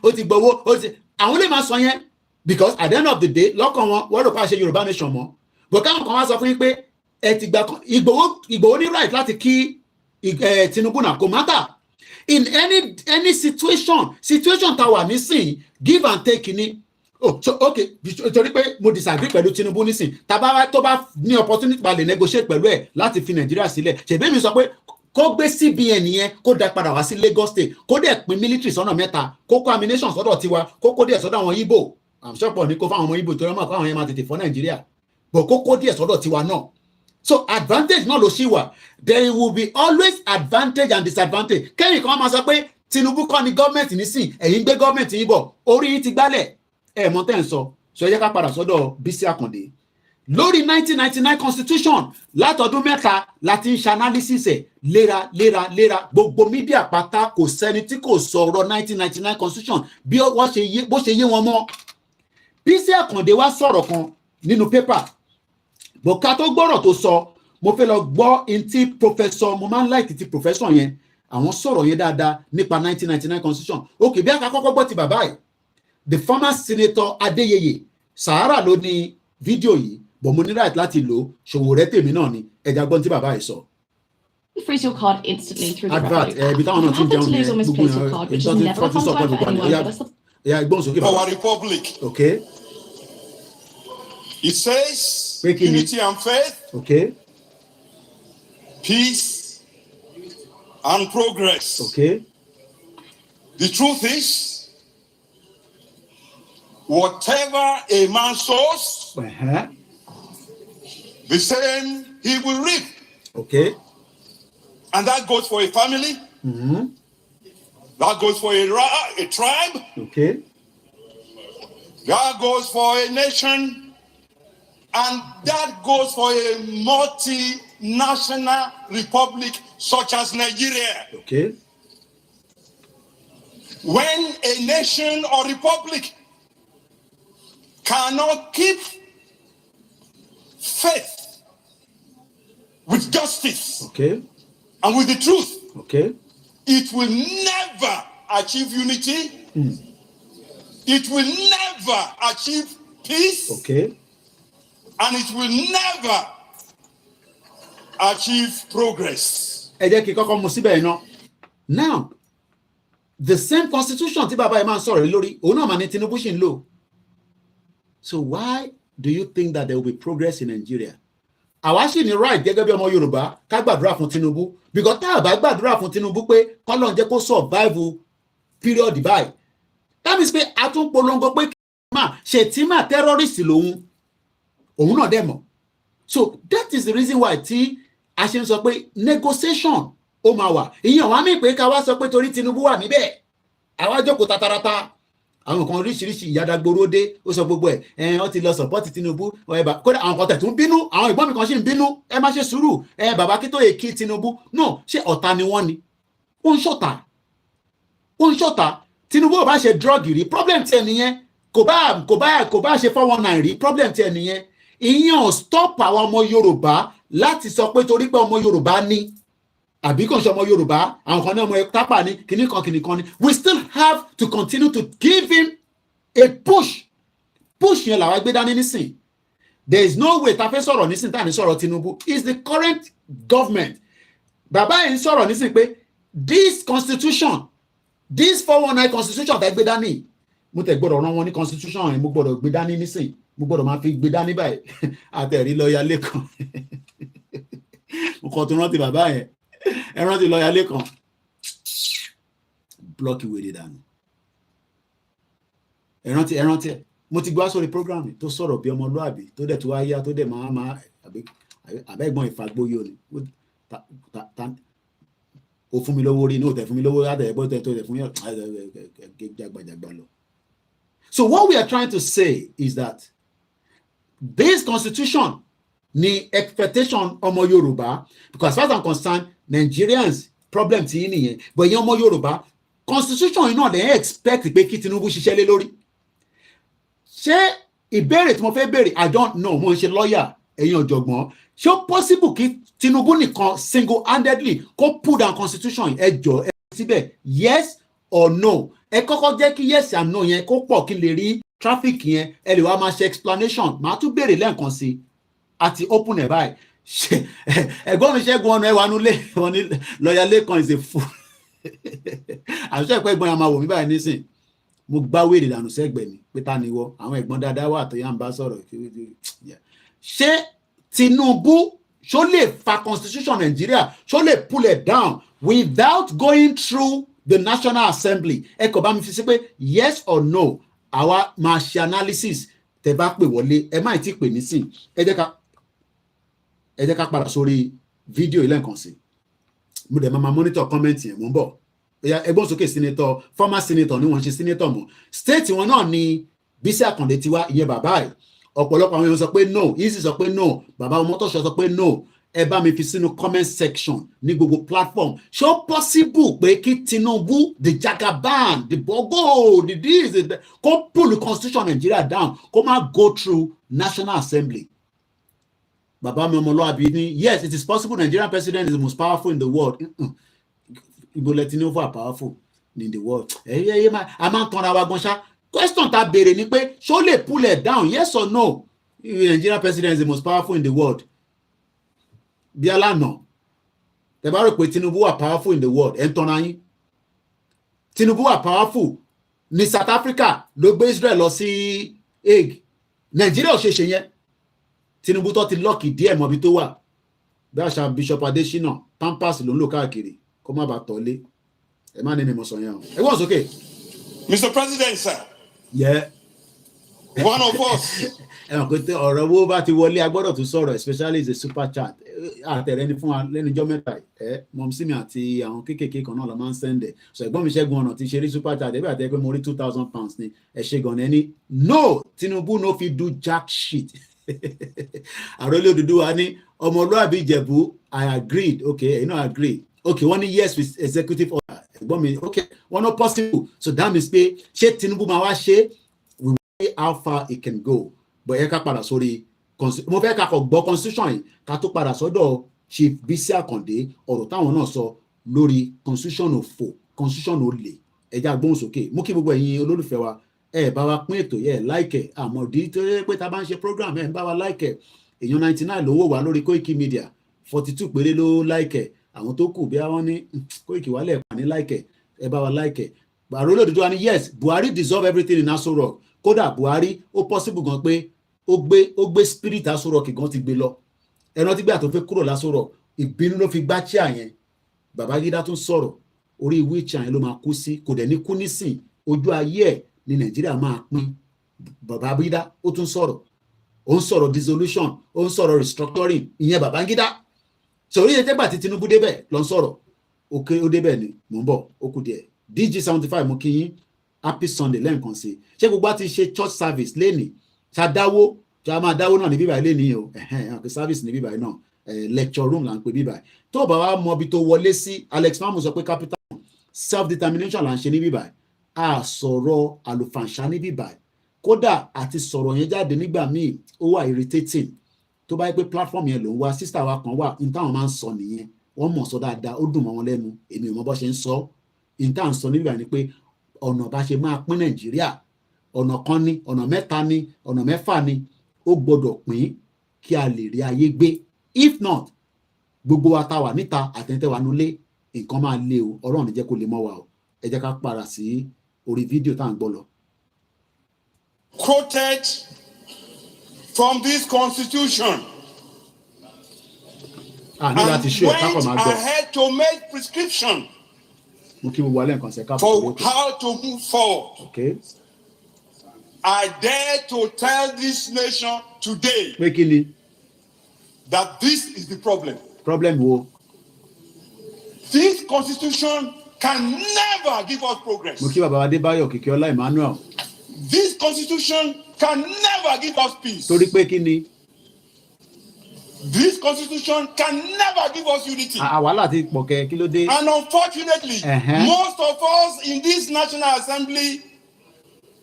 ó ti gbowó ó ti àwọn lè máa sọ yẹn because at the end of the day lọ́kàn wọn wọ́n rò pé àṣẹ Yorùbá nation mọ́ but káwọn kan wá sọ fún yín pé ẹ ti gbà kan Ìgbòho ní right láti kí Tinubu náà kò matter in any situation tá a wà nísìn give and take ni so okay torí pé mo disagree pẹ̀lú Tinubu nísìn tàbá tó bá ní opportunity pa lè negotiate pẹ̀lú ẹ̀ láti fi Nàìjíríà sílẹ̀ ṣèbí mi sọ pé kó gbé CBN yẹn kó dá padà wá sí Lagos State kó dẹ̀ pín military sọ́nà mẹ́ta kó kó ammunition sọ́dọ̀ tiwa kó kó díẹ̀ sọ́dọ̀ àwọn Igbo àmṣọ́pọ̀ ní kó fáwọn ọmọ Igbo torí ọmọ àwọn yẹn máa tètè fọ́ Nàìjíríà but kó kó díẹ̀ sọ́dọ̀ tiwa náà so advantage náà ló ṣì wà there will be always advantage and disadvantage kẹ́yìn kan máa sọ pé Tinubu kọ́ ni gọ́ọ̀mẹ̀ntì nísìn ẹ̀yin gbé gọ́ọ̀mẹ̀ntì yín bọ̀ orí yín ti gbálẹ̀ ẹ̀ mọ́ tẹ́ ń sọ ẹ jẹ́ ká padà sọ́dọ̀ Bisi Akande lórí 1999 constitution látọdún mẹ́ta láti ń ṣe analysis ẹ̀ léra gbogbo mídíà pátá kò sẹ́ni tí kò sọ̀rọ̀ 1999 constitution bí bó ṣe yé wọn mọ́ Bisi Akande wá sọ̀rọ̀ kan nínú pépà bọ̀ká tó gbọ́rọ̀ tó sọ mo fẹ́ lọ gbọ́ intí professor mo máa ń láìkì ti professor yẹn àwọn sọ̀rọ̀ yẹn dáadáa nípa 1999 constitution ok bí aka kọ́kọ́ gbọ́ ti bàbá yìí the former senator Adeyeye Sahara ló ní fídíò yìí bọ̀ mo ní right láti lò Ṣòwòrẹ́ tèmi náà ni ẹja gbọ́n tí bàbá yìí sọ. Freeze your card instantly through the advert ibi táwọn náà ti ń jẹun ní gbogbo yẹn our republic. Okay. It says unity and faith. Okay. Peace and progress. Okay. The truth is, whatever a man sows, the same he will reap. Okay. And that goes for a family. Mm-hmm. That goes for a tribe. Okay. That goes for a nation. And that goes for a multinational republic such as Nigeria. Okay. When a nation or republic cannot keep faith with justice, okay, and with the truth, okay, it will never achieve unity. It will never achieve peace. Okay. And it will never achieve progress. Ẹ jẹ́ kí kọ́kọ́ mú síbẹ̀ iná. Now, the same constitution tí bàbá yìí máa ń sọ̀rọ̀ lórí, òun náà máa ní Tinubu ṣì ń lò. So why do you think that there will be progress in Nigeria? Àwa sì ní right gẹ́gẹ́ bí ọmọ Yorùbá ká gbàdúrà fún Tinubu, because tá a bá gbàdúrà fún Tinubu pé kọ́lọ́n jẹ́ kó survive period báyìí. That means pé a tún polongo pé Shettima terrorist lòun, òun náà dẹ̀ mọ̀. So that is the reason why tí a ṣe ń sọ pé negotiation ó máa wà. Ìyẹn wá mí pé ká wá sọ pé torí Tinubu wà níbẹ̀, àwa jókòó tatarata. Àwọn kan oríṣiríṣi ìyádagboro dé, ó sọ gbogbo ẹ̀ wọ́n ti lọ support Tinubu, kódà àwọn kan tẹ̀ tún bínú, àwọn ìgbọ́n mi kan ṣì ń bínú, ẹ má ṣe sùúrù, bàbá kí tó yẹ kí Tinubu, no, ṣé ọ̀tá ni wọ́n ni? Ó ń ṣọ̀tá. Tinubu ò bá ṣe drug rí, problem tiẹ̀ nìyẹn, kò bá ṣe 419 rí, problem tiẹ̀ nìyẹn. Ìyẹn ò stop àwọn ọmọ Yorùbá láti sọ pé torí pé ọmọ Yorùbá ní àbí kò ń ṣe ọmọ Yorùbá, àwọn kan ní ọmọ tápà ní kíní kan ni, we still have to continue to give him a push yẹn làwa gbé dání nísìn. There is no way ta fẹ́ sọ̀rọ̀ nísìn tá à ní sọ̀rọ̀ Tinubu is the current government. Bàbá yìí ń sọ̀rọ̀ nísìn pé this constitution, this 419 constitution tá gbé dání, mo tẹ̀ gbọ́dọ̀ rán wọn ní constitution yẹn, mo gbọ́dọ̀ gbé dání nísìn, mo gbọ́dọ̀ máa fi gbé dání báyìí. Àtẹ̀rí lọ́ọ̀yà lẹ́kàn mo kàn tún rántí bàbá yẹn, ẹ rántí lọ́ọ̀yà lẹ́kàn blọ́ọ̀kì wèrè dànù. ẹ rántí ẹ mo ti gbá sórí program tó sọ̀rọ̀ bí ọmọlúàbí tó dẹ̀ tó wá yá tó dẹ̀ máa àbẹ́gbọ́n ìfagbóyò ni ó fún mi lówó rí ní òtẹ̀ fún mi lówó látẹ̀ ẹgbẹ́ tó tẹ̀ fún yàn jágbàjàgbà lọ. So what we are trying to say is that this constitution ni expectation ọmọ Yorùbá, because as far as I'm concerned Nigerians problem ti yín nìyẹn, but yẹn ọmọ Yorùbá constitution yìí náà lè expect pé kí Tinubu ṣiṣẹ́ lé lórí. Ṣé ìbéèrè tí mo fẹ́ béèrè, I don't know, mo ń ṣe lọ́ọ̀yà ẹ̀yin ọ̀jọ̀gbọ́n, ṣé ó possible kí Tinubu nìkan single handedly kó pull down constitution yìí? Ẹ jọ̀ọ́ ẹ síbẹ̀ yes or no. Ẹ kọ́kọ́ jẹ́ kí yes and no yẹn kó pọ̀ kí n lè rí traffic yẹn, ẹ lè wá máa ṣe explanation, màá tún béèrè lẹ́ẹ̀kan sí àti open ẹ̀ báyìí. Ẹ̀gbọ́n mi Ṣẹ́gun ọ̀nà ẹ̀wà nulẹ̀ wọn ní lọ́ọ̀yà Lẹ́kan is a fool. Àṣẹ ìpẹ́ ẹ̀gbọ́n yẹn máa wò mí báyìí nísìn, mo gbá wèrè dànù sẹ́gbẹ̀ẹ́ ni pé ta ni wọ́, àwọn ẹ̀gbọ́n dáadáa wà tó yá ń bá sọ̀rọ̀. Ṣé Tinubu ṣó lè fa constitution Nigeria, ṣó lè pull it down without going through the National Assembly? Ẹ kò bá mi fi sí pé yes or no, àwa máa ṣe analysis. Tẹ́ bá pè wọlé, ẹ má ti pè nísìn, ẹ jẹ́ ká padà sórí fídíò ilé nǹkan sí. Mo dẹ̀ máa monitor comment yẹn, mo ń bọ̀. Ẹgbọ́n sókè senator, former senator ni wọ́n ṣe senator mọ́. State wọn náà ni Bisi Akande tiwa, ìyẹn bàbá ẹ̀. Ọ̀pọ̀lọpọ̀ àwọn èèyàn sọ pé no, Easy sọ pé no, bàbá Ọmọtọ́ṣọ sọ pé no. Ẹ bá mi fi sínú comment section ní gbogbo platform. Ṣé ó possible pé kí Tinubu, the Jagaban, the Bogo, the this, kó pull the constitution Nigeria down, kó má go through National Assembly? Bàbá mi ọmọlúwàbí ní yes, it is possible. Nigerian president is the most powerful in the world. Igbo Tinubu are powerful in the world. A máa ń tanra wa gan ṣá. Question ta béèrè ni pé ṣó lè pull it down, yes or no? Nigerian president is the most powerful in the world. Bí alánà tẹ́ bá rò pé Tinubu are powerful in the world, ẹ̀ ń tanra yín. Tinubu are powerful ní South Africa ló gbé Israel lọ sí Hague. Nigeria ò ṣe yẹn. Tinubu tó ti lọ́ọ̀kì díẹ̀ mọ́bi tó wà. Bí àṣà Bishop Adesina Pampers ló ń lò káàkiri kó má bàa tọ́lé. Ẹ má ní ni mo sọ yẹn o. Ẹ wọ́n sókè. Mr. President, sir. Yeah. One of us. Ọ̀rọ̀ owó bá ti wọlé a gbọ́dọ̀ tún sọ̀rọ̀, especially is a super chat. Àtẹ̀rẹ́ ni fún wa lẹ́nujọ́ mẹ́ta mọ̀mísí mi àti àwọn kéékèèké kan náà lọ máa ń sẹ́ndẹ̀. So ẹ̀gbọ́n mi Ṣẹ́gun ọ̀nà ti ṣe rí super chat ẹ̀bí àtẹ̀rẹ́ pé mo rí £2,000 ni ẹ ṣe gan ẹni. No, Tinubu no fit do jack shit. Àròlé Odùduwà ní ọmọlúwàbí Ìjẹ̀bú, I agreed. Okay, you know I agree. Okay, wọ́n ní yes with executive order. Ẹ̀gbọ́n mi, okay, wọ́n no possible. So that means pé ṣé Tinubu máa wá ṣe, we will see how far it can go. But ẹ ká padà sórí mo fẹ́ ká kọ gbọ́ constitution yìí ká tó padà sọ́dọ̀ Chief Bisi Akande, ọ̀rọ̀ táwọn náà sọ lórí constitution òfò constitution olè ẹja gbóhùn sókè mú kí gbogbo ẹ̀yin olólùfẹ́ wa ẹ bá wa pín ètò yẹ láìkẹ àmọ̀dí tó yẹ pé tá a bá ń ṣe program ẹ ń bá wa láìkẹ èèyàn 99 ló wò wá lórí Koikimedia 42 péré ló láìkẹ àwọn tó kù bí wọ́n ní Koiki wálẹ̀ pa ní láìkẹ ẹ bá wa láìkẹ ààrẹ olódodo wa ni yes Buhari dissolve everything in Aso Rock kódà Buhari ó possible gan pé ó gbé spirit Aso Rock gan ti gbé lọ ẹran tí gbé àtúnfẹ́ kúrò l'Aso Rock ìbínú ló fi gbá chair yẹn Babangida tún sọ̀rọ̀ orí wheelchair yẹn ló máa kú sí kò dẹ̀ ní kú nísìn ojú ayé ẹ̀ ní Nàìjíríà máa pín Babangida ó tún sọ̀rọ̀ ó ń sọ̀rọ̀ dissolution ó ń sọ̀rọ̀ restructuring ìyẹn Babangida sọ̀rọ̀ yẹn tẹ́gbà tí Tinubu débẹ̀ lọ sọ̀rọ̀ òkè ó débẹ̀ ni mò ń bọ̀ ó kù díẹ̀ DG75 mo kí yín happy Sunday lẹ́ǹkan sí ṣé gbogbo àti ṣe church service lẹ́nìí ṣàdáwó tí a máa dáwó náà ní bíbáyìí lẹ́nìí o àpè service ní bíbáyìí náà lecture room là ń pè bíbáyìí tó bá wa mọ ibi tó wọlé sí Alex Mamu sọ pé capital self determination là ń ṣe ní bíbáyìí a sọ̀rọ̀ àlùfànṣá ní bíbáyìí kódà àti sọ̀rọ̀ yẹn jáde nígbà míì ó wà irritating tó bá yẹ pé platform yẹn ló ń wá sister wa kan wà ní táwọn máa ń sọ nìyẹn wọ́n mọ̀ sọ dáadáa ó dùn mọ́ wọn lẹ́nu èmi ò mọ bó ṣe ń sọ ní táwọn sọ ní bíbáyìí ni pé ọ̀nà bá ṣe máa pín Nàìjíríà ọ̀nà kan ní ọ̀nà mẹ́ta ní ọ̀nà mẹ́fà ní ó gbọ́dọ̀ pín kí a lè rí ayé gbé if not gbogbo wa ta wà níta àtẹ̀tẹ̀ wa nulẹ̀ nǹkan máa le o Ọlọ́run jẹ́ kó lè mọ́ wa o ẹ jẹ́ ká para sí orí fídíò tá à ń gbọ́ lọ. Quoted from this constitution ní láti ṣe ẹ̀ka kan máa gbọ́. ahead to make prescription mo kí gbogbo alẹ́ nǹkan ṣe ká for how to move forward. Okay. I dare to tell this nation today pé kí ni that this is the problem. problem wo. This constitution can never give us progress. mo kí bàbá wa Adébáyọ̀ Kìkíọ́lá Emmanuel. This constitution can never give us peace. torí pé kí ni. This constitution can never give us unity. àwàlà ti pọ̀ kẹ́ kí ló dé. And unfortunately, most of us in this National Assembly,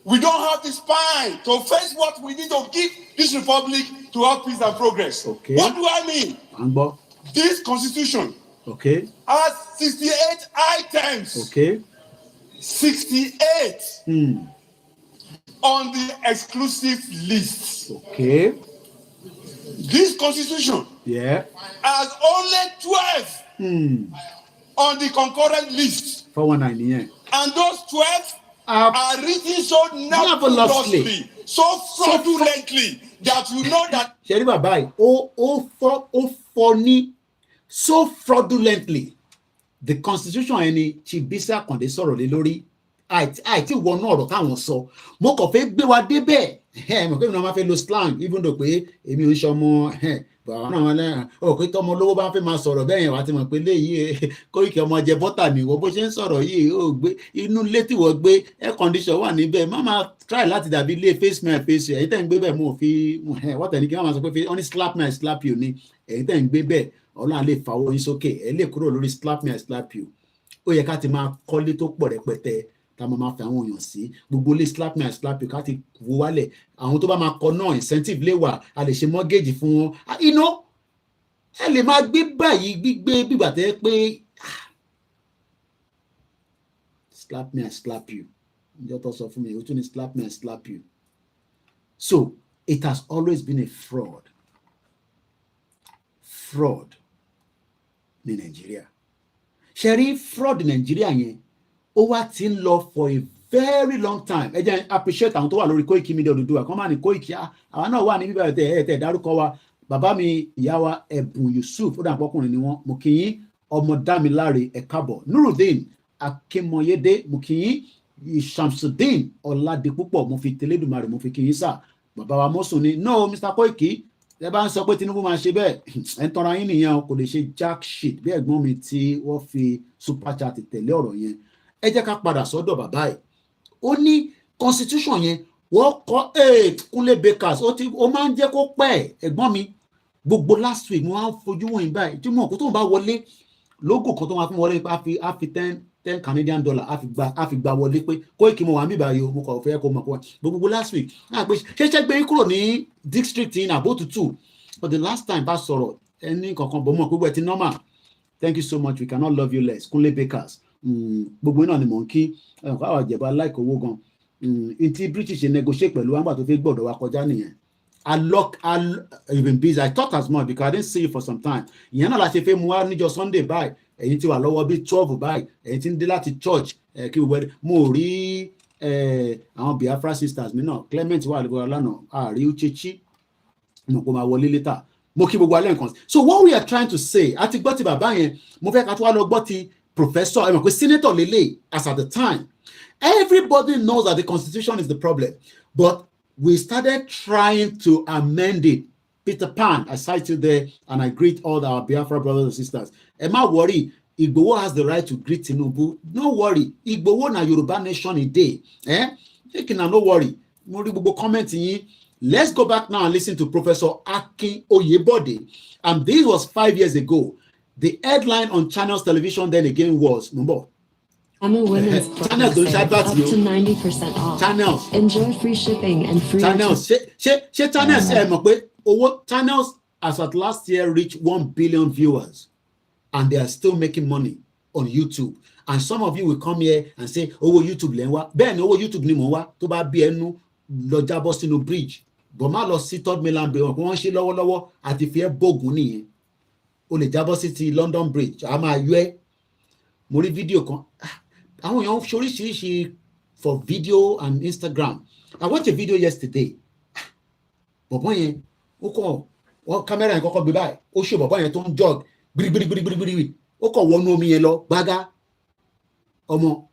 we don't have the spine to face what we need to give this republic to have peace and progress. Okay. What do I mean? à ń gbọ́. This constitution Okay. has 68 items. Okay. 68 on the exclusive list. Okay. This constitution Yeah. has only 12 on the concurrent list. 419 nìyẹn. And those 12 are written so nebulously, so fraudulently, that you know that. ṣe rí bàbá yìí ó fọ́ ní so fraudulently the constitution ẹni Chief Bisi Akande sọ̀rọ̀ lé lórí àìtí wọnú ọ̀rọ̀ táwọn sọ mo kàn fẹ́ gbé wa débẹ̀ mo kí ni wọ́n máa fẹ́ lo slang even though pé èmi ò ń ṣọmọ bàbá náà wọn lẹ́yìn pé tọmọ olówó bá fẹ́ máa sọ̀rọ̀ bẹ́ẹ̀ yẹn wá ti mọ̀ pé léyìí Koiki ọmọ jẹ bọ́tà ni wọ́n bó ṣe ń sọ̀rọ̀ yìí ó gbé inú ilé tí wọ́n gbé air condition wà níbẹ̀ má máa try láti dàbí ilé face my face ẹ̀yin tẹ̀ ń gbé bẹ́ẹ̀ mo fi wọ́n tẹ̀ ní kí wọ́n máa sọ pé wọ́n ní slap me I slap you ni ẹ̀yin tẹ̀ ń gbé bẹ́ẹ̀ Ọlọ́run lè fa owó yín sókè ẹ̀ lè kúrò lórí slap me I slap you ó yẹ ká ti máa kọ́lé tó pọ̀ rẹpẹtẹ ká máa fi àwọn èèyàn sí gbogbo lè slap me I slap you ká ti wo wálẹ̀ àwọn tó bá máa kọ náà incentive lè wà a lè ṣe mortgage fún wọn iná ẹ lè máa gbé báyìí gbígbé bígbà tẹ́ pé slap me I slap you ìjọ tó sọ fún mi ó tún ní slap me I slap you so it has always been a fraud ní Nàìjíríà ṣe rí fraud ní Nàìjíríà yẹn ó wá ti ń lọ for a very long time ẹ jẹ́ appreciate àwọn tó wà lórí Koikimedia Odùduwà kan máa ní Koiki àwọn náà wà ní bíbá ẹ̀ dárúkọ wa bàbá mi ìyá wa Ẹ̀bùn Yusuf ó dàpọ̀ ọkùnrin ni wọ́n mo kí yín ọmọ Dámiláre ẹ káàbọ̀ Nurudeen Akínmọyédé mo kí yín Shamsuddin Ọládipúpọ̀ mo fi tẹlẹ́dùmarè mo fi kí yín sà bàbá wa mọ́sùn ni no Mr. Koiki ẹ bá ń sọ pé Tinubu máa ṣe bẹ́ẹ̀ ẹ̀ ń tanra yín nìyẹn kò lè ṣe jack shit bí ẹ̀gbọ́n mi tí wọ́n fi super chat tẹ̀lé ọ̀rọ̀ yẹn ẹ jẹ́ ká padà sọ́dọ̀ bàbá ẹ̀ ó ní constitution yẹn wọ́n kọ́ Kúnlé Bakers ó máa ń jẹ́ kó pẹ́ ẹ̀gbọ́n mi gbogbo last week mo máa ń fojú wọ̀nyí báyìí tí mo kò tó ń bá wọlé logo kan tó máa fi wọlé á fi $10 Canadian á fi gba wọlé pé Koiki mo wà mí báyìí mo kàn fẹ́ kó mọ̀ kó gbogbo last week ṣẹṣẹ gbé kúrò ní district in àbótútù but the last time bá sọ̀rọ̀ ẹni kankan bọ̀ mọ̀ gbogbo ẹ̀ ti normal Thank you so much. We cannot love you less. Kunle Bakers. Gbogbo náà ni mò ń kí. Àwọn àjẹbá like owó gan. Inti British negotiate pẹ̀lú àgbà tó fi gbọ́dọ̀ wa kọjá nìyẹn. You've been busy. I thought as much because I didn't see you for some time. Ìyẹn náà la ṣe fẹ́ mú wá níjọ́ Sunday báyìí. Ẹ̀yin ti wà lọ́wọ́ bí 12 báyìí. Ẹ̀yin ti ń dé láti church. Kí wọ́n mo rí àwọn Biafra sisters mi náà. Clement wà lọ́wọ́ lánàá. Àrí Uchechi. Mo kò máa wọlé later. Mo kí gbogbo alẹ́ nǹkan. So what we are trying to say, àti gbọ́ ti bàbá yẹn, mo fẹ́ ká tó wá lọ gbọ́ ti professor, ẹ mọ̀ pé senator lélẹ̀ as at the time. Everybody knows that the constitution is the problem. But we started trying to amend it. Peter Pan, I cite you there, and I greet all our Biafra brothers and sisters. Am I worried? Igboho has the right to greet Tinubu. No worry. Igboho na Yoruba nation a day. No worry. Comment. Let's go back now and listen to Professor Akin Oyebode. And this was 5 years ago. The headline on Channels Television then again was, number. Women's Channels don't shout up that to 90% off. Channels. Enjoy free shipping and free. Channels. Channels as at last year reached 1 billion viewers, and they are still making money on YouTube. And some of you will come here and say, "Oh, YouTube lenwa." Ben, oh, YouTube ni mo wa. To ba bi enu lo jabo sínú bridge. But má lọ sí Third Mainland Bridge. Wọ́n ṣe lọ́wọ́lọ́wọ́ àti fi bogun nìyẹn. O lè jábọ́ sí ti London Bridge. A máa yọ ẹ́. Mo rí fídíò kan. Àwọn èèyàn ṣoríṣiríṣi for video and Instagram. I watched a video yesterday. Bọ̀bọ́ yẹn, ó kọ̀ wọ́n kámẹ́rà yẹn kọ́kọ́ gbé báyìí. Ó ṣe bọ̀bọ́ yẹn tó ń jog gbirigbirigbirigbiri. Ó kọ̀ wọnú omi yẹn lọ gbágá. Ọmọ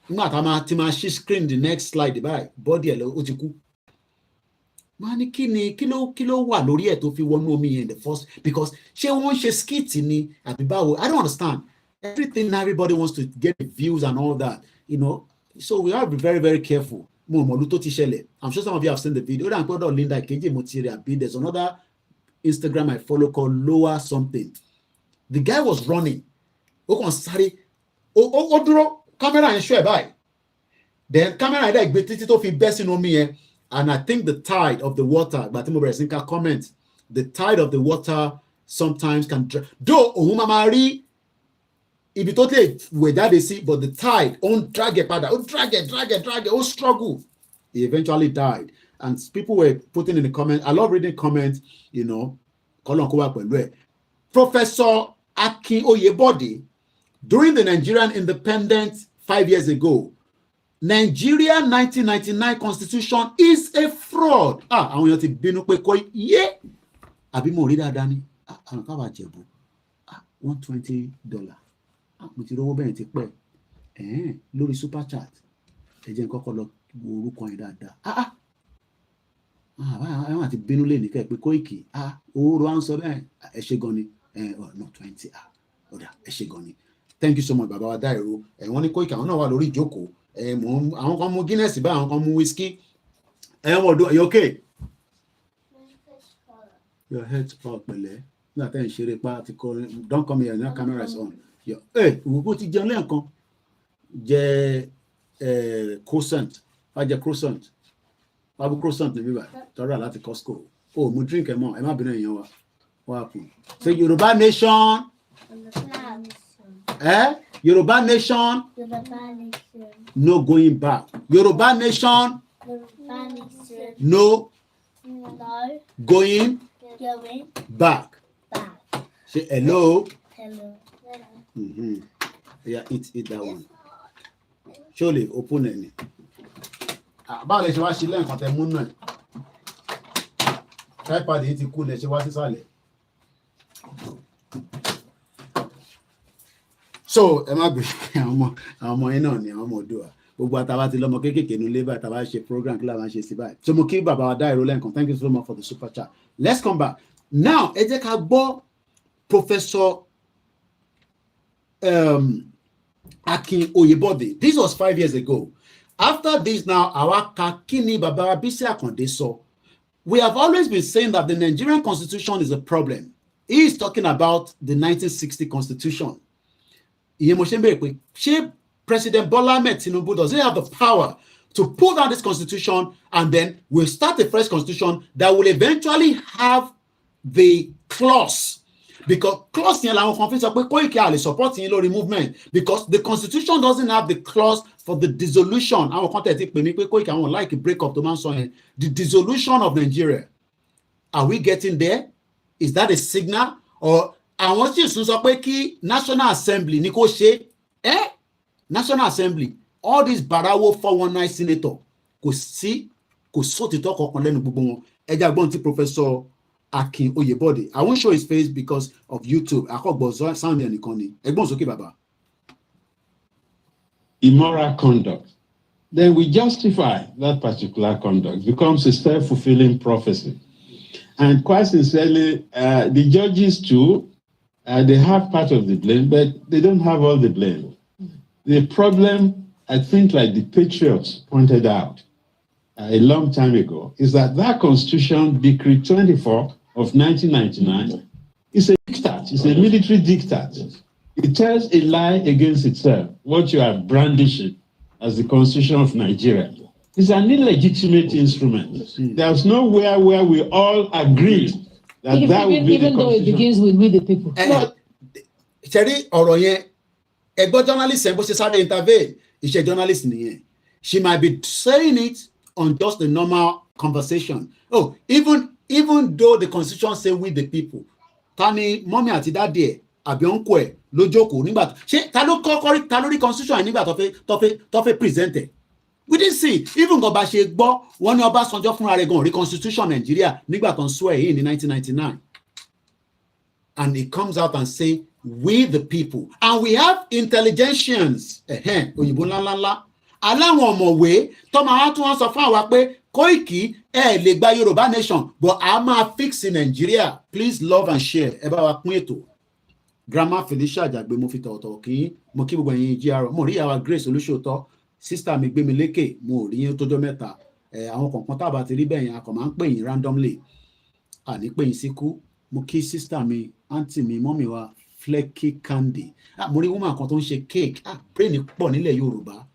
nígbà tá a ti máa ṣí screen the next slide báyìí. Bọ́dì ẹ̀ lọ ó ti kú. Máa ní kí ló wà lórí ẹ̀ tó fi wọnú omi yẹn in the first, because ṣé wọ́n ṣe skit ni àbí báwo? I don't understand. Everything everybody wants to get the views and all that, you know. So we have to be very, very careful. I'm sure some of you have seen the video. Linda Keji Motiri, there's another Instagram I follow called Lower something. The guy was running. Camera and show by. Then camera like me, and I think the tide of the water, but comment, the tide of the water sometimes can though if you totally whether they see, but the tide on drag it, struggle. He eventually died. And people were putting in the comments. I love reading comments, you know. Professor Akin Oyebode, during the Nigerian independence 5 years ago, Nigeria 1999 constitution is a fraud. I want you to be no koi yeah. Abi mo ri dada ni. $120. Mo ti rówó bẹ́ẹ̀ ti pẹ́. Lórí super chat. Ẹ jẹ́ n kọ́kọ́ lọ wo orúkọ yẹn dáadáa. Àwọn àti bínú lè ní kẹ́ pé Koiki. Owó ro à ń sọ bẹ́ẹ̀. Ẹ ṣé gan ni. No 20. Ọ̀dà ẹ ṣé gan ni. Thank you so much bàbá wa Dairo. Wọ́n ní Koiki àwọn náà wà lórí ìjókòó. Àwọn kan mú Guinness báyìí, àwọn kan mú whiskey. Wọ́n do you okay? Your head's up pẹ̀lẹ́. Nígbà tẹ́ ń ṣeré pa àti kọrin. Don't come here, now camera is on. Wo ti jẹun lẹ́ẹ̀kan jẹ croissant wá jẹ croissant wá bú croissant níbí báyìí tọ́ra láti Costco mo drink ẹ̀ mọ́ ẹ má bínú èèyàn wa wá kù. So Yoruba nation Yoruba nation no going back. Yoruba nation no going back. Say hello. Yeah, eat that one. Surely open any. Báwo lè ṣe wá ṣe lẹ́ǹkan tẹ mú náà? Tripod yìí ti kú lè ṣe wá sísàlẹ̀. So ẹ má gbé àwọn ọmọ yẹn náà ni àwọn ọmọ Oòduà. Gbogbo àtàwà ti lọ́mọ kéékèèké ní lébà àtàwà ṣe program kí làwọn ṣe sí báyìí. So mo kí bàbá wa Dairo lẹ́ǹkan. Thank you so much for the super chat. Let's come back. Now ẹ jẹ́ ká gbọ́ Professor Akin Oyebode. This was 5 years ago. After this now, our Kakini Baba Bisi Akande so we have always been saying that the Nigerian constitution is a problem. He is talking about the 1960 constitution. President Bola Ahmed Tinubu, does he have the power to pull down this constitution and then we'll start a fresh constitution that will eventually have the clause? because clause yẹn làwọn kan fi sọ pé Koiki a lè support yín lórí movement because the constitution doesn't have the clause for the dissolution. Àwọn kan tẹ̀ ti pè mí pé Koiki àwọn like break up tó máa ń sọ yẹn, the dissolution of Nigeria. Are we getting there? Is that a signal? Or àwọn tí ìsún sọ pé kí National Assembly ní kó ṣe National Assembly, all these barawo 419 senator kò sótìtọ́ kankan lẹ́nu gbogbo wọn. Ẹja gbọ́n tí Professor Akin Oyebode, I won't show his face because of YouTube. Akọgbọ sound ẹnìkan ni. Ẹgbọ́n sókè bàbá. Immoral conduct. Then we justify that particular conduct. It becomes a self-fulfilling prophecy. And quite sincerely, the judges too, they have part of the blame, but they don't have all the blame. The problem, I think, like the patriots pointed out a long time ago, is that Constitution, Decree 24 of 1999, is a diktat. It's a military diktat. It tells a lie against itself, what you are brandishing as the Constitution of Nigeria. It's an illegitimate instrument. There's nowhere where we all agree that that would be even the though it begins with we the people. Ṣẹ̀rí ọ̀rọ̀ yẹn, ẹgbọ́n journalist ẹ̀ bó ṣe sáré intervene, iṣẹ́ journalist nìyẹn. She might be saying it on just the normal conversation. Oh, even though the constitution say we the people, ta ni mọ́mí àti dáàdì ẹ̀ àbí ọ̀nkọ́ ẹ̀ ló jókòó nígbà ṣé ta ló rí constitution nígbà tó fẹ́ present ẹ̀. We didn't see even gan bá ṣe gbọ́ wọ́n ní Ọbásanjọ́ fúnra rẹ̀ gan rí constitution Nigeria nígbà tó ń swear in 1999. And it comes out and say we the people, and we have intelligentians òyìnbó ńláńlá aláwọn ọ̀mọ̀wé tó máa tún wọn sọ fún àwa pé Koiki ẹ lè gba Yorùbá nation but a máa fix in Nigeria. Please love and share. Ẹ bá wa pín ètò. Grandma Felicia Àjàgbé mo fi tọ̀ọ̀tọ̀ kí mo kí gbogbo ẹ̀yin GR mo rí àwa Grace Olúṣòótọ́ sister mi gbé mi lékè mo rí yín tójọ́ mẹ́ta àwọn kọ̀ọ̀kan tá a bá ti rí bẹ́ẹ̀ yẹn a kàn máa ń pè yín randomly àní pè yín síkú. Mo kí sister mi aunty mi mọ́mì wa Flecky Candy mo rí woman kan tó ń ṣe cake brain pọ̀ nílẹ̀ Yorùbá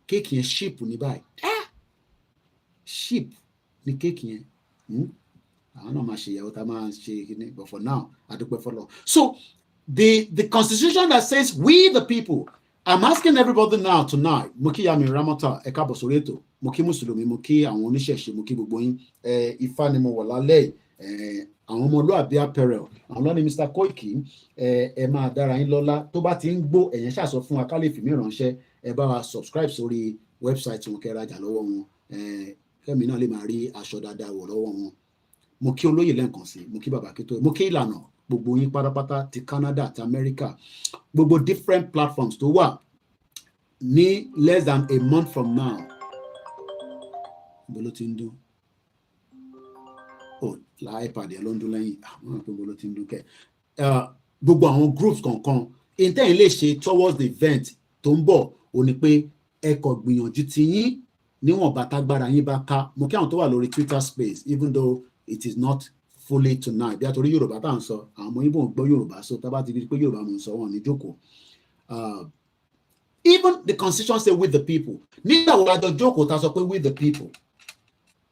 cake yẹn sheep ní báyìí sheep ní cake yẹn àwọn náà máa ṣe ìyàwó tá a máa ṣe kíní but for now adúpẹ́ fọlọ́. So the constitution that says we the people, I'm asking everybody now tonight, mo kí Yami Ramota ẹ káàbọ̀ sórí ètò, mo kí Mùsùlùmí, mo kí àwọn oníṣẹ̀ṣe, mo kí gbogbo yín Ifá ni mo wọ̀ lálẹ́ àwọn ọmọlúàbí apparel àwọn lọ́ni Mr. Koiki ẹ máa dára yín lọ́lá tó bá ti ń gbó ẹ̀yẹn ṣàṣọ fún wa ká lè fi mí ránṣẹ́ ẹ bá wa subscribe sórí website wọn kẹ́ rajà lọ́wọ́ wọn kẹ́mi náà lè máa rí aṣọ dáadáa wọ̀ lọ́wọ́ wọn. Mo kí olóyè lẹ́ǹkan sí, mo kí bàbá Kító, mo kí ìlànà gbogbo yín pátápátá ti Canada ti America gbogbo different platforms tó wà ní less than a month from now. Bolo ti ń dún láìpàdé ẹ ló ń dún lẹ́yìn àwọn àpò bolo ti ń dún kẹ gbogbo àwọn groups kọ̀ọ̀kan intanet lè ṣe towards the event tó ń bọ̀ ó ní pé ẹ kò gbìyànjú ti yín níwọ̀n bàtàgbára yín bá ká. Mo kí àwọn tó wà lórí Twitter space even though it is not fully tonight bí a torí Yorùbá tá à ń sọ àwọn ọmọ Ìgbò ń gbọ́ Yorùbá so tá bá ti rí pé Yorùbá mo ń sọ wọn ní jókòó. Even the constitution say with the people nígbà wo lájọ jókòó tá sọ pé with the people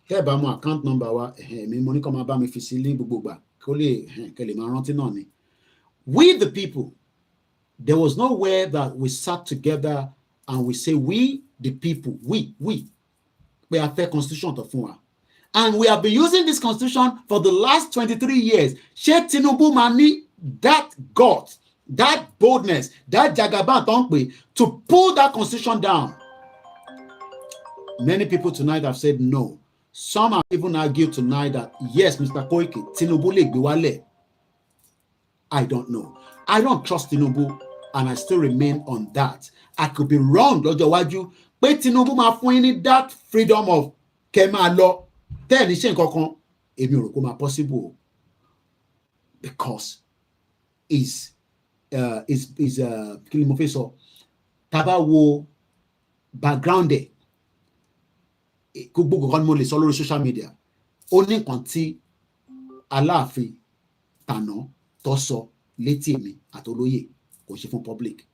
kẹ́ ẹ̀ bá mọ account number wa mi mo ní kọ́ máa bá mi fi sí ní gbogbo gbà kó lè kẹ́ lè máa rántí náà ni. With the people, there was nowhere that we sat together and we say we the people we pé a fẹ́ constitution tó fún wa. And we have been using this constitution for the last 23 years. Ṣé Tinubu máa ní that gut, that boldness, that jagaban tó ń pè to pull that constitution down? Many people tonight have said no. Some have even argued tonight that yes, Mr. Koiki, Tinubu lè gbé wálẹ̀. I don't know. I don't trust Tinubu and I still remain on that. I could be wrong lọ́jọ́ iwájú pé Tinubu máa fún yín ní that freedom of kẹ́ máa lọ tẹ́ẹ̀ ní ṣe nǹkan kan èmi ò rò kó máa possible because is kí ni mo fẹ́ sọ tá bá wo background ẹ̀ gbogbo nǹkan ni mo lè sọ lórí social media ó ní nǹkan tí Aláàfin Tàná tó sọ létí èmi àtolóyè kò ṣe fún public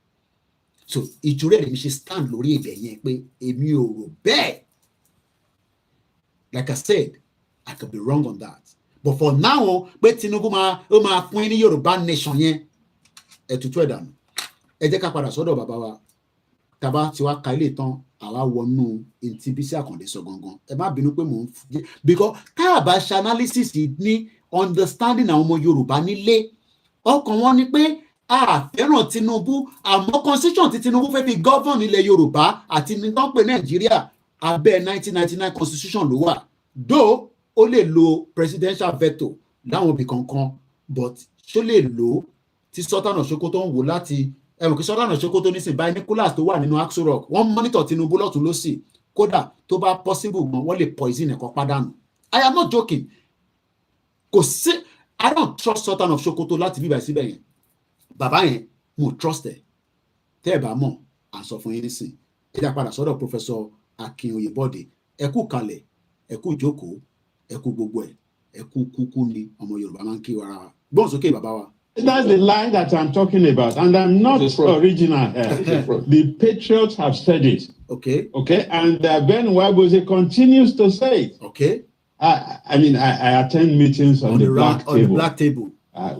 so ìjúrẹ́ rẹ̀ mi ṣe stand lórí ibẹ̀ yẹn pé èmi ò rò bẹ́ẹ̀. Like I said, I could be wrong on that. but for now pé Tinubu ó máa fún ní Yorùbá nation yẹn ẹ̀tútù ẹ̀dànù ẹ jẹ́ ká padà sọ́dọ̀ bàbá wa tàbá tí wàá ka ilé tán àwa wọnú ntí Bísí Àkàndé sọ gangan ẹ má bínú pé mò ń because tá a bá ṣe analysis ní understanding àwọn ọmọ Yorùbá nílé ọkàn wọn ni pé a fẹ́ràn Tinubu àmọ́ constitution tí Tinubu fẹ́ fi govern ilẹ̀ Yorùbá àti ní tán pé Nàìjíríà abẹ́ 1999 constitution ló wà though ó lè lo presidential veto láwọn ibì kankan but ṣó lè lò tí Sultan of Sokoto ń wò láti ẹ̀rù kí Sultan of Sokoto nísìnyí báyìí Nicholas tó wà nínú Aso Rock wọ́n monitor Tinubu lọ́tún lọ́sì kódà tó bá possible gan wọ́n lè poison ẹ̀kọ́ pàdánù I am not joking kò sí I don't trust Sultan of Sokoto láti bíbá síbẹ̀ yẹn bàbá yẹn mo trust ẹ̀ tẹ́ ẹ̀ bá mọ̀ à ń sọ fún yín nísìn ẹ dá padà sọ́dọ̀ Professor Akin Oyèbọ̀dé ẹ kú kalẹ̀ ẹ kú ìjókòó ẹ kú gbogbo ẹ̀ ẹ kú kúkú ni ọmọ Yorùbá máa ń kí wàrà gbọ́n sókè bàbá wa. That's the line that I'm talking about, and I'm not original here. The patriots have said it. Okay. Okay, and Ben Wabose continues to say it. Okay. I mean, I attend meetings on the black table.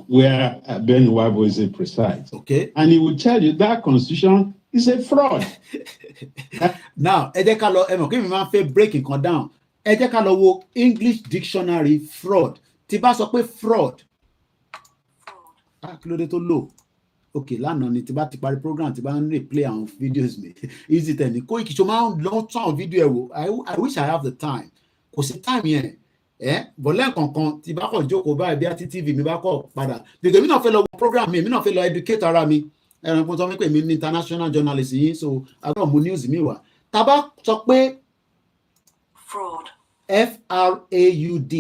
Where Ben Wabose presides. Okay. And he will tell you that constitution is a fraud. Now, ẹ jẹ́ ká lọ ẹ mọ̀ kí mi máa ń fẹ́ break nǹkan down. Ẹ jẹ́ ká lọ wo English dictionary fraud. Tí bá sọ pé fraud. Kí ló dé tó lò? Okay, lánàá ni tí bá ti parí program tí bá ń replay àwọn videos mi. Easy ten ni Koiki ṣo máa ń lọ tún àwọn video ẹ̀ wò. I wish I have the time. Kò sí time yẹn. Bọ̀lẹ́ kankan tí bá kọ̀ jókòó báyìí bí àti TV mi bá kọ̀ padà. Because èmi náà fẹ́ lọ wo program mi, èmi náà fẹ́ lọ educate ara mi. Ẹran kún tó wípé mi ní international journalist yìí so agbọ́n mu news mi wà. Tá bá sọ pé fraud. F-R-A-U-D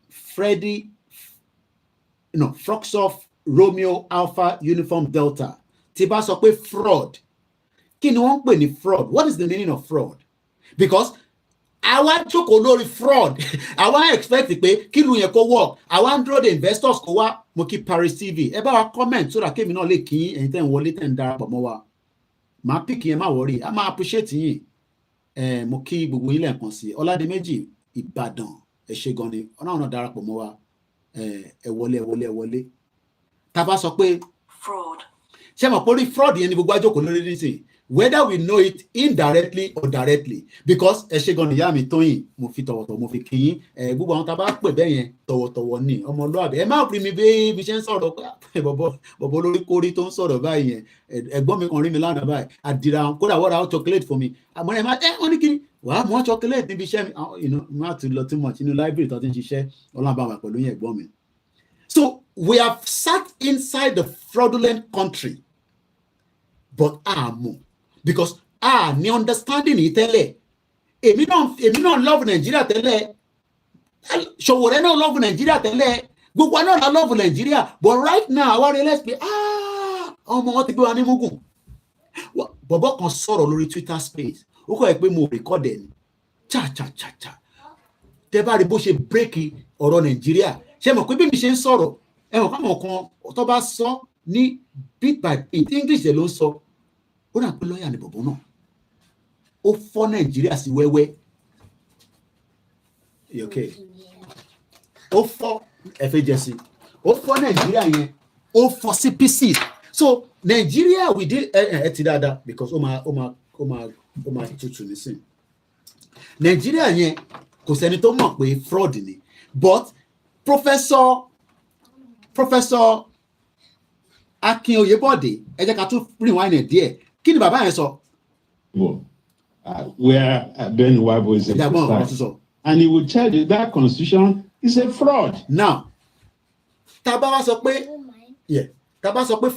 Freddy Foxtrot Romeo Alpha Uniform Delta tí bá sọ pé fraud kí ni wọ́n ń pè ní fraud? What is the meaning of fraud? Because àwa jókòó lórí fraud àwa expect pé kí lu yẹn kó work àwa ń dúró de investors kó wá mo kí Paris TV ẹ bá wa comment so that kémi náà lè kí ẹ̀yin tẹ́ ń wọlé tẹ́ ń darapọ̀ mọ́ wa màá pick yẹn má worry a máa appreciate yín mo kí gbogbo yín lẹ́ẹ̀kan sí Ọládìméjì Ìbàdàn ẹ ṣé gan ni ọ̀nà ọ̀nà darapọ̀ mọ́ wa ẹ wọlé tá bá sọ pé fraud ṣé mo pori fraud yẹn ni gbogbo àjòkó lórí nísìn whether we know it indirectly or directly because ẹ ṣé gan ni ìyá mi Tóyìn mo fi tọ̀wọ̀tọ̀wọ̀ mo fi kí yín gbogbo àwọn tá bá pè bẹ́ẹ̀ yẹn tọ̀wọ̀tọ̀wọ̀ ni ọmọlúwàbí ẹ má rí mi bí ibi ṣe ń sọ̀rọ̀ pé bọ̀bọ̀ lórí kórí tó ń sọ̀rọ̀ báyìí yẹn ẹ̀gbọ́n mi kan rí mi lánàá báyìí àdìrà kódà wọ́n ra chocolate for me àmọ́ ẹ má wọ́n ní kí ni wàá mú chocolate níbi iṣẹ́ mi má ti lọ too much inú library tó ti ń ṣiṣẹ́ ọlọ́run pẹ̀lú yẹn ẹ̀gbọ́n mi. So we have sat inside the fraudulent country but because ní understanding yìí tẹ́lẹ̀ èmi náà love Nigeria tẹ́lẹ̀ Sowore náà love Nigeria tẹ́lẹ̀ gbogbo náà la love Nigeria but right now àwa realize pé ọmọ wọn ti gbé wa ní mugun bọ̀bọ̀ kan sọ̀rọ̀ lórí Twitter space ó kọ́ ẹ̀ pé mo record ẹ̀ ni cha tẹ́ bá rí bó ṣe break ọ̀rọ̀ Nigeria ṣe mọ̀ pé bí mi ṣe ń sọ̀rọ̀ ẹ̀wọ̀n káwọn kan tó bá sọ ní bit by bit English ẹ̀ ló ń sọ ó dà pé lọ́ọ̀yà ni bọ̀bọ̀ náà ó fọ́ Nàìjíríà sí wẹ́wẹ́ ó fọ́ ẹ̀fẹ̀jẹ̀sì ó fọ́ Nàìjíríà yẹn ó fọ́ sí pieces so Nàìjíríà we did ẹ ti dáadáa because ó máa tutù nísìn Nàìjíríà yẹn kò sẹ́ni tó mọ̀ pé fraud ni but Professor Akin Oyèbọ̀dé ẹ jẹ́ ká tún rewind ẹ̀ díẹ̀ kí ni bàbá yẹn sọ. Where Ben Wabose presides, and he will tell you that constitution is a fraud. Now, tá bá wá sọ pé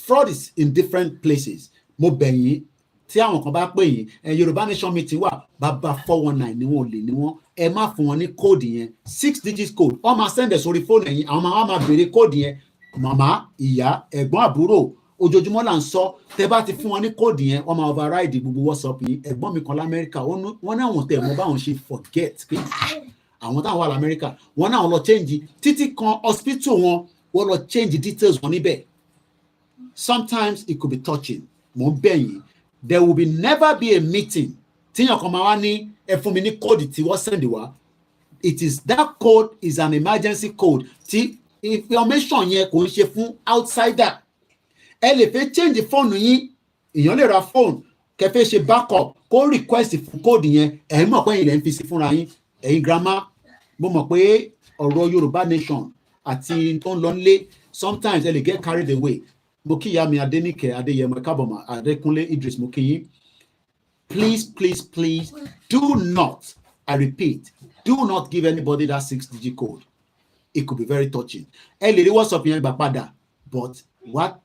fraud is in different places. Mo bẹ̀ yín tí àwọn kan bá pè yín Yorùbá Nation meeting wà bàbá 419 ni wọ́n lè ní wọ́n ẹ má fún wọn ní code yẹn 6 digit code wọ́n máa send sórí fóònù ẹ̀yìn àwọn máa béèrè code yẹn màmá ìyá ẹ̀gbọ́n àbúrò ojoojúmọ́ là ń sọ tẹ́ bá ti fún wọn ní code yẹn wọ́n máa override gbogbo WhatsApp yìí ẹ̀gbọ́n mi kan l'Amẹ́ríkà wọ́n ní àwọn tẹ̀ mọ́ báwọn ṣe forget pé àwọn táwọn wà l'Amẹ́ríkà wọ́n náà lọ change títí kan hospital wọ́n lọ change details wọn níbẹ̀ sometimes it could be touching mo ń bẹ̀ yín there will be never be a meeting tíyàn kan máa wá ní ẹ fún mi ní code tí wọ́n send wá that code is an emergency code. Tí information yẹn kò ń ṣe fún outsider. Ẹ lè fẹ́ change phone yín, èèyàn lè ra phone, kẹfẹ́ ṣe backup, kó request fún code yẹn, ẹ̀ mọ̀ pé ilẹ̀ ń fi sí fúnra yín. Ẹ̀yin grandma, mo mọ̀ pé ọ̀rọ̀ Yorùbá nation àti tó ń lọ nílé sometimes ẹ lè get carried away. Mo kí ìyá mi Adéníkẹ́ Adéyẹmọ Kábọ̀mọ̀ Adékúnlé Idris mo kí yín. Please do not, I repeat, do not give anybody that 6-digit code. It could be very touching. Ẹ lè rí WhatsApp yẹn gbà padà, but wá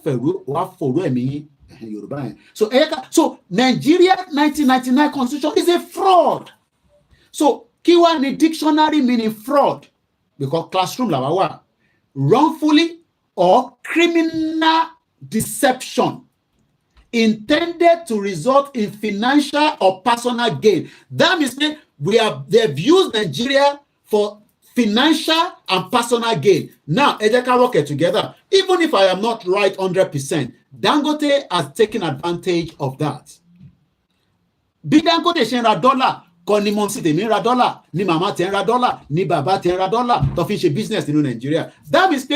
fòrò ẹ̀mí Yorùbá yẹn. So Nigeria 1999 constitution is a fraud. So kí wá ní dictionary meaning fraud? Because classroom làwa wà. Wrongfully or criminal deception intended to result in financial or personal gain. That means they've used Nigeria for financial and personal gain. Now, ẹ jẹ́ ká work it together. Even if I am not right 100%, Dangote has taken advantage of that. Bí Dangote ṣe ń ra dọ́là, kọ́ ni mọ́mísí tèmi ń ra dọ́là, ni màmá tẹ̀ ń ra dọ́là, ni bàbá tẹ̀ ń ra dọ́là, tó fi ń ṣe business nínú Nigeria. That means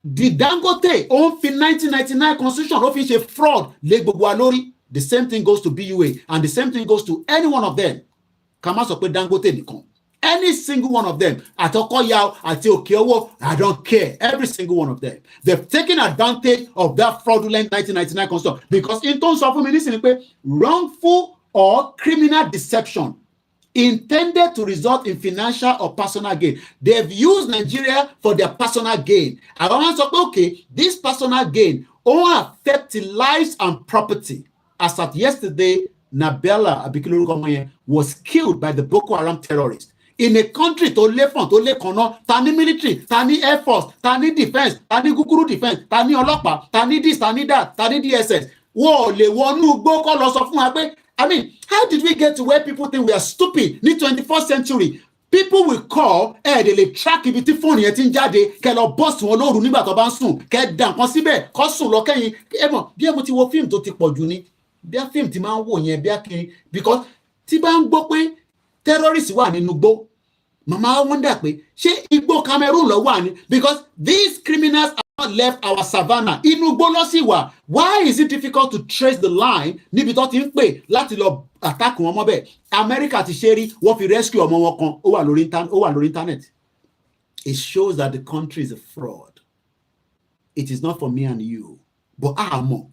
the Dangote ó ń fi 1999 constitution ó fi ń ṣe fraud lé gbogbo wa lórí. The same thing goes to BUA and the same thing goes to any one of them. Ká má sọ pé Dangote nìkan. Any single one of them, at Okoya, at Okeowo, I don't care. Every single one of them. They've taken advantage of that fraudulent 1999 constitution because in terms of wrongful or criminal deception intended to result in financial or personal gain. They've used Nigeria for their personal gain. I want to say, okay, this personal gain only affect lives and property. As of yesterday, Nabella Abikilurukomoye was killed by the Boko Haram terrorists. In a country to lé fún tó lé kànáà, ta ní military, ta ní air force, ta ní defense, ta ní gúgúrú defense, ta ní ọlọ́pàá, ta ní this, ta ní that, ta ní DSS. Wọ́n lè wọnú igbó kọ́ lọ sọ fún wa pé, I mean, how did we get to where people think we are stupid ní 21st century? People will call, they lè track ibi tí fóònù yẹn ti ń jáde, kẹ́ lọ bọ́ọ̀sì wọn lóru nígbà tó bá ń sùn, kẹ́ dà nǹkan síbẹ̀, kọ́ sùn lọ kẹ́yìn. Bí ẹ mo ti wo fíìmù tó ti pọ̀ jù ni, bí a fíìmù ti máa ń wò yẹn bí a kiri, because tí bá ń gbọ́ pé terrorist wà nínú igbó, Mama wonder pé ṣé igbó Cameroon ló wà ní, because these criminals have not left our savannah. Inú igbó ló sì wà. Why is it difficult to trace the line níbi tó ti ń pè láti lọ attack wọn mọ́ bẹ́ẹ̀? America ti ṣe rí, wọ́n fi rescue ọmọ wọn kan, ó wà lórí internet. It shows that the country is a fraud. It is not for me and you, but àmọ́.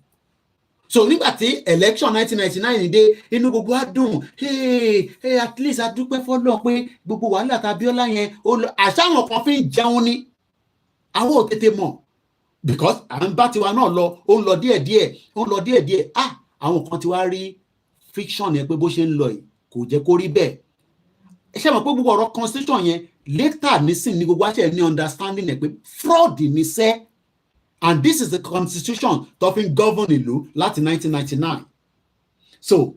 So nígbà tí election 1999 dé, inú gbogbo á dùn, hey, at least a dúpẹ́ fọ́lọ́run pé gbogbo wàhálà tá Abíọ́lá yẹn àṣàwọn kan fi ń jẹun ni. Àwọn ò tètè mọ̀ because à ń bá tiwa náà lọ, ó ń lọ díẹ̀díẹ̀. Àwọn kan ti wá rí friction yẹn pé bó ṣe ń lọ yìí kò jẹ́ kó rí bẹ́ẹ̀. Ṣé mọ̀ pé gbogbo ọ̀rọ̀ constitution yẹn later nísìn ní gbogbo àṣẹ ní understanding ẹ̀ pé fraud ní sẹ́. And this is the constitution tó fi ń govern ìlú láti 1999. So,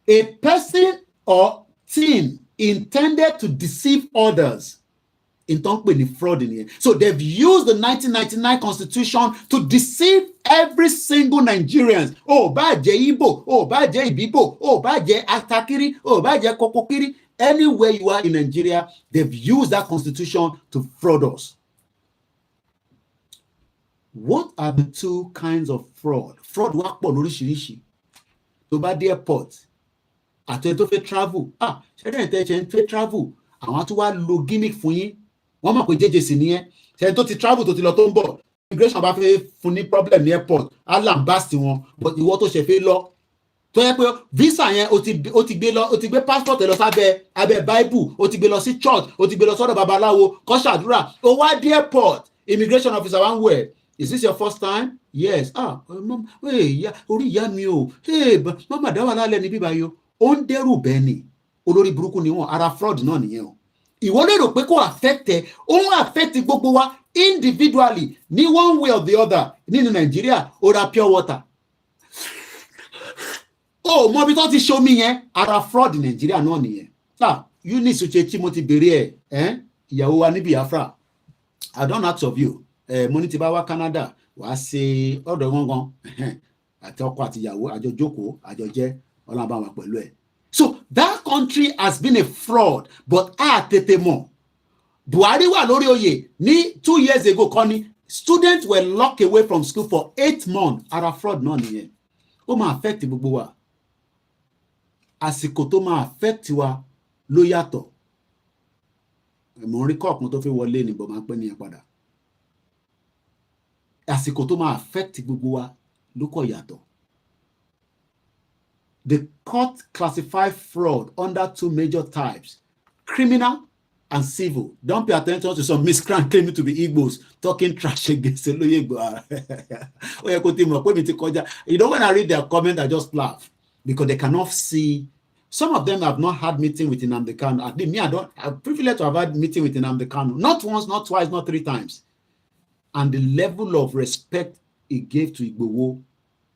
a person or team intended to deceive others in tó ń pè ní fraud nìyẹn. So, they've used the 1999 constitution to deceive every single Nigerian. Ó bá jẹ́ Igbo, ó bá jẹ́ Ibibo, ó bá jẹ́ Atakiri, ó bá jẹ́ Kokokiri. Anywhere you are in Nigeria, they've used that constitution to fraud us. What are the two kinds of fraud? Fraud wá pọ̀ lóríṣiríṣi. Tó bá dé airport, àti tó fẹ́ travel. Ṣẹ́dẹ̀ tẹ́ ṣe ń fẹ́ travel. Àwọn tó wá lo gimmick fún yín. Wọ́n mọ̀ pé jẹ́jẹ́ sí nìyẹn. Ṣẹ́dẹ̀ tó ti travel tó ti lọ tó ń bọ̀. Immigration bá fẹ́ fún ní problem ní airport. Alarm basti wọn. But ìwọ tó ṣe fẹ́ lọ. Tó yẹ pé visa yẹn o ti gbé passport ẹ lọ abẹ́ Bible. O ti gbé lọ sí church. O ti gbé lọ sọ́dọ̀ babaláwo. Kó ṣàdúrà. O wá dé airport. Immigration officer wá ń wẹ̀. Is this your first time? Yes. Mom, orí ìyá mi o. Mama dá wà lálẹ́ ní bíbá yo. Ó ń dẹ́rù bẹ́ẹ̀ ni. Olórí burúkú ni wọ́n. Ara fraud náà nìyẹn o. Ìwọ lè rò pé kò affect ẹ. Ó ń affect gbogbo wa individually ní one way or the other. Nínú Nàìjíríà, ó ra pure water. Mọ bí tó ti ṣomi yẹn. Ara fraud Nàìjíríà náà nìyẹn. Eunice Uchechi mo ti bèrè ẹ̀. Ìyàwó wa ní Biafra. I don't ask of you. Mo ní ti bá wá Canada wàá ṣe ọ̀dọ̀ gangan àti ọkọ àti ìyàwó àjọ jókòó àjọ jẹ́ Ọlọ́run bá wà pẹ̀lú ẹ̀. So that country has been a fraud, but tètè mọ̀. Buhari wà lórí oyè ní 2 years ago kọ́ ni students were locked away from school for 8 months. Ara fraud náà nìyẹn. Ó máa affect gbogbo wa. Àsìkò tó máa affect wa ló yàtọ̀. Mo rí kọ́ọ̀kan tó fi wọlé ní bọ̀ máa pẹ́ ní ẹ̀ padà. Àsìkò tó máa affect gbogbo wa ló kọ̀ yàtọ̀. The court classified fraud under 2 major types, criminal and civil. Don't pay attention to some miscreant claiming to be Igbos talking trash against Oloyegbo. You know, when I read their comment, I just laugh because they cannot see. Some of them have not had meeting with Nnamdi Kanu. I mean, I'm privileged to have had meeting with Nnamdi Kanu. Not once, not twice, not 3 times. And the level of respect he gave to Igboho,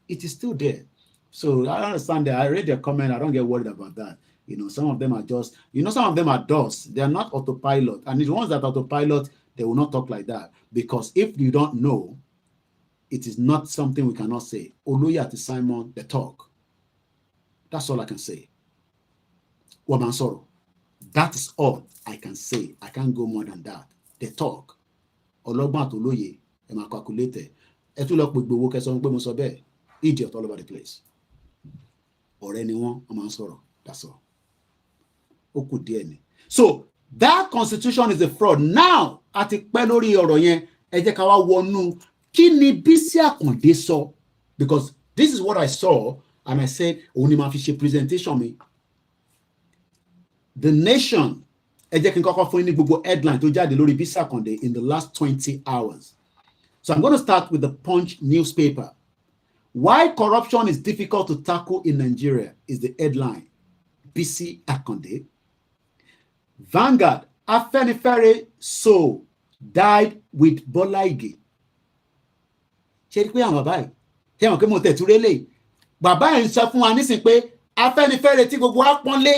it is still there. So I understand that. I read their comment. I don't get worried about that. You know, some of them are just, some of them are DOS. They are not autopilot. And the ones that autopilot, they will not talk like that. Because if you don't know, it is not something we cannot say. Oloya to Simon, the talk. That's all I can say. Wamansoro. That is all I can say. I can't go more than that. The talk. Ologba to Oloye, ema calculate. Etulok with Gbowo keso pe mo so be. Idiot all over the place. Or anyone, Wamansoro. That's all. So that constitution is a fraud. Now, at a pelori ọ̀rọ̀ yẹn, ẹ jẹ́ ká wá wọnú kí ni Bisi Akande sọ, because this is what I saw and I said, òun ni màá fi ṣe presentation mi. The Nation, ẹ jẹ́ kí n kọ́kọ́ fún yín ní gbogbo headline tó jáde lórí Bisi Akande in the last 20 hours. So I'm going to start with the Punch newspaper. Why corruption is difficult to tackle in Nigeria is the headline. Bisi Akande. Vanguard, Afenifere Sow died with Bola Ige. Ṣé rí pé àwọn bàbá yìí, ṣé wọn pé mo tẹ̀ túré lè. Bàbá yìí ń sọ fún wa nísìn pé Afenifere tí gbogbo wa pọ́n lé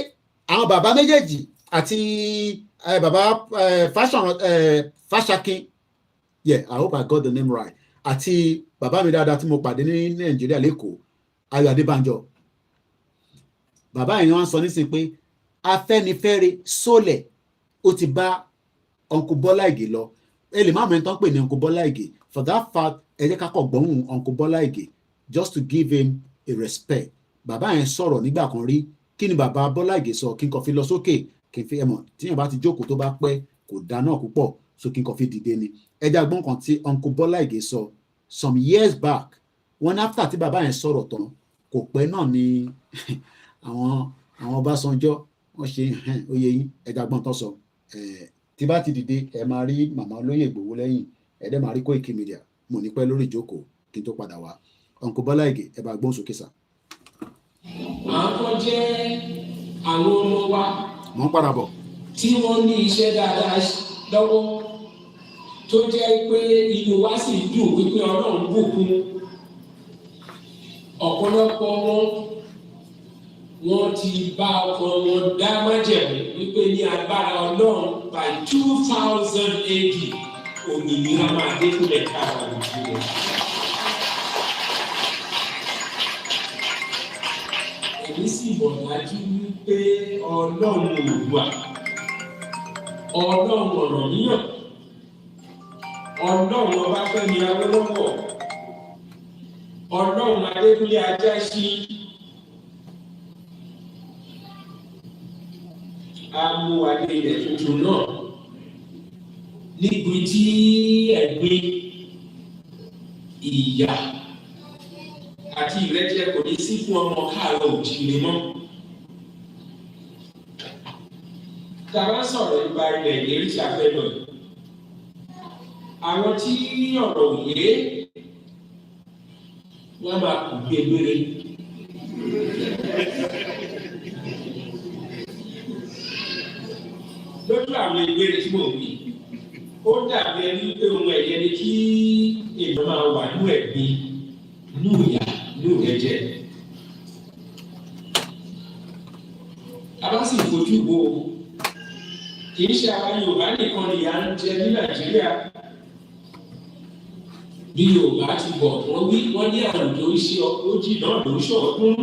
àwọn bàbá méjèèjì àti bàbá Fashakin. Yeah, I hope I got the name right. Àti bàbá mi dáadáa tí mo pàdé ní Nàìjíríà lẹ́kọ̀ọ́, Ayọ̀ Adébánjọ. Bàbá yìí wọ́n sọ nísìn pé Afẹ́nifẹ́re sólẹ̀ ó ti bá Uncle Bola Ige lọ. Ẹ lè má mọ̀ tán pè ní Uncle Bola Ige. For that fact, ẹ jẹ́ ká kọ́ gbọ́hùn Uncle Bola Ige just to give him a respect. Bàbá yẹn sọ̀rọ̀ nígbà kan rí. Kí ni bàbá Bola Ige sọ? Kí n kàn fi lọ sókè. Kí n fi ẹmọ̀ tíyàn bá ti jókòó tó bá pẹ́ kò dá náà púpọ̀. So kí n kàn fi dìde ni. Ẹ jẹ́ agbọ́n kan tí Uncle Bola Ige sọ some years back. One after tí bàbá yẹn sọ̀rọ̀ tán kò pẹ́ náà ni àwọn Ọbásanjọ́ wọ́n ṣe oyè yín ẹ̀dá gbọ́n tó sọ tí bá ti dìde ẹ máa rí màmá olóyè Ìgbòho lẹ́yìn ẹ̀dẹ́ máa rí Koikimedia mo ní pẹ́ lórí ìjókòó kí n tó padà wá Uncle Bola Ige ẹ bá gbọ́n sókè sá. àwọn kan jẹ́ àwọn ọmọ wa mo ń padà bọ̀ tí wọ́n ní iṣẹ́ dáadáa lọ́wọ́ tó jẹ́ pé inú wa sì dùn wípé Ọlọ́run bùkún ọ̀pọ̀lọpọ̀ wọ́n ti bá ọkọ wọn dá májẹ̀mú wípé ní agbára Ọlọ́run by 2000 AD òmìnira máa dé kúlẹ̀ káàkiri ìjìnlẹ̀. Èmi sì mọ̀ dájú wípé Ọlọ́run Òdùà, Ọlọ́run Ọ̀rànmíyàn, Ọlọ́run Ọbáfẹ́mi Awólọ́wọ̀, Ọlọ́run Adékúnlé Ajáṣin, amúwadé ilẹ̀ tuntun náà níbi tí ẹ̀gbin ìyà àti ìrẹ́jẹ kò ní sí fún ọmọ káàárọ̀ òjíire mọ́. Tàbá sọ̀rọ̀ nípa ilẹ̀ ìlérí tí a fẹ́ lọ yìí. Àwọn tí ọ̀rọ̀ òye wọ́n máa kù gbégbére. Lójú àwọn ìbéèrè tí mo wí, ó dàbí ẹni pé ohun ẹ̀yẹ ni kí èèyàn máa wà nínú ẹ̀gbin, nínú ìyà, nínú ìrẹ́jẹ. A bá sì fojú wo, kì í ṣe àwa Yorùbá nìkan ni à ń jẹ ní Nàìjíríà. Bí Yorùbá ti bọ̀, wọ́n ní àrùn tó ń ṣe ojì náà ló ń ṣọ̀ọ́dún.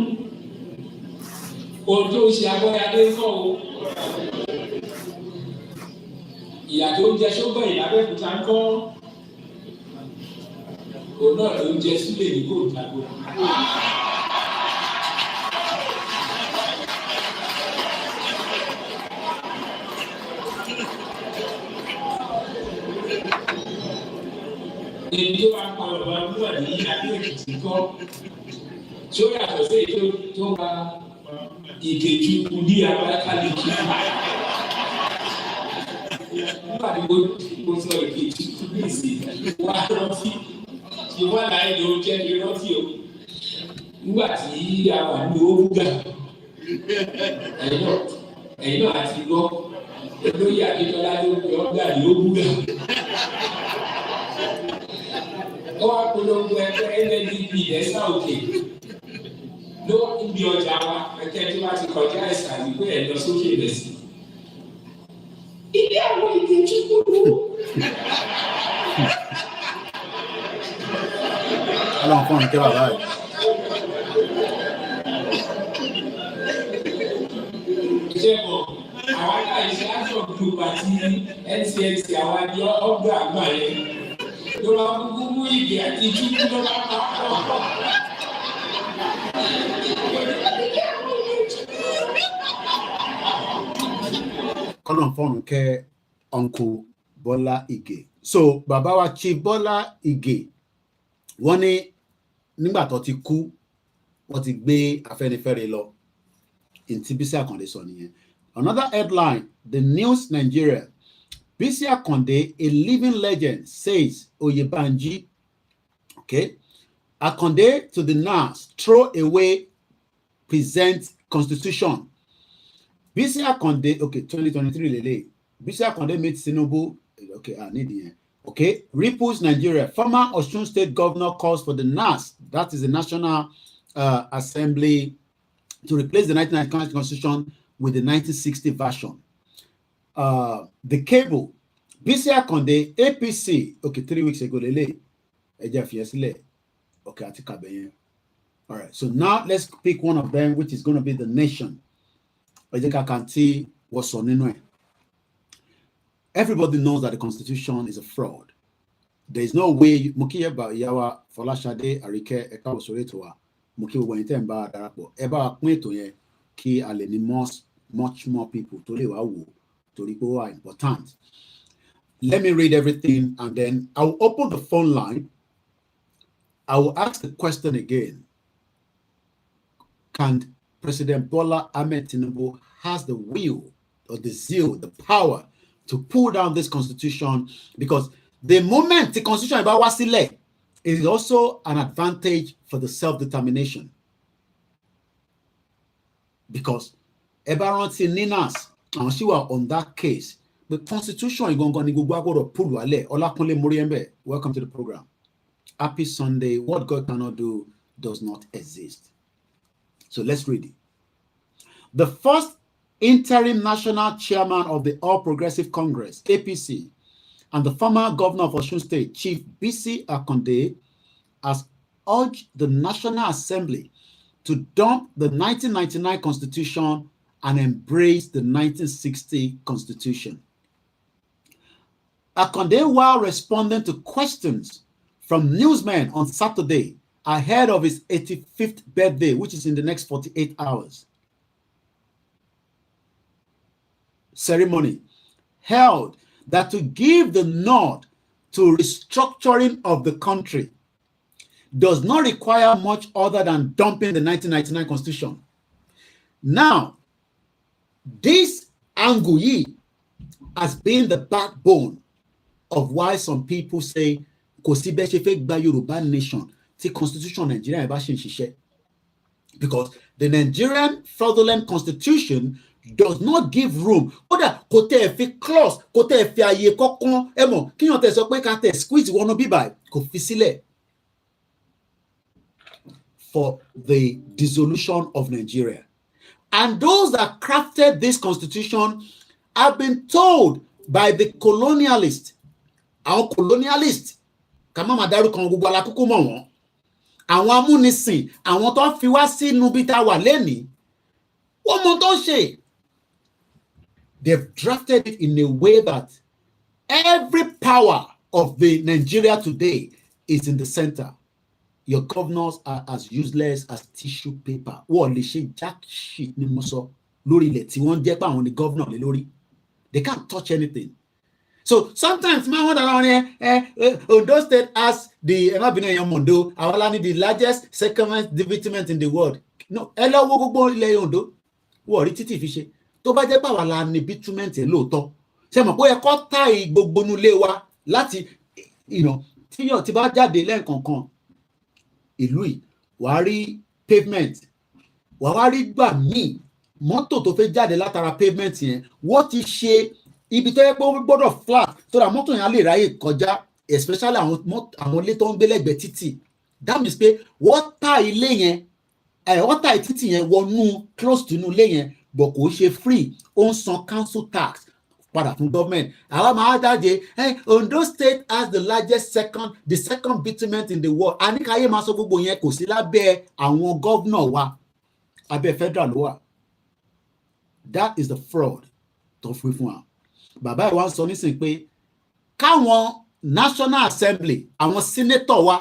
ohun tó ń ṣe Abọ́yadé ń kọ́ o. Ìyà tó ń jẹ ṣógbọ̀n ìlábẹ́kúta ń kọ́. Òun náà ló ń jẹ sílẹ̀ ní kò dàgbò. Èyí tó wá pa ọ̀rọ̀ àbúrò ní Adó-Èkìtì kọ́. Tí ó yàtọ̀ sí èyí tó wá Ìkejì kú ní Abakaliki. Nígbà tí mo sọ Ìkejì kú ní ìsìn, wá rántí. Ìwọ́n láì ló jẹ́ ìrántí o. Nígbà tí a wà ní Òwúgà, ẹ̀yin náà àti gbọ́, olóyè Akíntọ́lá ló gbé ọgbà ní Òwúgà. Ó wá polongo ẹgbẹ́ NNDP lẹ́sà òkè. Ló ń bí ọjà wa, ẹ̀kẹ́ tí wọ́n ti kọjá ẹ̀sà wípé ẹ̀ lọ sókè rẹ̀ sí. Ilé àwọn Ìkejì kúrú. Ọlọ́run fún ìkẹ́ bàbá rẹ̀. Ṣé mọ̀, àwọn aláìsí aṣọ group àti NCNC àwọn àjọ ọgbà àgbà yẹn ló máa kúkú mú ìgbé àti ìtúkú ló máa pa ọ̀pọ̀. Kọ́nà fọ́ọ̀nù kẹ́ Uncle Bọ́lá Ìgè. So bàbá wa Chief Bọ́lá Ìgè wọ́n ní nígbà tó ti kú wọ́n ti gbé Afẹ́nifẹ́re lọ. Ntí Bisi Akande sọ nìyẹn. Another headline, the News Nigeria. Bisi Akande, a living legend, says Oyebanji. Okay. Akande to the NAS, throw away, present constitution. Bisi Akande, okay, 2023 lele. Bisi Akande made Tinubu, okay, I need it. Okay, Ripples Nigeria. Former Osun State Governor calls for the NAS, that is the National Assembly, to replace the 1990 Constitution with the 1960 version. The cable, Bisi Akande, APC, okay, 3 weeks ago, lele. Okay, all right, so now let's pick one of them, which is going to be the Nation. I think I can see what's on in. Everybody knows that the Constitution is a fraud. There is no way Mukiye Yawa Folashade Arike Eka Osoretua Mukiye Wentemba Darapo Eba Kweto Ki Aleni much more people to Liwa are important. Let me read everything and then I'll open the phone line. I will ask the question again. Can President Bola Ahmed Tinubu has the will or the zeal, the power to pull down this constitution? Because the moment the constitution about Wasile is also an advantage for the self-determination. Because Ebaronti Ninas, and she were on that case, the constitution is going to pull Wale. OLAKUNLE Muriembe, welcome to the program. Happy Sunday. What God cannot do does not exist. So let's read it. The first interim national chairman of the All Progressive Congress, APC, and the former governor of Osun State, Chief Bisi Akande, has urged the National Assembly to dump the 1999 Constitution and embrace the 1960 Constitution. Akande, while responding to questions from newsmen on Saturday ahead of his 85th birthday, which is in the next 48 hours, ceremony held that to give the nod to restructuring of the country does not require much other than dumping the 1999 Constitution. Now, this angle has been the backbone of why some people say Yoruba nation, the Constitution Nigeria, because the Nigerian fraudulent Constitution does not give room. Clause, squeeze for the dissolution of Nigeria. And those that crafted this constitution have been told by the colonialists, our colonialists, àwọn amúnisìn, àwọn tó fi wá sínú bí tá wà lẹ́nìí, One more don't say. They've drafted it in a way that every power of the Nigeria today is in the center. Your governors are as useless as tissue paper. What they say jack shit ni mo sọ lórí ilẹ̀ tí wọ́n jẹ́ pé àwọn ni governor lé lórí. They can't touch anything. So sometimes man wonder around here, Ondo State has the the largest settlement development in the world. No, hello, gbogbo ilẹ̀ Ondo. Wọ́n rí títì fi ṣe. Tó bá jẹ́ pé àwa la ní bitument lóòótọ́. Ṣé mọ̀ pé ẹ̀kọ́ táì gbogbo nulẹ̀ wa láti tíyàn tí bá jáde lẹ́ẹ̀kọ̀ọ̀kan ìlú yìí wàá rí pavement wàá rí gbà míì mọ́tò tó fẹ́ jáde látara pavement yẹn wọ́n ti ṣe ibi tó yẹ pé ó gbọ́dọ̀ flat tó ra mọ́tò yẹn á lè ráyè kọjá especially àwọn ilé tó ń gbé lẹ́gbẹ̀ẹ́ títì that means pé wọ́n ta ilé yẹn wọ́n ta títì yẹn wọnú close to inú ilé yẹn but kò ṣe free ó ń san council tax padà fún government. Àwọn máa jáde Ondo State has the second bitumen in the world. A ní káyé máa sọ gbogbo yẹn kò sí lábẹ́ àwọn governor wa abẹ́ federal ló wà. That is the fraud tó fi fún wa. Bàbá ìwà ń sọ nísìnyí pé káwọn National Assembly àwọn senator wa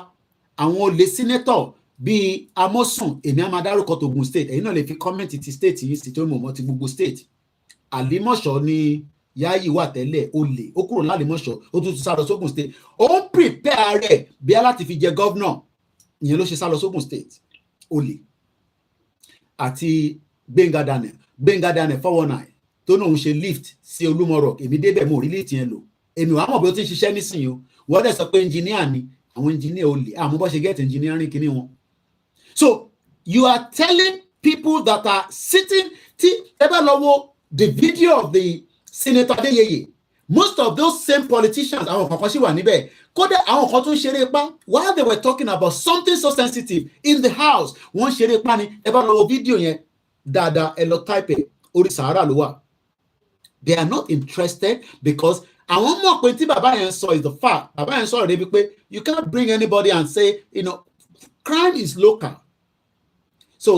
àwọn olè senator bíi Amosun èmi á máa dárúkọ t'Ògùn state èyí náà lè fi comment ti state yìí sí tó mọ̀ ti gbogbo state. Àlímọ̀ṣọ́ ni Yáyì wà tẹ́lẹ̀ olè ó kúrò l'Álímọ̀ṣọ́ ó tún sá lọ s'Ògùn state ó ń prepare rẹ̀ bí láti fi jẹ governor ìyẹn ló ṣe sá lọ s'Ògùn state olè àti Gbénga Daniel 419 tó náà ń ṣe lift sí Olúmọ̀rọ̀ èmi débẹ̀ mo rí lift yẹn lò èmi wàá mọ̀ bí ó ti ń ṣiṣẹ́ nísìnyí o wọ́n dẹ̀ sọ pé engineer ni àwọn engineer olè àmọ́ bó ṣe get engineering kíní wọn. So you are telling people that are sitting ẹ bá lọ wo the video of the Senator Adeyeye, most of those same politicians àwọn kankan ṣì wà níbẹ̀ kódà àwọn kan tún ṣeré ipá while they were talking about something so sensitive in the house wọ́n ṣeré ipá ni ẹ bá lọ wo fídíò yẹn dáadáa ẹ lọ type orí Sahara ló wà. They are not interested because àwọn mọ̀ pé tí bàbá yẹn sọ is the fact bàbá yẹn sọ̀rọ̀ débi pé you can't bring anybody and say crime is local. So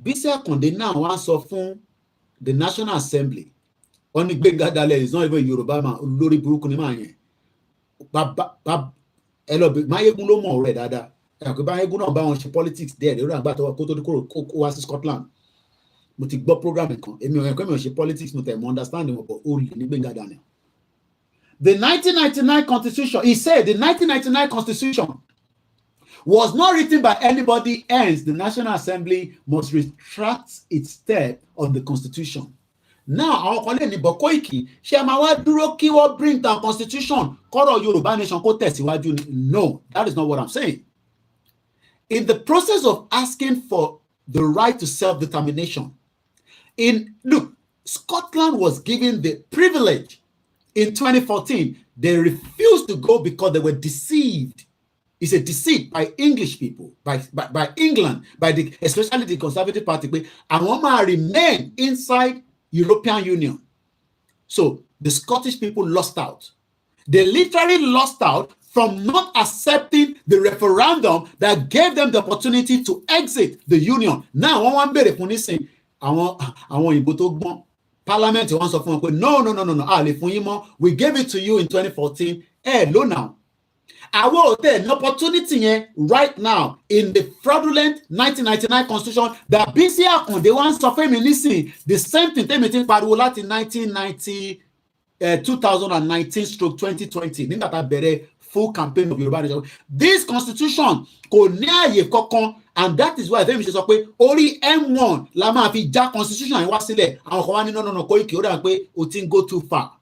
Bisi Akande now wá sọ fún the National Assembly wọ́n ní Gbénga Daniel is not even Yoruba man olórí burúkú ni máa yẹn ẹ lọ bí Máyégún ló mọ̀ ọ̀rẹ́ dáadáa ẹ kò Máyégún náà bá wọn ṣe politics díẹ̀ lórí àgbà tó kó tó kó wá sí Scotland mo ti gbọ́ program kan èmi ò ẹ̀kọ́ mi ò ṣe politics mo tẹ̀ mọ́ understanding wọn but ó lè ní Gbénga Daniel. The 1999 constitution he said the 1999 constitution was not written by anybody else. The National Assembly must retract its step on the constitution. Now àwọn kan lè ní bọ̀ Koiki ṣe máa wá dúró kí wọ́n bring down constitution kọ́rọ̀ Yorùbá nation kó tẹ̀síwájú ni. No, that is not what I'm saying. In the process of asking for the right to self-determination, look, Scotland was given the privilege in 2014. They refused to go because they were deceived. It's a deceit by English people, by England, especially the Conservative Party. And one might remain inside European Union. So the Scottish people lost out. They literally lost out from not accepting the referendum that gave them the opportunity to exit the union. Now, one bẹ̀rẹ̀ fún nísìn àwọn òyìnbó tó gbọ́n parliament wọ́n sọ fún wọn pé no, a lè fún yín mọ́. We gave it to you in 2014. Lo now. Our an opportunity here right now in the fraudulent 1999 constitution that Bisi Akande wants to feminism. The same thing they made in 1990, 2019/2020. Nígbà tá bẹ̀rẹ̀ full campaign of Yoruba nation. This constitution kò ní àyè kankan, and that is why they sọ pé orí M1 la máa fi já constitution yẹn wá sílẹ̀. Àwọn kan wá ní no Koiki ó dà pé o ti ń go too far.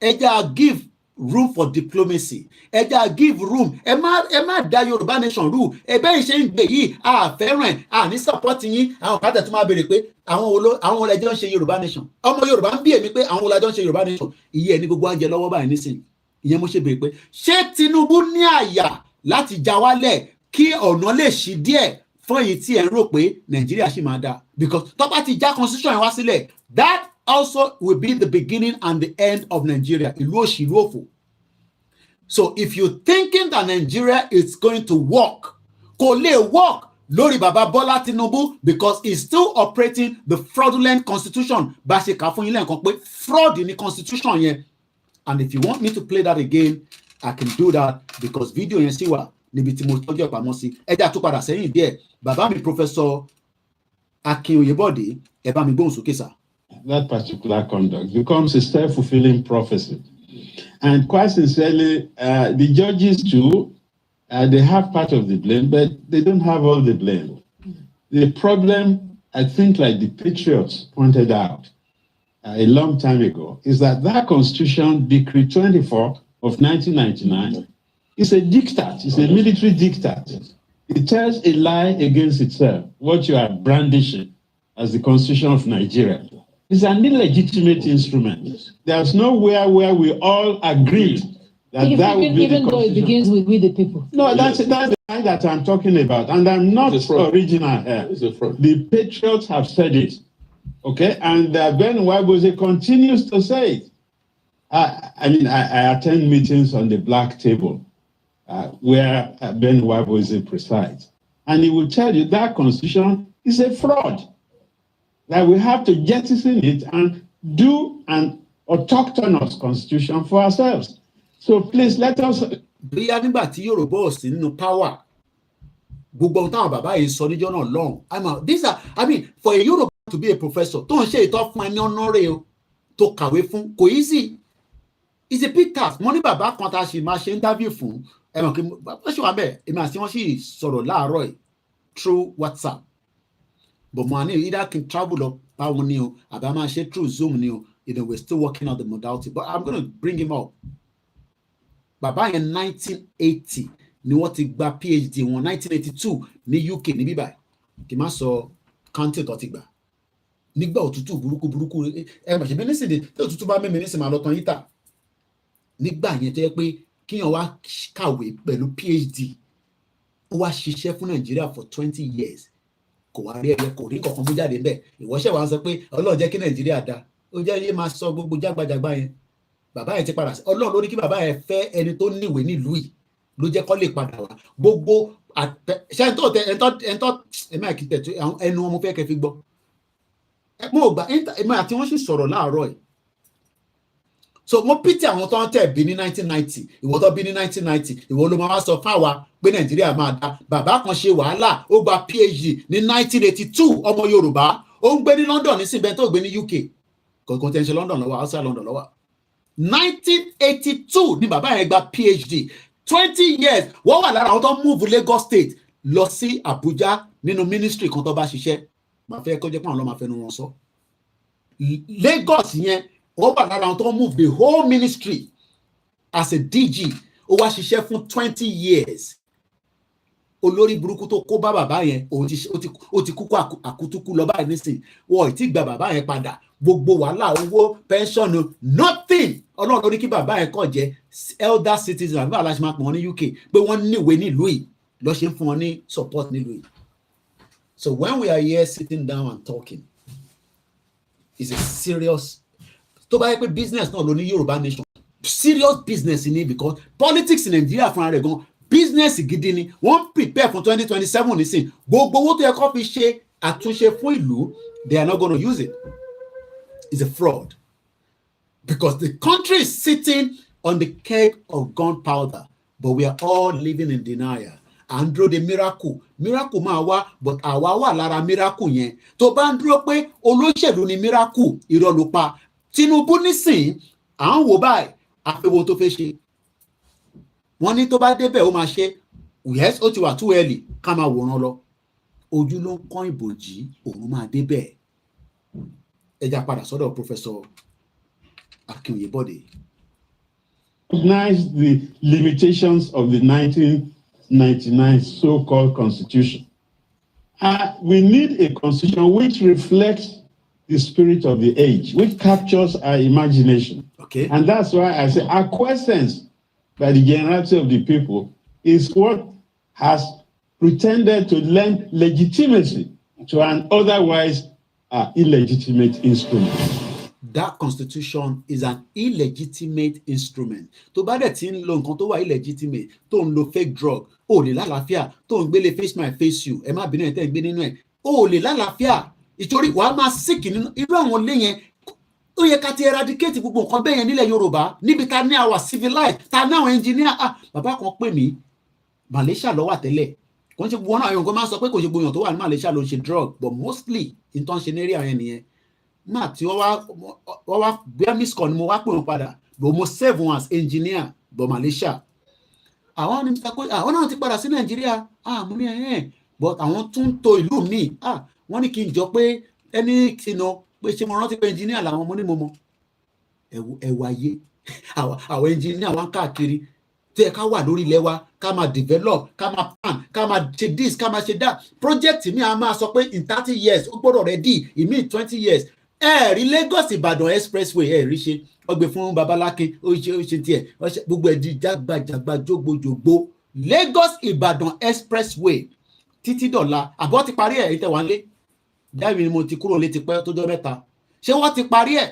Ẹ jẹ́ give room for diplomacy. Ẹ jẹ́ give room. Ẹ má dá Yorùbá nation rú. Ẹ bẹ́ẹ̀ ṣe ń gbé yìí fẹ́ràn ní support yín. Àwọn kan tẹ̀ tún máa béèrè pé àwọn olẹ́jọ́ ń ṣe Yorùbá nation. Ọmọ Yorùbá ń bí èmi pé àwọn olẹ́jọ́ ń ṣe Yorùbá nation. Iye ẹni gbogbo àjẹ lọ́wọ́ báyìí nísìnyí. Ìyẹn mo ṣe béèrè pé ṣé Tinubu ní àyà láti já wálẹ̀ kí ọ̀nà lè ṣí díẹ̀ fún èyí tí ẹ ń rò pé Nàìjíríà ṣì máa dáa? Because tó bá ti já constitution yẹn wá sílẹ̀, that also will be the beginning and the end of Nigeria. So if you're thinking that Nigeria is going to work, kò lè work lórí bàbá Bọ́lá Tinubu because he's still operating the fraudulent constitution. Bá ṣe kà fún yín lẹ́ẹ̀kan pé fraud ní constitution yẹn. And if you want me to play that again, I can do that because video yẹn sì wà níbi tí mo tọ́jú ẹ̀pamọ́ sí. Ẹ jẹ́ àtúpadà sẹ́yìn díẹ̀. Bàbá mi Professor Akin Oyèbọ̀dé, ẹ bá mi gbóhùn sókè sà. That particular conduct becomes a self-fulfilling prophecy. And quite sincerely, the judges too, they have part of the blame, but they don't have all the blame. The problem, I think, like the patriots pointed out a long time ago, is that Constitution, Decree 24 of 1999, is a diktat, it's a military diktat. It tells a lie against itself, what you are brandishing as the Constitution of Nigeria. It's an illegitimate instrument. There's nowhere where we all agree that that would be even though it begins with we the people. No, that's the line that I'm talking about, and I'm not original here. The patriots have said it, okay, and Ben Wabose continues to say it. I attend meetings on the Black Table where Ben Wabose presides, and he will tell you that Constitution is a fraud. That we have to jettison it and do an autochthonous constitution for ourselves. So please let us. Bóyá nígbà tí Yorùbá ò sí nínú power, gbogbo ohun táwọn bàbá yìí sọ níjọ́ náà lọ́hùn. For a Yoruba to be a professor, tó ń ṣe ìtọ́ fún ẹni ọ̀nọ́rẹ́ o, tó kàwé fún, kò easy. It's a big task. Mo ní bàbá kan tá a ṣì máa ṣe interview fún, ẹ̀mọ̀ kí wọ́n ṣe wà bẹ́ẹ̀, èmi àti wọ́n sì sọ̀rọ̀ láàárọ̀ yìí through WhatsApp. But money either can travel up power new, Abama share through Zoom new. We're still working on the modality. But I'm gonna bring him up. Baba in 1980, ni what he got PhD in 1982 ni UK ni biba. Kima so county totigba. Nigba otutu buruku. Ma ṣe be nisin de otutu ba me nisin ma lo tan yita. Nigba yẹn tó jẹ́ pé kíyàn wá kàwé pẹ̀lú PhD. Ó wá ṣiṣẹ́ fún Nigeria for 20 years. Kò wá rí ẹyẹ kò rí kankan mú jáde ńbẹ̀ ìwọ́ṣẹ̀ wa ń sọ pé Ọlọ́run jẹ́ kí Nàìjíríà dá ó jẹ́ yé máa sọ gbogbo jágbajàgba yẹn bàbá yẹn ti padà sí Ọlọ́run ló ní kí bàbá yẹn fẹ́ ẹni tó níwèé nílùú yìí ló jẹ́ kó lè padà wá gbogbo ṣe ẹ̀ńtọ́ ẹ̀mí àkìtẹ̀tù ẹnu wọn mo fẹ́ kẹ́ fi gbọ́ mo gbà ẹ̀mí àti wọ́n sì sọ̀rọ̀ láàárọ̀ yìí so mo pity àwọn tó ń tẹ̀ bí ní 1990 ìwọ tó bí ní 1990 ìwọ ló máa wá sọ fáwa pé Nàìjíríà máa dá bàbá kan ṣe wàhálà ó gba PhD ní 1982 ọmọ Yorùbá ó ń gbé ní London ní síbẹ̀ tó gbé ní UK kọ̀ọ̀kan tẹ̀ ń ṣe London lọ́wọ́ outside London lọ́wọ́ 1982 ni bàbá yẹn gba PhD 20 years wọ́n wà lára àwọn tó move Lagos State lọ sí Abuja nínú ministry kan tó bá ṣiṣẹ́ màá fẹ́ kó jẹ́ pé àwọn ọlọ́mà fẹ́nu wọn sọ Lagos yẹn ó wà lára àwọn tó move the whole ministry as a DG ó wá ṣiṣẹ́ fún 20 years olórí burúkú tó kó bá bàbá yẹn ó ti kúkú àkútúkú lọ báyìí nísìn wọ́n ì tí gba bàbá yẹn padà gbogbo wàhálà owó pension nothing Ọlọ́run ló ní kí bàbá yẹn kàn jẹ́ elder citizen àbí aláṣẹ máa pọ̀ wọ́n ní UK pé wọ́n níwèé nílùú yìí lọ́ ṣe ń fún wọn ní support nílùú yìí so when we are here sitting down and talking it's a serious tó bá yẹ pé business náà ló ní Yorùbá nation serious business ni because politics in Nigeria fúnra rẹ̀ gan business gidi ni wọ́n prepare for 2027 nísìn gbogbo owó tó yẹ kó fi ṣe àtúnṣe fún ìlú they are not going to use it it's a fraud because the country is sitting on the keg of gunpowder but we are all living in denial and dúró de miracle máa wá but àwa wà lára miracle yẹn tó bá ń dúró pé olóṣèlú ni miracle irọ́ ló pa Tinubu nísìn à ń wò báyìí àfẹ́wò tó fẹ́ ṣe wọ́n ní tó bá débẹ̀ ó máa ṣe yes ó ti wà too early ká máa wòran lọ ojú ló ń kán ìbòjì òun máa débẹ̀ ẹja padà sọ́dọ̀ Professor Akin Oyèbọ̀dé. Recognize the limitations of the 1999 so-called constitution. We need a constitution which reflects the spirit of the age, which captures our imagination. Okay. And that's why I say acquiescence by the generality of the people is what has pretended to lend legitimacy to an otherwise illegitimate instrument. that constitution is an illegitimate instrument. Tó bá dẹ̀ ti ń lo nǹkan tó wà illegitimate, tó ń lo fake drug, ó lè lálàáfíà, tó ń gbélé face my face you, ẹ má bínú ẹ̀ tẹ́ ń gbé nínú ẹ̀, ó lè lálàáfíà. Ìtorí wàá máa sick nínú irú àwọn ilé yẹn. Ó yẹ ká ti eradicate gbogbo nǹkan bẹ́ẹ̀ yẹn nílẹ̀ Yorùbá níbi ta ní àwa civilized, ta ní àwọn engineer. Bàbá kan pè mí, Malaysia ló wà tẹ́lẹ̀. Kò ń ṣe gbogbo náà àwọn nǹkan máa ń sọ pé kò ṣe gbogbo èèyàn tó wà ní Malaysia ló ń ṣe drug, but mostly nǹkan ṣe ní area yẹn nìyẹn. Má tí wọ́n wá bí miscon ni mo wá pè wọ́n padà, but mo serve wọn as engineer but Malaysia. Àwọn ní sọ pé àwọn náà ti padà sí Nàìjíríà, mo ní but àwọn tún to ìlú mi, wọ́n ní kí n jọ pé ẹni kìnnà pé ṣé mo rántí pé engineer làwọn ọmọ ní mo mọ ẹwà ayé àwọn engineer wọn káàkiri tí ẹ ká wà lórí ilẹ̀ wa ká máa develop ká máa plan ká máa ṣe this ká máa ṣe that project mi a máa sọ pé in 30 years ó gbọ́dọ̀ ready ìmí 20 years rí Lagos Ìbàdàn expressway rí ṣe ọgbẹ fún Babalákin ó ṣe tiẹ̀ gbogbo ẹ̀ di jágbajàgba jógbójògbó Lagos Ìbàdàn expressway títí dọ̀la àbọ̀ ti parí ẹ̀ ìtẹ̀wá lé dáìmí ni mo ti kúrò létí pẹ́ tó jọ mẹ́ta ṣé wọ́n ti parí ẹ̀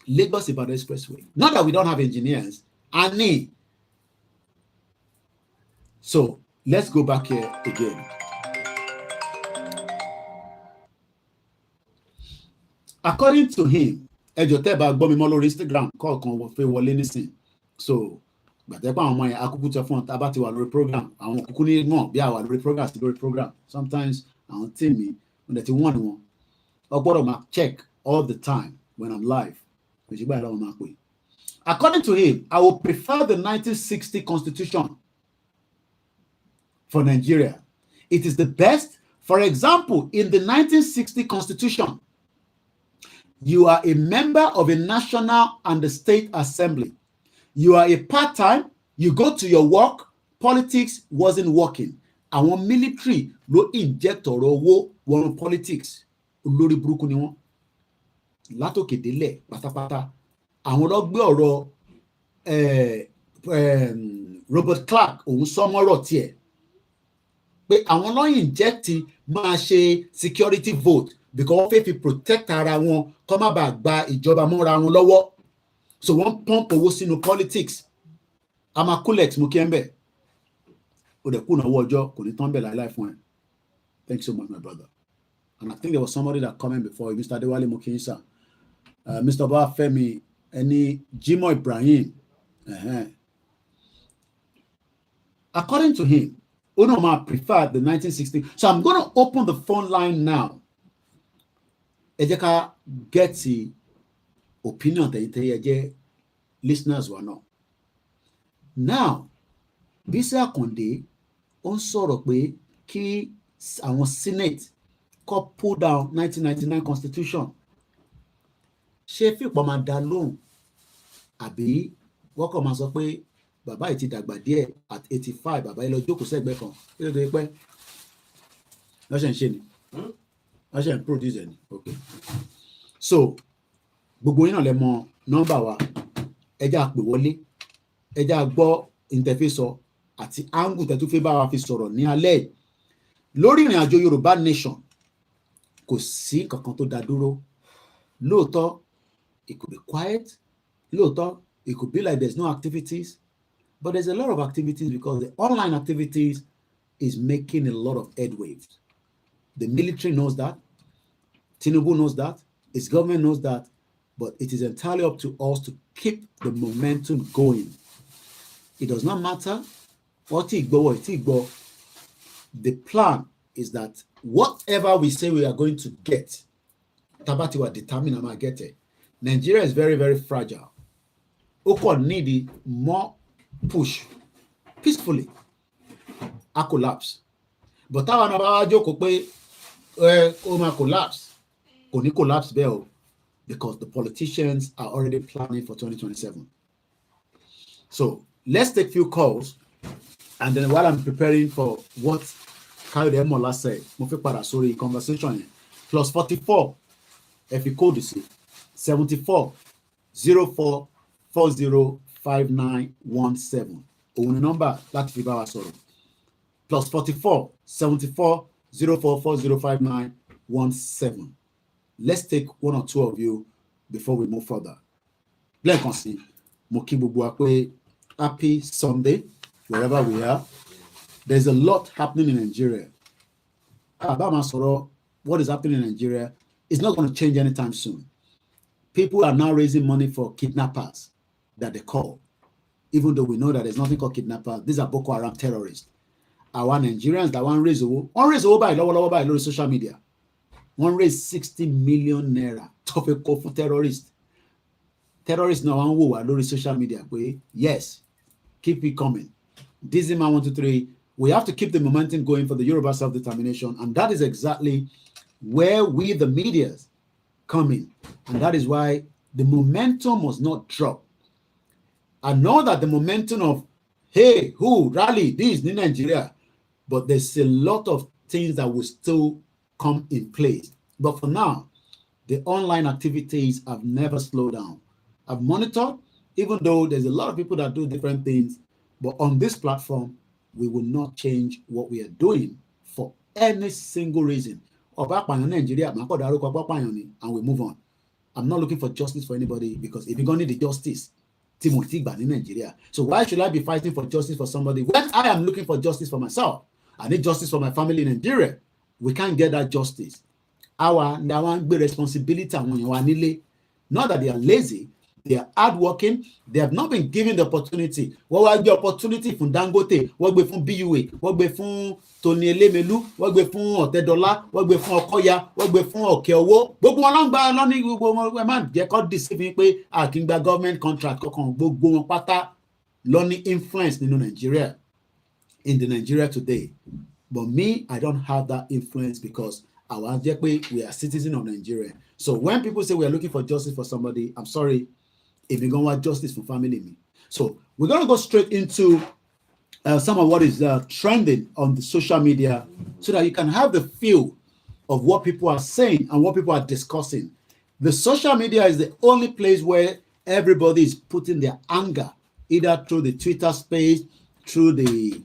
Lagos Ibadan expressway. Not that we don't have engineers. So let's go back here again. According to him, ẹjọ tẹ́ bá gbọ́ mi mọ́ lórí Instagram kọ̀ọ̀kan fẹ́ wọlé nísìn. So gbàtẹ́ pa àwọn ọmọ yẹn akúkú tẹ fún ọ̀tá bá ti wà lórí program. Àwọn kúkú ní mọ̀ bí àwa lórí program sí lórí program. Sometimes àwọn tí mi wọ́n dẹ̀ ti wọ́n ni wọn. Ọ gbọ́dọ̀ máa check all the time when I'm live. According to him, I would prefer the 1960 Constitution for Nigeria. It is the best. For example, in the 1960 Constitution, you are a member of a national and the state assembly. You are a part-time, you go to your work, politics wasn't working. Our military ló inject ọ̀rọ̀ owó wọnú politics. Olórí burúkú ni wọ́n. Látòkè délẹ̀ pátápátá àwọn ló gbé ọ̀rọ̀ Robert Clark òun sọmọ́rọ̀ tiẹ̀ pé àwọn ló inject máa ṣe security vote because wọ́n fẹ́ fi protect ara wọn kó má bàa gba ìjọba mọ́ra wọn lọ́wọ́ so wọ́n pump owó sínú politics amakulex mú kí ẹ ń bẹ̀ ó dẹ̀ kùnà owó ọjọ́ kò ní tán bẹ̀ láìláì fún ẹ. Thank you so much my brother. And I think there was somebody that comment before you, Mr. Adewale Mokinsa. Mr. Bafemi, any Jimo Ibrahim. According to him, Unoma preferred the 1960. So I'm going to open the phone line now. Ejeka get the opinion that listeners were not. Now, Bisi Akande on sọ̀rọ̀ pé kí àwọn Senate kó pull down 1999 Constitution. Ṣé fipò máa dá lóhùn àbí wọ́n kàn máa sọ pé bàbá yìí ti dàgbà díẹ̀ at 85 bàbá yìí lọ jókòó sẹ́gbẹ̀ẹ́ kan kí ló dé pẹ́ lọ́sẹ̀ ń ṣe ni lọ́sẹ̀ ń produce ẹ̀ ni okay. So gbogbo yín náà lẹ mọ nọ́mbà wa ẹjá pè wọlé ẹjá gbọ́ ìtẹ̀fẹ́sọ àti angle tẹ́tú fẹ́ bá wa fi sọ̀rọ̀ ní alẹ́ lórí ìrìn àjò Yorùbá nation. Kò sí kankan tó dá dúró. Lóòótọ́, it could be quiet. Lóòótọ́, it could be like there's no activities. But there's a lot of activities because the online activities is making a lot of headwaves. The military knows that. Tinubu knows that. His government knows that. But it is entirely up to us to keep the momentum going. It does not matter what it go. The plan is that whatever we say we are going to get, Tabati will determine how I get it. Nigeria is very, very fragile. Oko need more push peacefully. I collapse. But our Nabajo collapse. Only collapse bell because the politicians are already planning for 2027. So let's take a few calls, and then while I'm preparing for what Kayode Mola said, mo fẹ́ padà sórí conversation yẹn +44 if you code this 74 04 40 5917 òun ni nọ́mbà láti fi bá wa sọ̀rọ̀ +44 74 04 40 5917. Let's take one or two of you before we move further. Lẹ́ẹ̀kan sí, mo kí gbogbo wa pé happy Sunday, wherever we are. There's a lot happening in Nigeria. What is happening in Nigeria is not going to change anytime soon. People are now raising money for kidnappers that they call. Even though we know that there's nothing called kidnappers, these are Boko Haram terrorists. Our Nigerians that want raise over by social media. One raise 60 million naira to be called for terrorists. Terrorists now on social media. Yes, keep it coming. This is my 1, 2, 3. We have to keep the momentum going for the Yoruba self-determination, and that is exactly where we, the media, come in. And that is why the momentum must not drop. I know that the momentum of, hey, who, rally, this, in Nigeria, but there's a lot of things that will still come in place. But for now, the online activities have never slowed down. I've monitored, even though there's a lot of people that do different things, but on this platform, we will not change what we are doing for any single reason. And we move on. I'm not looking for justice for anybody, because if you're going to need the justice, in Nigeria. So why should I be fighting for justice for somebody when I am looking for justice for myself? I need justice for my family in Nigeria. We can't get that justice. Our responsibility, not that they are lazy, they are hardworking. They have not been given the opportunity. What was the opportunity from Dangote? What we from BUA? What we from Tony Elemelu? What we from Otedola? What we from Okoya? What we from Okeowo? Gbogbo wọn ló ń gba lọ́ní gbogbo wọn máa jẹ́ kó deceiving pé a kì í gba government contract kankan. Gbogbo wọn pátá lọ́ní influence nínú Nigeria, in the Nigeria today. But me, I don't have that influence because we are citizens of Nigeria. So when people say we are looking for justice for somebody, I'm sorry. If you're going to want justice for family, me. So we're going to go straight into some of what is trending on the social media so that you can have the feel of what people are saying and what people are discussing. The social media is the only place where everybody is putting their anger, either through the Twitter space, through the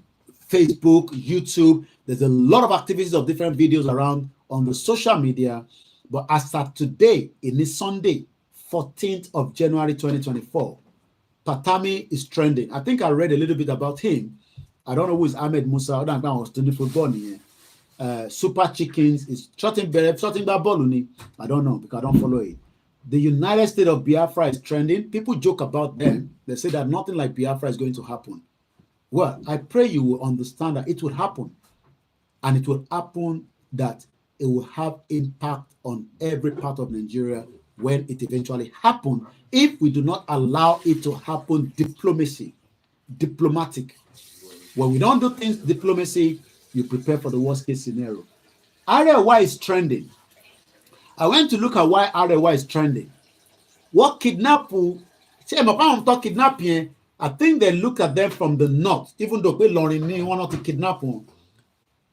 Facebook, YouTube. There's a lot of activities of different videos around on the social media. But as of today, in this Sunday, 14th of January 2024, Patami is trending. I think I read a little bit about him. I don't know who is Ahmed Musa. I don't know who was doing football here. Super Chickens is shooting that ball. I don't know because I don't follow it. The United States of Biafra is trending. People joke about them. They say that nothing like Biafra is going to happen. Well, I pray you will understand that it will happen. And it will happen that it will have impact on every part of Nigeria when it eventually happens, if we do not allow it to happen diplomatic. When we don't do things diplomacy, you prepare for the worst case scenario. Arewa is trending. I went to look at why Arewa is trending. What kidnapping? Kidnapping. I think they look at them from the north, even though they want not to kidnap them.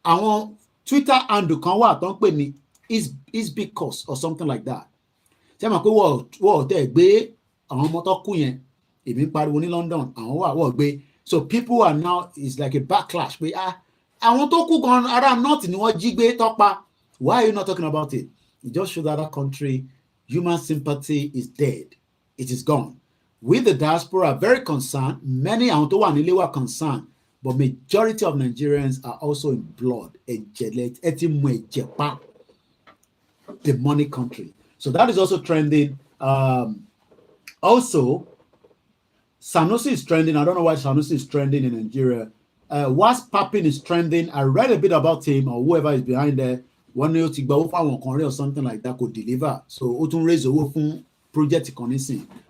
Our Twitter handle kan wà tó ń pè ní is because or something like that. Ṣé mo pé wọ́n tẹ̀ gbé àwọn ọmọ tó kú yẹn, èmi pariwo ní London, àwọn wọ́n gbé. So people are now, it's like a backlash. Pé àwọn tó kú gan ará north ni wọ́n jí gbé tọ́pa. Why are you not talking about it? It just shows that country, human sympathy is dead. It is gone. We, the diaspora, are very concerned. Many àwọn tó wà nílé wà concerned. But majority of Nigerians are also in blood. Demonic country. So that is also trending. Also, Sanusi is trending. I don't know why Sanusi is trending in Nigeria. What's popping is trending. I read a bit about him or whoever is behind there. One or something like that could deliver. So Otun raise a project.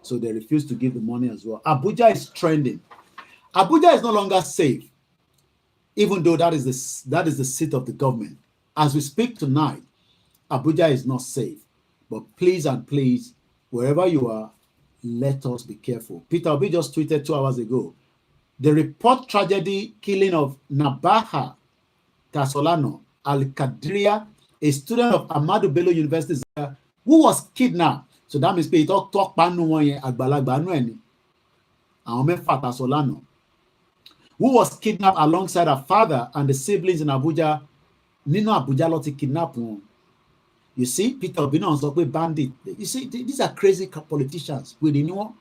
So they refuse to give the money as well. Abuja is trending. Abuja is no longer safe, even though that is the seat of the government. As we speak tonight, Abuja is not safe. But please and please, wherever you are, let us be careful. Peter Obi just tweeted 2 hours ago. The report tragedy killing of Nabaha Tasolano Al-Kadria, a student of Ahmadu Bello University, who was kidnapped. So that means Peter talk panu wonye agbalagba nu eni. Àwọn mẹ́fà Tasolano, who was kidnapped alongside her father and the siblings in Abuja. Nino Abuja ló ti kidnap wọn. You see, Peter Obi now sọ pé bandit. You see, these are crazy politicians. We didn't know.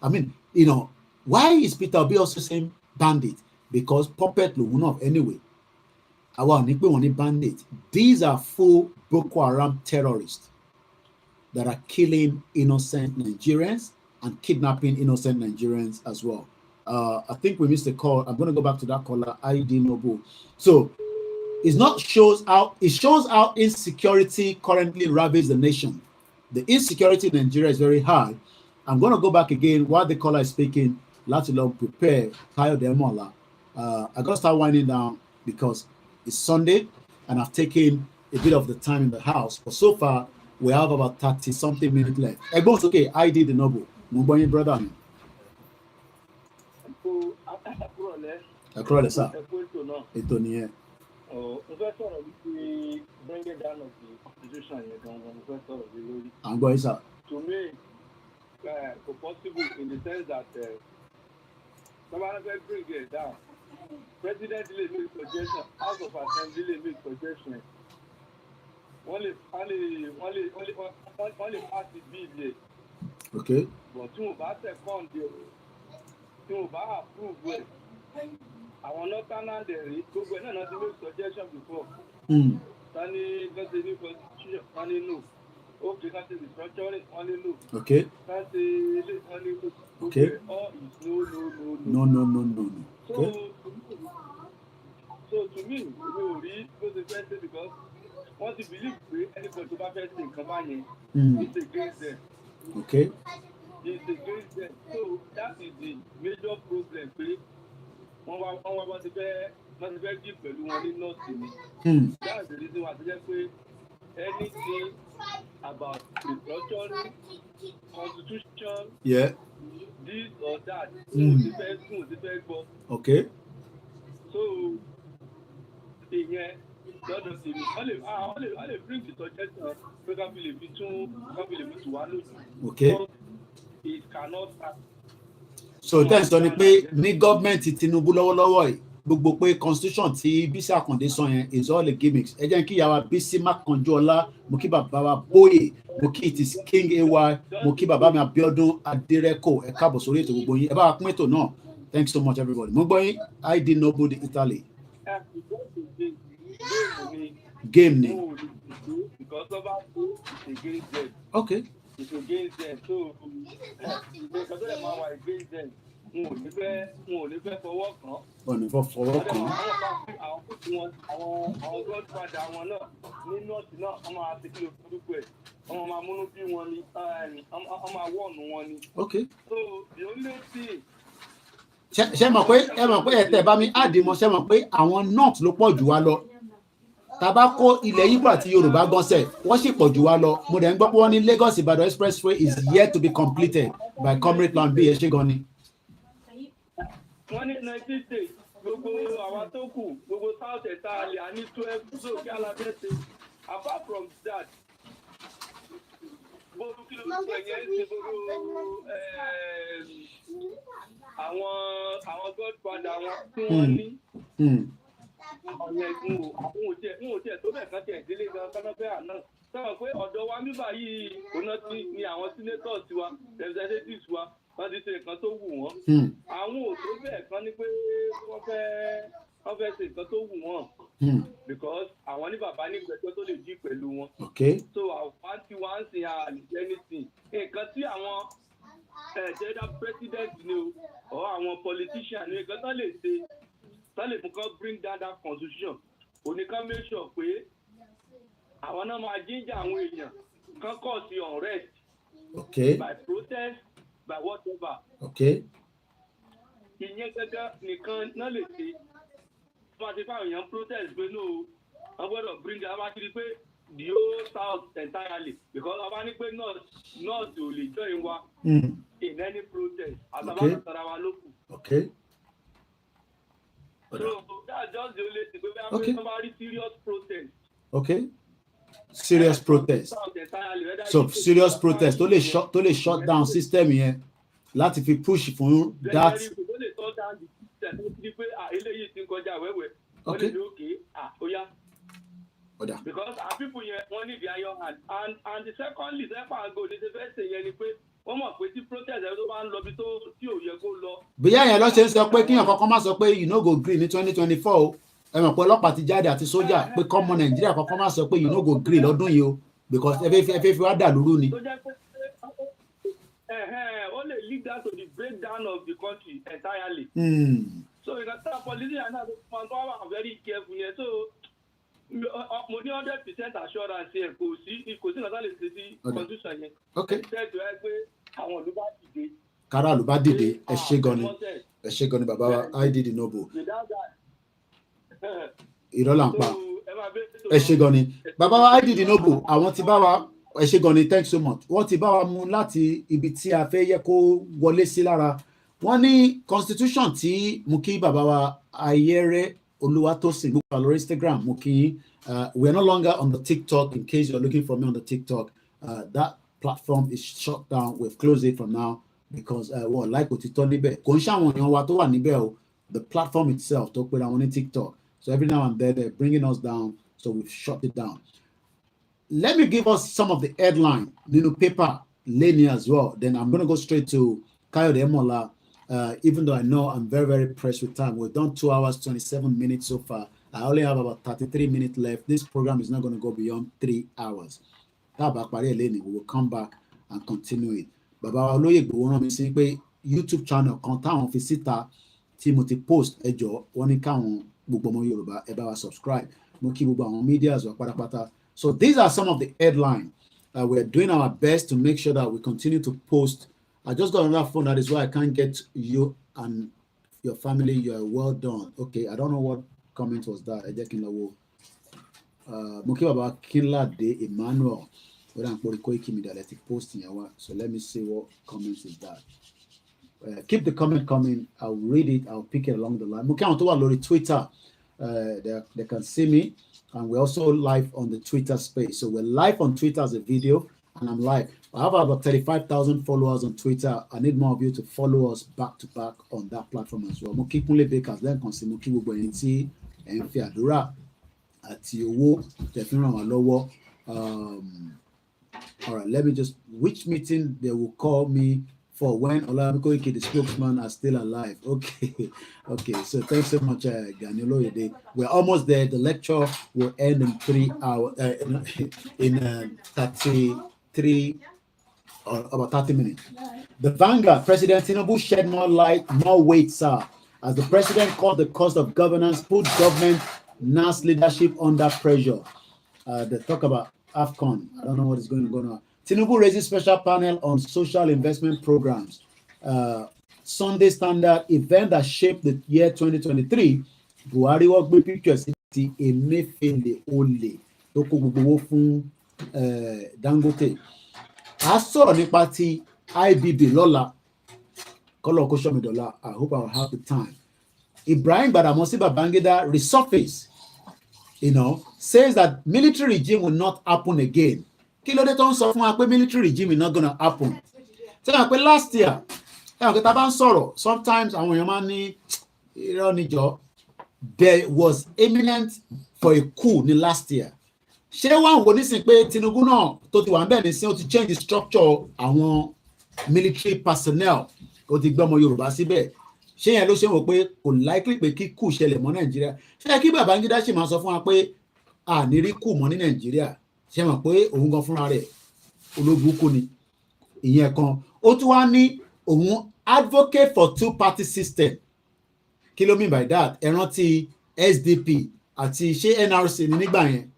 I mean, you know, why is Peter Obi also saying bandit? Because puppet lòun náà anyway. Àwa ò ní pé wọ́n ní bandit. These are full Boko Haram terrorists that are killing innocent Nigerians and kidnapping innocent Nigerians as well. I think we missed the call. I'm going to go back to that caller, ID Nobu. So it shows how insecurity currently ravages the nation. The insecurity in Nigeria is very high. I'm going to go back again while the caller is speaking. Let's prepare Tayo Demola. I got to start winding down because it's Sunday and I've taken a bit of the time in the house. But so far, we have about 30-something minutes left. Everyone's okay. ID the Noble. Mubonyi brother. Across sir. Ètò nìyẹn. I'm going, sir. To me, possible in the sense that somebody will bring it down. President will make suggestion, House of Assembly will make suggestion. Only pass the bill here. Okay. But two bá second there, two bá approve it. I want not turn on the rate. Go go not to make suggestion before. Tani got the new constitution. Tani no. Okay, can't say the structure. Only no. Okay. Can't say only no. Okay. Or is no. Okay. So to me, we will read the first thing because once you believe anybody to first thing come on, it's against them. Okay. It's against them. So that is the major problem. One about the very deep one not to me. That's the reason why I say anything about restructuring, constitution, yeah, this or that, the first boss. Okay. So only bring the suggestion so can be to one. Okay. It cannot start. So that's only pé ní government Tinubu lọ́wọ́lọ́wọ́ yìí gbogbo pé constitution tí Bisi Akande sọ yẹn is all a gimmicks. Ẹ jẹ́ kí ìyá wa Bisi Makanjuola, mo kí bàbá wa Boye, mo kí it is King AY, mo kí bàbá mi Abiodun Adereko, ẹ káàbọ̀ sórí ètò gbogbo yín. Ẹ bá wa pín ètò náà. Thanks so much everybody. Mo gbọ́ yín ID Nobody Italy. Game ni. Because of our it's against them. Okay. It's against them. So because of them are against them. Mo ní fẹ́ fọwọ́ kàn. Ọ̀nà fọwọ́ kàn. Àwọn godfather wọn náà ní nọ́ọ̀tì náà wọ́n máa ti kílò fúdúkú ẹ̀. Wọ́n máa múnú bí wọn ni, wọ́n máa wọ̀nù wọn ni. Okay. So the only thing. Ṣé mọ̀ pé ẹ̀tẹ̀ bá mi àdìmọ̀ ṣé mọ̀ pé àwọn north ló pọ̀ jù wá lọ. Tàbá kó ilẹ̀ Igbo àti Yorùbá gánṣẹ́ wọ́n sì pọ̀ jù wá lọ. Mo dẹ̀ ń gbọ́ pé wọ́n ní Lagos Ibadan expressway is yet to be completed by Comrade Plan B ẹ ṣé gan ni. Wọ́n ní 19 states gbogbo àwọn tó kù gbogbo south ẹ̀ta àlẹ́ àní 12 so kí alábẹ́ ṣe apart from that gbogbo kí ló ń pè yẹn ṣe gbogbo àwọn godfather wọn tí wọ́n ní ọ̀yẹ̀ ìgbìmọ̀ àwọn òjẹ̀ tó bẹ̀ kán tiẹ̀ délé gan kánáfẹ́ àná sọ̀rọ̀ pé ọ̀dọ̀ wa níbà yìí òun náà ti ní àwọn senators wa representatives wa wọ́n ti ṣe nǹkan tó wù wọ́n. Àwọn òtó bẹ́ẹ̀ kan ní pé wọ́n fẹ́ ṣe nǹkan tó wù wọ́n. Because àwọn ní bàbá ní ìgbẹ́jọ́ tó lè jí pẹ̀lú wọn. So àwọn tí wọ́n ń sin anything. Nǹkan tí àwọn ẹ̀jẹ̀dá president ni o or àwọn politician ni nǹkan tó lè ṣe tó lè mú kán bring down that constitution. Oníkan make sure pé àwọn náà máa jíjà àwọn èèyàn kan kọ̀ sí unrest. By protest. By whatever. Okay. Ìyẹn gẹ́gẹ́ nìkan náà lè ṣe. Wọ́n ti fáwọn èèyàn protest pé no, wọ́n gbọ́dọ̀ bring it about pé the whole south entirely because wọ́n bá ní pé north ò lè join wa in any protest. Àtàbà tara wa lókù. Okay. So that's just the only thing. Okay. Wọ́n bá rí serious protest. Okay. Serious protest. So serious protest tó lè shut down system yẹn láti fi push fún that. Okay. because our people here wọ́n need the iron hand and the secondly sẹ́pà go ní ṣe fẹ́ ṣe yẹn ni pé wọ́n mọ̀ pé tí protest ẹ̀ tó bá ń lọ bí tó tí ò yẹ kó lọ. bóyá yẹn lọ ṣe ń sọ pé kíyàn kankan má sọ pé you no go gree ní 2024 o ẹ mọ̀ pé ọlọ́pàá ti jáde àti sójà pé kọ́mọ nàìjíríà kankan má sọ pé you no go gree lọ́dún yìí o because ẹ fẹ́ fi wá dà lóru ni. Ó lè lead that to the breakdown of the country entirely. So you can tell politicians now they are very careful here. So mo ní 100% assurance here kò sí nǹkan lè ṣe sí constitution yẹn. Okay. Ṣé tó yẹ pé àwọn ìlú bá dìde. kára ló bá dìde ẹ ṣé gan ni bàbá wa IDD Noble. Irọ́ là ń pa ẹ ṣé gan ni bàbá wa IDD Noble àwọn ti bá wa ẹ ṣé gan ni thanks so much wọ́n ti bá wa mú láti ibi tí a fẹ́ yẹ kó wọlé sí lára wọ́n ní constitution tí mo kí bàbá wa Ayere Olúwatósìn gbogbo lórí Instagram mo kí we are no longer on the TikTok in case you are looking for me on the TikTok that platform is shut down we've closed it for now because wọ́n like òtítọ́ níbẹ̀ kò ń ṣàwọn èèyàn wa tó wà níbẹ̀ o the platform itself tó pera wọn ní TikTok so every now and then they're bringing us down so we've shut it down. Let me give us some of the headline nínú paper lẹ́ni as well. Then I'm going to go straight to Kayode Emola. Even though I know I'm very, very pressed with time. We've done 2 hours, 27 minutes so far. I only have about 33 minutes left. This program is not going to go beyond 3 hours. We will come back and continue it. Baba Olóyè Igboho rán mi sí pé YouTube channel kan táwọn fi síta tí mo ti post ẹjọ́ wọ́n ní káwọn gbogbo ọmọ Yorùbá ẹ bá wa subscribe. Mo kí gbogbo àwọn medias wa pátápátá. So these are some of the headlines. We're doing our best to make sure that we continue to post. I just got another phone. That is why I can't get you and your family. You are well done. Okay, I don't know what comment was that. Muki Baba Kinlade Emmanuel. Koikimedia. Let's post in your. So let me see what comments is that. Keep the comment coming. I'll read it. I'll pick it along the line. Muki on Twitter. They can see me. And we're also live on the Twitter space. So we're live on Twitter as a video, and I'm live. I have about 35,000 followers on Twitter. I need more of you to follow us back to back on that platform as well. Mo kí Kúnlé Bakers then kan sí mo kí gbogbo ẹ̀yin tí ẹ ń fi àdúrà àti owó tẹ́ fi ràn wá lọ́wọ́. All right, let me just which meeting they will call me for when Olayomi Koiki, the spokesman, are still alive. Okay, so thanks so much, Gani Oloyede. We're almost there. The lecture will end in 3 hours, in 33 or about 30 minutes. The Vanguard, President Tinubu shed more light, more weight, sir, as the president called the cost of governance, put government NAS leadership under pressure. They talk about AFCON. I don't know what is going on. Tinubu raises special panel on social investment programs. Sunday Standard event that shaped the year 2023. Buhari wọ́n gbé pictures ti Emefiele olè tó kó gbogbo owó fún Dangote. A sọ̀rọ̀ nípa ti IBB lọ́la. Kọ́lọ̀ kó ṣọ́mi dọ́là. I hope I will have the time. Ibrahim Badamasi Babangida resurface, says that military regime will not happen again. Kí ló dé tó ń sọ fún wa pé military regime is not gonna happen. Ṣé wọ́n pé last year tá bá ń sọ̀rọ̀ sometimes àwọn èèyàn máa ń ní irọ́ níjọ́ there was imminent for a coup ní last year. Ṣé wọ́n wò nísìn pé Tinubu náà tó ti wà ń bẹ̀ nísìn ó ti change the structure àwọn military personnel ó ti gbé ọmọ Yorùbá síbẹ̀. Ṣé yẹn ló ṣe wò pé kò likely pé kí coup ṣẹlẹ̀ mọ́ Nàìjíríà? Ṣé kí Babangida ṣì máa sọ fún wa pé a ní rí coup mọ́ ní Nàìjíríà? Ṣé mọ̀ pé òun gan fúnra rẹ̀ olóbùkún ni ìyẹn kan ó tún wá ní òun advocate for two-party system. Kí ló mean by that? Ẹ rántí SDP àti ṣé NRC ní nígbà yẹn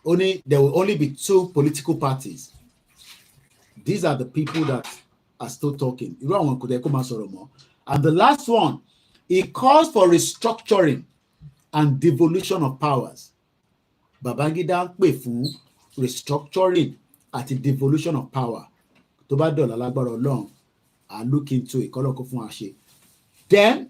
ó ní there will only be 2 political parties. These are the people that are still talking. Irú àwọn kò tẹ́ kó máa sọ̀rọ̀ mọ́. And the last one, he calls for restructuring and devolution of powers. Babangida ń pè fún restructuring àti devolution of power. Tó bá dọ̀là lágbára Ọlọ́run, I look into ìkọ́lọ́kọ́ fún àṣẹ. Then,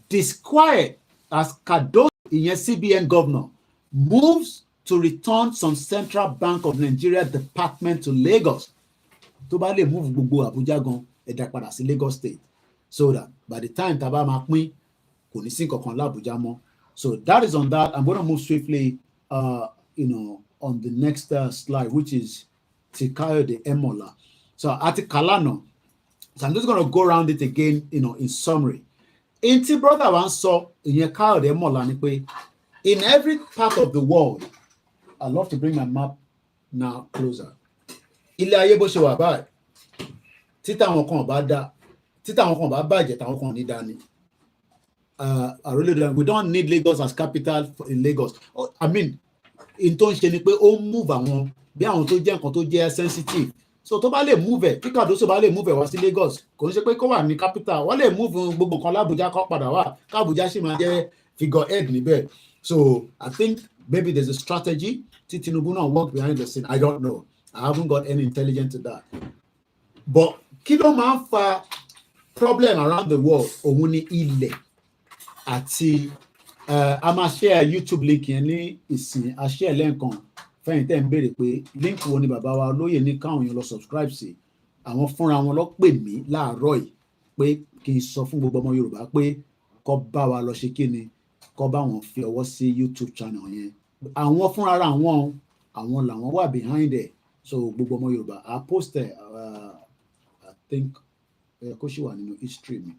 disquiet as Kado, ìyẹn CBN governor, moves to return some Central Bank of Nigeria department to Lagos. Tó bá lè move gbogbo Abuja gan, ẹ dá padà sí Lagos State. So that by the time tá bá máa pín, kò ní sí nǹkan kan l'Abuja mọ́. So that is on that. I'm going to move swiftly on the next slide, which is Tikayode Emola. So Ati Kalano. So I'm just going to go around it again, in summary. Inti brother one saw in Kayode Emola ni pé in every part of the world, I love to bring my map now closer. Ilé ayé bó ṣe wà báyìí. Títà àwọn kan bá dá, títà àwọn kan bá bàjẹ́ táwọn kan ní dání. I really don't. We don't need Lagos as capital in Lagos. I mean, in tó ń ṣe ni pé ó move àwọn bí àwọn tó jẹ́ nǹkan tó jẹ́ sensitive. So tó bá lè move ẹ̀, kí Kàdóso bá lè move ẹ̀ wá sí Lagos, kò ń ṣe pé kó wà ní capital. Wọ́n lè move gbogbo nǹkan l'Abuja kó padà wá. K'Abuja sì máa jẹ́ figurehead níbẹ̀. So I think maybe there's a strategy. Tí Tinubu náà work behind the scene. I don't know. I haven't got any intelligence to that. But kí ló máa ń fa problem around the world? Òun ni ilẹ̀. Àti a máa share YouTube link yẹn ní ìsìn, a share lẹ́ǹkan fẹ́yìn tẹ́ ń béèrè pé link wo ni bàbá wa olóyè ní káwọn èèyàn lọ subscribe sí. Àwọn fúnra wọn lọ pè mí láàárọ̀ yìí pé kí n sọ fún gbogbo ọmọ Yorùbá pé kó bá wa lọ ṣe kí ni, kó bá wọn fi ọwọ́ sí YouTube channel yẹn. Àwọn fúnra ara àwọn làwọn wà behind it. So gbogbo ọmọ Yorùbá, I post I think kó ṣì wà nínú history mi.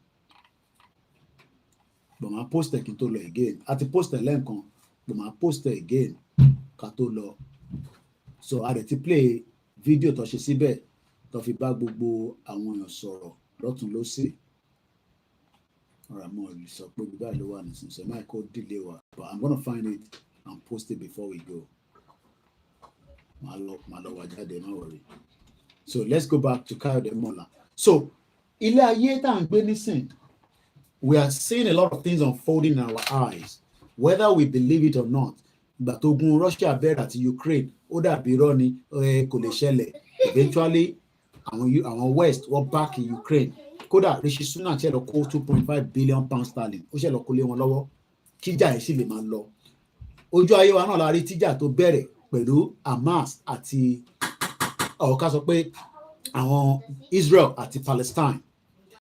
But my post kí n tó lọ again. Àti post lẹ́ǹkan, but my post again ká tó lọ. So a dẹ̀ ti play video tó ṣe síbẹ̀ tó fi bá gbogbo àwọn èèyàn sọ̀rọ̀ lọ́tùn lósì. Ọ̀rọ̀ mo lè sọ pé bíbá ló wà nísinsìnyí, máa kó delay wa. But I'm gonna find it and post it before we go. Màá lọ wá jáde, má worry. So let's go back to Kayode Mola. So ilé ayé tá à ń gbé nísìn, we are seeing a lot of things unfolding in our eyes, whether we believe it or not. Ìgbà tó gun Russia bẹ̀rẹ̀ àti Ukraine, ó dàbí irọ́ ni, kò lè ṣẹlẹ̀. Eventually, àwọn West wọ́n back Ukraine. Kódà Rishi Sunak ṣe lọ kó £2.5 billion sterling. Ó ṣe lọ kó lé wọn lọ́wọ́. Kíjà ẹ̀ sì lè máa lọ. Ojú ayé wa náà la rí tíjà tó bẹ̀rẹ̀ pẹ̀lú Hamas àti ká sọ pé àwọn Israel àti Palestine.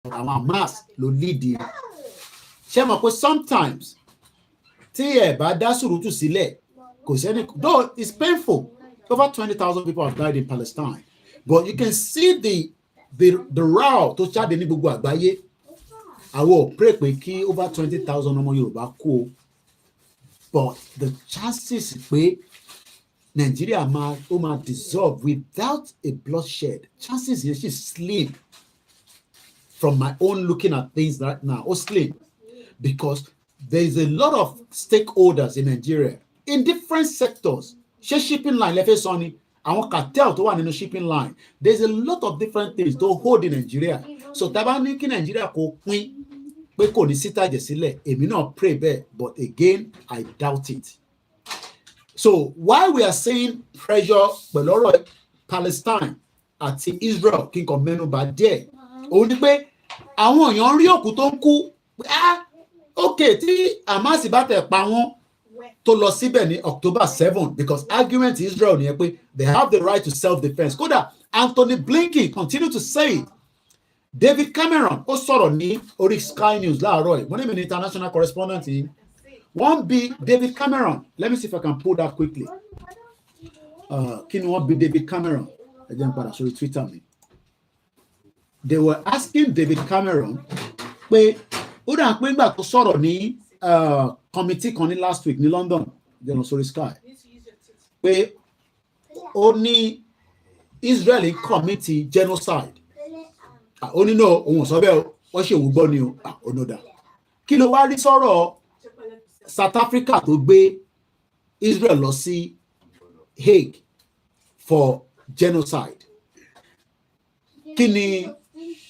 Àwọn Hamas ló lead. Ṣé mọ̀ pé sometimes tí ẹ bá dá sùúrùtù sílẹ̀, kò sẹ́ni, though it's painful, over 20,000 people have died in Palestine, but you can see the row tó jáde ní gbogbo àgbáyé. Àwọn pray pé kí over 20,000 ọmọ Yorùbá kú, but the chances pé Nigeria máa dissolve without a bloodshed, chances yẹn ṣì slim. From my own looking at things right now, slim, because there is a lot of stakeholders in Nigeria in different sectors. Shipping line, lẹ́fẹ̀ẹ́ sọ ni, àwọn cartel tó wà nínú shipping line. There's a lot of different things to hold in Nigeria. So tá bá ní kí Nigeria kó pín pé kò ní sítájẹ̀ sílẹ̀, èmi náà pray bẹ́ẹ̀, but again, I doubt it. So while we are seeing pressure pẹ̀lú ọ̀rọ̀ Palestine àti Israel, kí n kàn mẹ́nu bà díẹ̀, òun ni pé àwọn èèyàn rí òkú tó ń kú, okay, tí Hamas bá tẹ̀ pa wọ́n tó lọ síbẹ̀ ní October 7, because argument Israel nìyẹn pé they have the right to self-defense. Kódà Anthony Blinken continue to say it. David Cameron ó sọ̀rọ̀ ní orí Sky News láàárọ̀ yìí. Mo ní mi ní international correspondent yìí. Wọ́n bi David Cameron. Let me see if I can pull that quickly. Kí ni wọ́n bi David Cameron? Ẹ jẹ́ n padà sórí Twitter mi. They were asking David Cameron pé ó dà pé nígbà tó sọ̀rọ̀ ní committee kan ní last week ní London, jẹ́ lọ sórí Sky, pé ó ní Israel committee genocide. Ó ní no, òun sọ bẹ́ẹ̀, wọ́n ṣe òun gbọ́ ni o, onoda. Kí ló wá rí sọ̀rọ̀ South Africa tó gbé Israel lọ sí Hague for genocide? Kí ni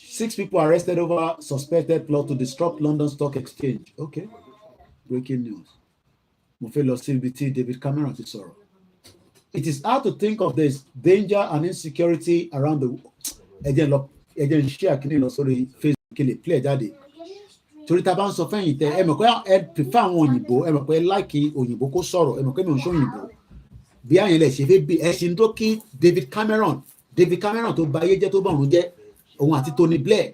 6 people arrested over suspected plot to disrupt London Stock Exchange. Okay, breaking news. Mo fẹ́ lọ sí ibi tí David Cameron ti sọ̀rọ̀. It is hard to think of this danger and insecurity around the world. Ẹjẹ́ ń share kíní lọ sórí Facebook kí lè play jáde. Torí tá bá ń sọ fẹ́yìn tẹ, ẹ mọ̀ pé ẹ prefer àwọn òyìnbó, ẹ mọ̀ pé ẹ like òyìnbó kó sọ̀rọ̀, ẹ mọ̀ pé mi ò ń ṣe òyìnbó. Bí àyẹn lẹ̀ ṣe fẹ́ bí ẹ ṣe ń tó kí David Cameron tó bà ayé jẹ́ tó bọ̀rùn jẹ́, òun àti Tony Blair,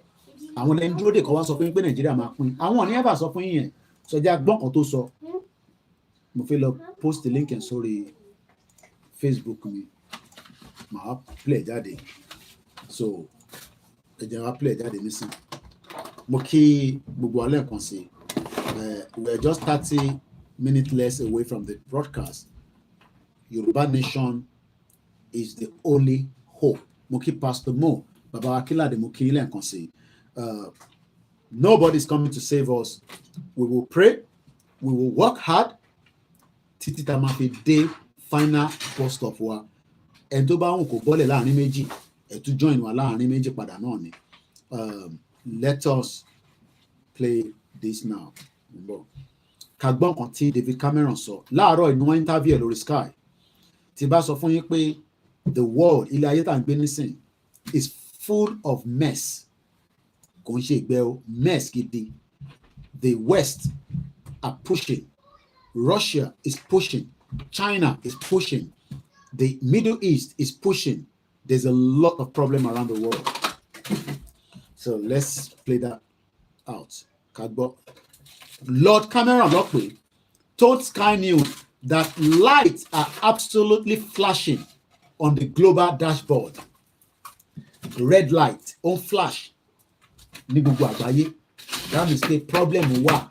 àwọn ẹni dúró dè kọ́ wá sọ fún yín pé Nàìjíríà máa pín. Àwọn ò ní ẹ̀bà sọ fún yín yẹn, sọjá gbọ́n kan tó sọ. mo fẹ́ lọ post link ẹ̀ sórí Facebook mi màá play jáde so ẹ jẹ́ wá play jáde nísìn mo kí gbogbo alẹ́ kan sí we are just 30 minutes less away from the broadcast. Yoruba Nation is the only hope. Mo kí Pastor Mo Baba Akilade mo kí ilé kan sí nobody is coming to save us. We will pray, we will work hard títí tá máa fi dé final bus stop wa ẹni tó bá wùn kó bọ́lẹ̀ láàrin méjì ẹ̀ tún join wa láàrin méjì padà náà ni let us play this now. Ká gbọ́ nǹkan tí David Cameron sọ láàárọ̀ inú wọn interview lórí Sky tí bá sọ fún yín pé the world ilé ayé tá à ń gbé nísìn is full of mess kò ń ṣe ìgbẹ́ o mess gidi. The West are pushing, Russia is pushing, China is pushing, the Middle East is pushing. There's a lot of problem around the world. So let's play that out. Lord Cameron Lockwood told Sky News that lights are absolutely flashing on the global dashboard. Red light on flash. Ní gbogbo àgbáyé. That means the problem wà.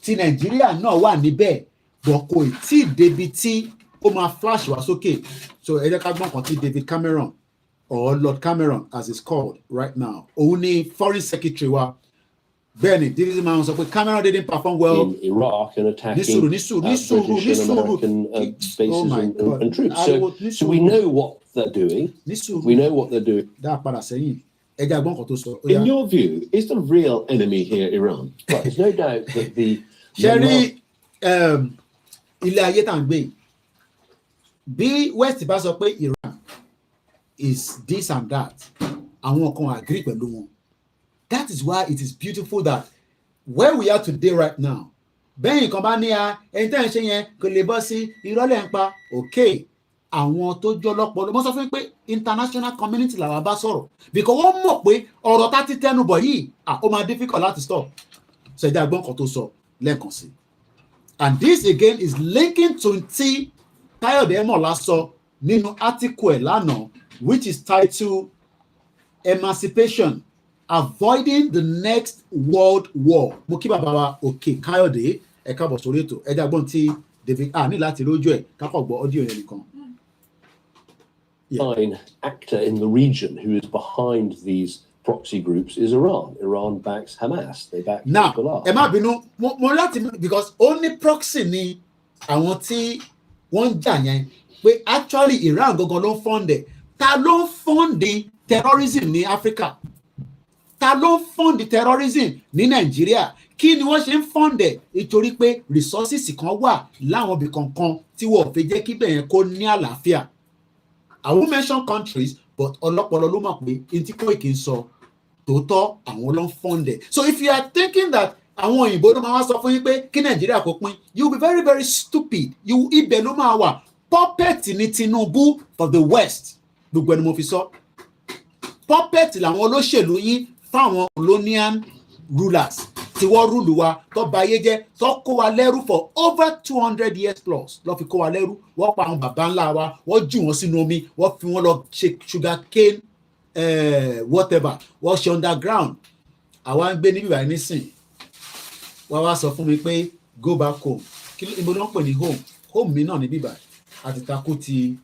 Tí Nàìjíríà náà wà níbẹ̀, but kò tí débi tí ó máa flash wá sókè. So ẹ jẹ́ ká gbọ́ nǹkan tí David Cameron or Lord Cameron as it's called right now. Òun ni foreign secretary wa. Bẹ́ẹ̀ni, this man sọ pé Cameron didn't perform well in Iraq and attacking British and American bases and troops. So we know what they're doing. We know what they're doing. In your view, is the real enemy here Iran? But there's no doubt that the Sherry, ilé ayé tá ń gbé bí West bá sọ pé Iran is this and that, àwọn kan agree pẹ̀lú wọn. That is why it is beautiful that where we are today right now, bẹ́yìn kan bá ní ẹni tẹ́ ń ṣe yẹn kò lè bọ́ sí ìrọ́lẹ̀ ń pa okay àwọn tó jọ lọ́pọ̀lọpọ̀ mo sọ fún pé international community làwọn bá sọ̀rọ̀ because wọ́n mọ̀ pé ọ̀rọ̀ tá ti tẹnu bọ̀ yìí ó máa difficult láti stop so ẹ̀dá gbọ́n kan tó sọ lẹ́ẹ̀kan sí and this again is linking to ti Káyọ̀dé Mọ̀lá sọ nínú article ẹ̀ lánàá which is titled Emancipation Avoiding the Next World War. Mo kí bàbá wa òkè Káyọ̀dé ẹ káàbọ̀ sórí ètò ẹ̀dá gbọ́n tí David ní láti rójú ẹ̀ kákọ̀ gbọ́ audio yẹn nìkan. Main actor in the region who is behind these proxy groups is Iran. Iran backs Hamas. They back Hezbollah. Ẹ má bínú mo láti because only proxy ni àwọn tí wọ́n ń jà yẹn pé actually Iran gangan ló ń fọ́ndẹ̀ ta ló ń fọ́ndì terrorism ní Africa ta ló ń fọ́ndì terrorism ní Nàìjíríà kí ni wọ́n ṣe ń fọ́ndẹ̀ nítorí pé resources kan wà láwọn ibì kankan tí wọ́n fẹ́ jẹ́ kí bẹ̀yẹn kó ní àlàáfíà. I won't mention countries, but ọlọ́pọ̀lọ́ ló mọ̀ pé n tí Koiki ń sọ tòótọ́ àwọn ló ń fọ́ndẹ̀. So if you are thinking that àwọn òyìnbó ló máa wá sọ fún yín pé kí Nàìjíríà kó pín, you will be very very stupid. Ibẹ̀ ló máa wà puppet ní Tinubu for the West. Gbogbo ẹni mo fi sọ. Puppet làwọn olóṣèlú yín fáwọn colonial rulers tí wọ́n rúlù wa tó bà ayé jẹ́ tó kó wa lẹ́rú for over 200 years plus lọ́ fi kó wa lẹ́rú wọ́n pa àwọn bàbá ńlá wa wọ́n jù wọ́n sínú omi wọ́n fi wọ́n lọ ṣe sugar cane whatever wọ́n ṣe underground àwa ń gbé níbí báyìí nísìn wọ́n wá sọ fún mi pé go back home ibo ni wọ́n pè ní home mi náà níbí báyìí àti takú ti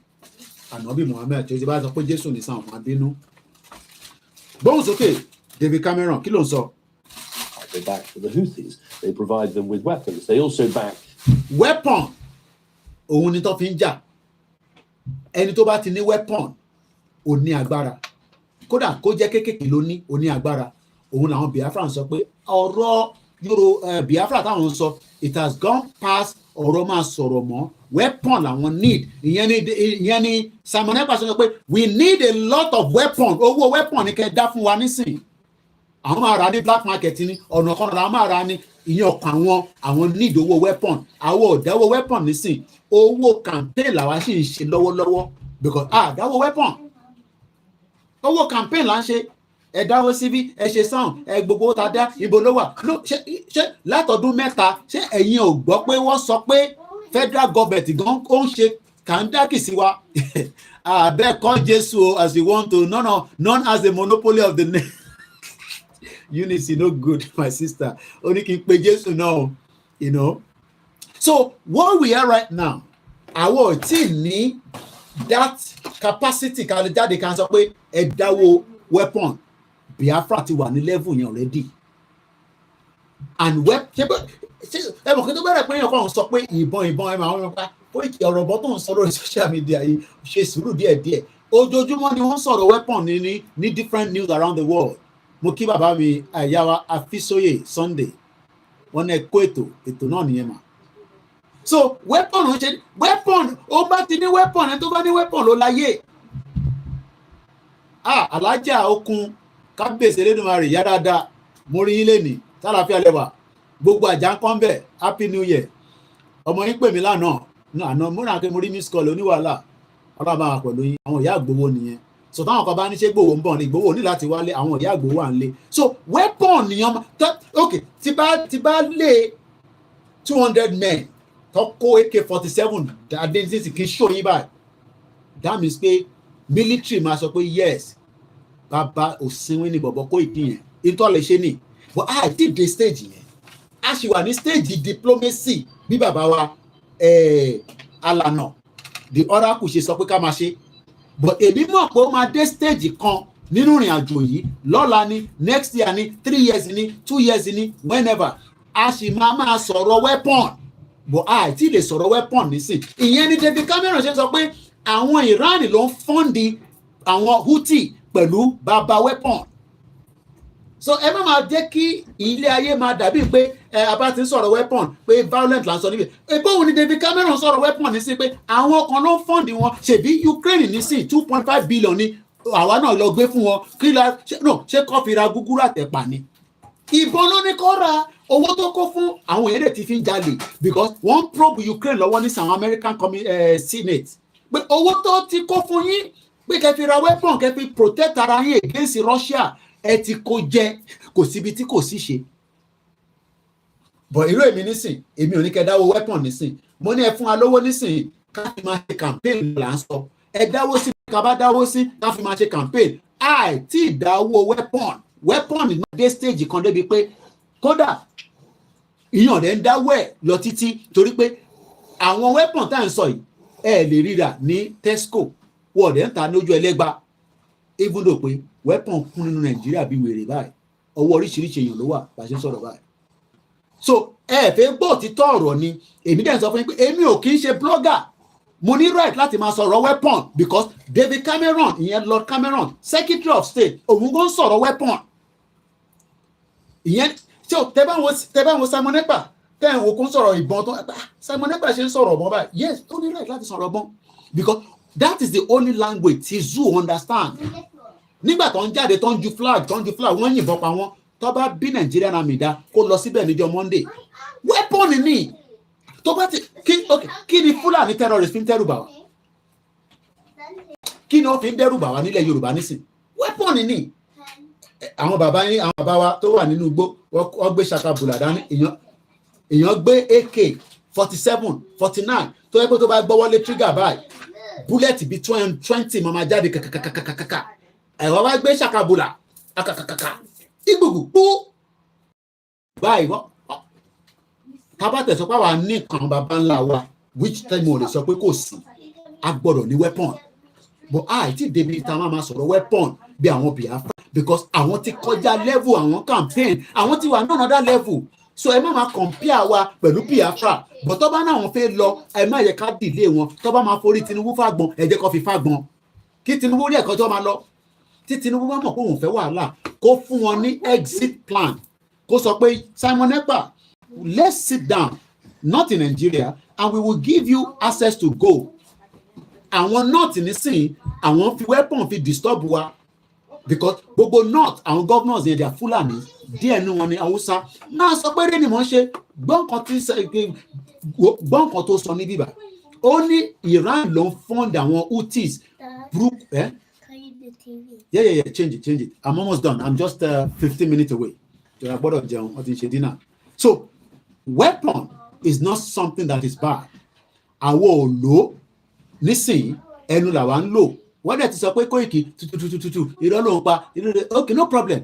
ànábì Muhammed tí ó ti bá sọ pé Jésù ní sáwọn máa bínú. Gbóhùn sókè David Cameron kí ló ń sọ. They back for the Houthis. They provide them with weapons. They also back weapon. Òun ni tó fi ń jà. Ẹni tó bá ti ní weapon, ó ní agbára. Kódà kó jẹ́ kéékèèké ló ní, ó ní agbára. Òun làwọn Biafra sọ pé ọ̀rọ̀ Biafra táwọn sọ it has gone past ọ̀rọ̀ máa sọ̀rọ̀ mọ́. Weapon làwọn need. Ìyẹn ni Simon Ekpa sọ pé we need a lot of weapon. Owó weapon ni kẹ́ dá fún wa nísìnyí. Àwọn máa ra ní black market ni ọ̀nà kan la máa ra ní ìyẹn ọkàn àwọn need owó weapon àwọn ò dáwọ́ weapon nísìn owó campaign làwa sì ń ṣe lọ́wọ́lọ́wọ́ because dáwọ́ weapon owó campaign là ń ṣe ẹ dáwó síbí ẹ ṣe sáwọn ẹ gbogbo ta dá ibo ló wà ṣé látọdún mẹ́ta ṣé ẹ̀yin ò gbọ́ pé wọ́n sọ pé federal government gan ó ń ṣe kàńdákì sí wa abeg call Jesu as you want to none has the monopoly of the name. Unity no good, my sister. Only kí n pe Jesu náà, you know. So what we are right now, our team ní that capacity ká lè jáde ká sọ pé ẹ dáwó weapon Biafra ti wà ní level yẹn already. And ẹ mọ̀ kí tó bẹ̀rẹ̀ pé èèyàn kan sọ pé ìbọn ẹ máa ń pa Koiki ọ̀rọ̀ bọ́ tó ń sọ lórí social media yìí ṣe sùúrù díẹ̀díẹ̀. Ojoojúmọ́ ni wọ́n sọ̀rọ̀ weapon ní different news around the world. Mo kí bàbá mi àyàwá Afisoye Sunday wọn náà kó ètò náà nìyẹn mà. So weapon ó bá ti ní weapon ẹni tó bá ní weapon ló láyé. Alájà okun kábíyèsí Elédùmarè yá dáadáa mo rí yín lénìí tálàfíà lẹ́wà gbogbo àjà ń kọ́ ń bẹ̀ happy new year. Ọmọ yín pè mí lánàá múra pé mo rí miss call oníwàhálà ọlọ́ba wà pẹ̀lú yín àwọn ìyá àgbowó nìyẹn. So táwọn kan bá ní ṣe gbòòwò ń bọ̀ ní gbòòwò ní láti wálé àwọn ìyá àgbòwò à ń lé. So weapon nìyẹn okay tí bá lé 200 men tó kó AK-47 àdéhùn kì í ṣó yín báyìí that means pé military máa sọ pé yes bàbá òsínwín ní bọ̀bọ̀ Koiki yẹn ìtọ́ lè ṣe ni but ti dé stage yẹn a ṣì wà ní stage diplomacy bí bàbá wa alànà the oracle ṣe sọ pé ká máa ṣe but èmi mọ̀ pé ó máa dé stage kan nínú ìrìn àjò yìí lọ́la ni next year ni 3 years ni 2 years ni whenever a sì máa sọ̀rọ̀ weapon but ti lè sọ̀rọ̀ weapon nísìn ìyẹn ni David Cameron ṣe sọ pé àwọn Iran ló ń fọ́ǹdì àwọn Houthi pẹ̀lú bàbá weapon. So ẹ má máa jẹ́ kí ilé ayé máa dàbí pé abá ti ń sọ̀rọ̀ weapon pé violent là ń sọ níbi bóun ni David Cameron sọ̀rọ̀ weapon ní sí pé àwọn kan ló ń fọ́ǹdì wọn ṣèbí Ukraine ní sí 2.5 billion ni àwa náà lọ gbé fún wọn ṣé kó fi ra gúgúrú àtẹ̀pà ni ìbọn ló ní kó ra owó tó kó fún àwọn èdè tí fi ń jalè because wọ́n probe Ukraine lọ́wọ́ ní sàn American Senate pé owó tó ti kó fún yín pé kẹ́ fi ra weapon kẹ́ fi protect ara yín against Russia ẹ ti kó jẹ kò síbi tí kò sí ṣe. But irú èmi nísìn èmi ò ní kẹ́ dáwó weapon nísìn mo ní ẹ fún wa lówó nísìn ká fi máa ṣe campaign là ń sọ ẹ dáwó sí ká bá dáwó sí ká fi máa ṣe campaign tí ìdáwó weapon ní dé stage kan débi pé kódà ìyàn rẹ̀ ń dáwọ́ ẹ̀ lọ títí torí pé àwọn weapon tá à ń sọ yìí ẹ lè ríra ní Tesco wọ́ọ̀dẹ̀ ń ta lójú ẹlẹ́gba even though pé weapon kún nínú Nàìjíríà bí wèrè báyìí ọwọ́ oríṣiríṣi èèyàn ló wà bá a ṣe ń sọ̀rọ̀ báyìí. So ẹ fẹ́ gbọ́ òtítọ́ ọ̀rọ̀ ni èmi dẹ̀ sọ fún yín pé èmi ò kì í ṣe blogger mo ní right láti máa sọ̀rọ̀ weapon because David Cameron ìyẹn Lord Cameron Secretary of State òun kò ń sọ̀rọ̀ weapon ìyẹn tí o tẹ bá wọn Simon Ekpa tẹ ẹ wò kó ń sọ̀rọ̀ ìbọn tó Simon Ekpa ṣe ń sọ̀rọ̀ ọ̀bọ̀n báyìí yes ó ní right láti sọ̀rọ̀ ọ̀bọ̀n because that is the only language tí zoo understand nígbà tó ń jáde tó ń ju flag wọ́n yìnbọn pa wọ́n tó bá bí Nigerian Army dá kó lọ síbẹ̀ níjọ́ Monday weapon ni tó bá ti kí ni Fúlàní terrorist fi ń dẹ́rù bà wá kí ni wọ́n fi ń dẹ́rù bà wá nílẹ̀ Yorùbá nísìn weapon ni àwọn bàbá wa tó wà nínú igbó wọ́n gbé ṣakabùlà dání èèyàn gbé AK-47 49 tó yẹ pé tó bá gbọ́wọ́lé trigger báyìí búlẹ̀tì bíi 20 máa jáde kàkàkàkàkàkà ẹ̀wọ̀n wá gbé ṣàkàbùlà kàkàkàkà ìgbùgbù pú báyìí wọ́n tábàtẹ̀ sọ pé àwa ní nǹkan bàbá ńlá wa which time ò lè sọ pé kò sí a gbọ́dọ̀ ní weapon but àìtí débi tá a máa sọ̀rọ̀ weapon bí àwọn Biafra because àwọn ti kọjá level àwọn campaign àwọn ti wà ní another level so ẹ má máa compare wa pẹ̀lú Biafra but tó bá náà wọn fẹ́ lọ ẹ má yẹ ká dìlé wọn tó bá máa forí Tinubu fàgbọn ẹ jẹ́ kó fi fàgbọn kí Tinubu rí ẹ̀kọ́ tó máa lọ tí Tinubu bá mọ̀ pé òun fẹ́ wàhálà kó fún wọn ní exit plan kó sọ pé Simon Ekpa let's sit down not in Nigeria and we will give you access to go àwọn north nísìnyí àwọn fi weapon fi disturb wa because gbogbo north àwọn governors yẹn they are Fulani díẹ̀ nínú wọn ní Hausa náà sọ pé rẹ́ni mọ̀ ń ṣe gbọ́ǹkan tó sọ ní bíbá ó ní Iran ló ń fund àwọn Houthis Yeah. Change it. I'm almost done. I'm just 15 minutes away. Dinner. So, weapon is not something that is bad. Àwa ò lò nísìnyí ẹnu làwa ń lò. Wọ́n dẹ̀ ti sọ pé Koiki tututututu irọ́ ló ń pa. Okay, no problem.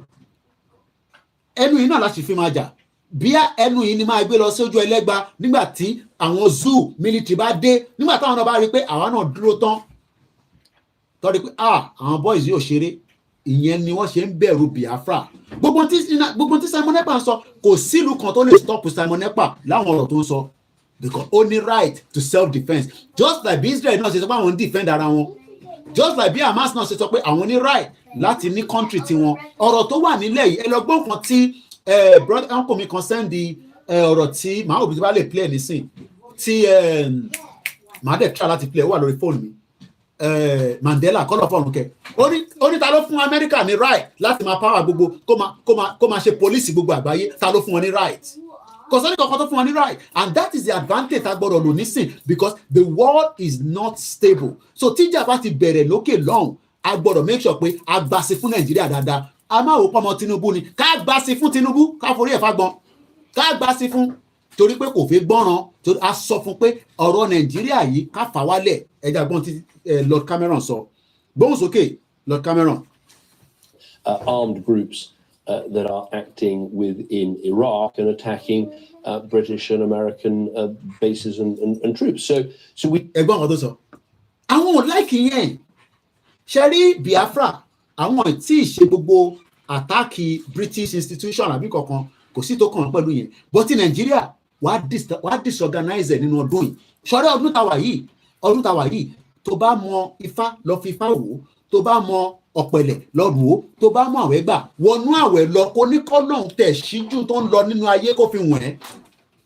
Ẹnu yìí náà láti fi máa jà. Bí ẹnu yìí ni máa gbé lọ sójú ẹlẹ́gba nígbà tí àwọn zoo military bá dé nígbà táwọn náà bá rí pé àwa náà dúró tán. Tọ́rí pé àwọn boys yóò ṣeré. Ìyẹn ni wọ́n ṣe ń bẹ̀rù Biafra. Gbogbo tí Simon Ekpa ń sọ kò sílùú kan tó lè stop Simon Ekpa láwọn ọ̀rọ̀ tó ń sọ. Because only right to self-defense. Just like Israel náà ṣe sọ pé àwọn ń defend ara wọn. Just like bí Hamas náà ṣe sọ pé àwọn ní right láti ní country tiwọn. Ọ̀rọ̀ tó wà nílẹ̀ yìí ẹlọgbọ́n kan tí brother uncle mi kan send ọ̀rọ̀ tí màá òbí tí bá lè play nísìn tí màá dẹ̀ try láti play ó wà lórí fóònù mi. Mandela kọ́lọ̀ fọ́ọ̀rùn kẹ ó ní ta ló fún Amẹ́ríkà ní right láti máa power gbogbo kó máa ṣe police gbogbo àgbáyé ta ló fún wọn ní right kò sọ́ni kankan tó fún wọn ní right and that is the advantage tá gbọ́dọ̀ lò nísìn because the world is not stable so tíjà bá ti bẹ̀rẹ̀ lókè lọ́hùn a gbọ́dọ̀ make sure pé a gbàsí fún Nàìjíríà dáadáa a máa wò pọ́mọ Tinubu ni ká gbàsí fún Tinubu ká forí ẹ̀ fagbọn ká gbàsí fún torí pé kò fẹ́ gbọ́ràn torí a sọ fún pé ọ̀rọ̀ Nàìjíríà yìí ká fà wálẹ̀ ẹja gbọ́n tí Lord Cameron sọ gbóhùn sókè Lord Cameron. Armed groups that are acting within Iraq and attacking British and American bases and troops. So we. Ẹ̀gbọ́n ọ̀dọ́ sọ àwọn ò láìkì yẹn ṣe rí Biafra àwọn tí ì ṣe gbogbo àtàkì British institution àbí kankan kò sí tó kàn pẹ̀lú yẹn but ti Nàìjíríà wàá disorganize nínú ọdún yìí ṣọ̀rẹ́ ọdún tàwa yìí tó bá mọ Ifá lọ fi Ifá wò tó bá mọ Ọ̀pẹ̀lẹ̀ lọ wò ó tó bá mọ àwẹ̀ gbà wọnú àwẹ̀ lọ kó ní kọ́nà tẹ̀ síjú tó ń lọ nínú ayé kó fi wọ̀n ẹ́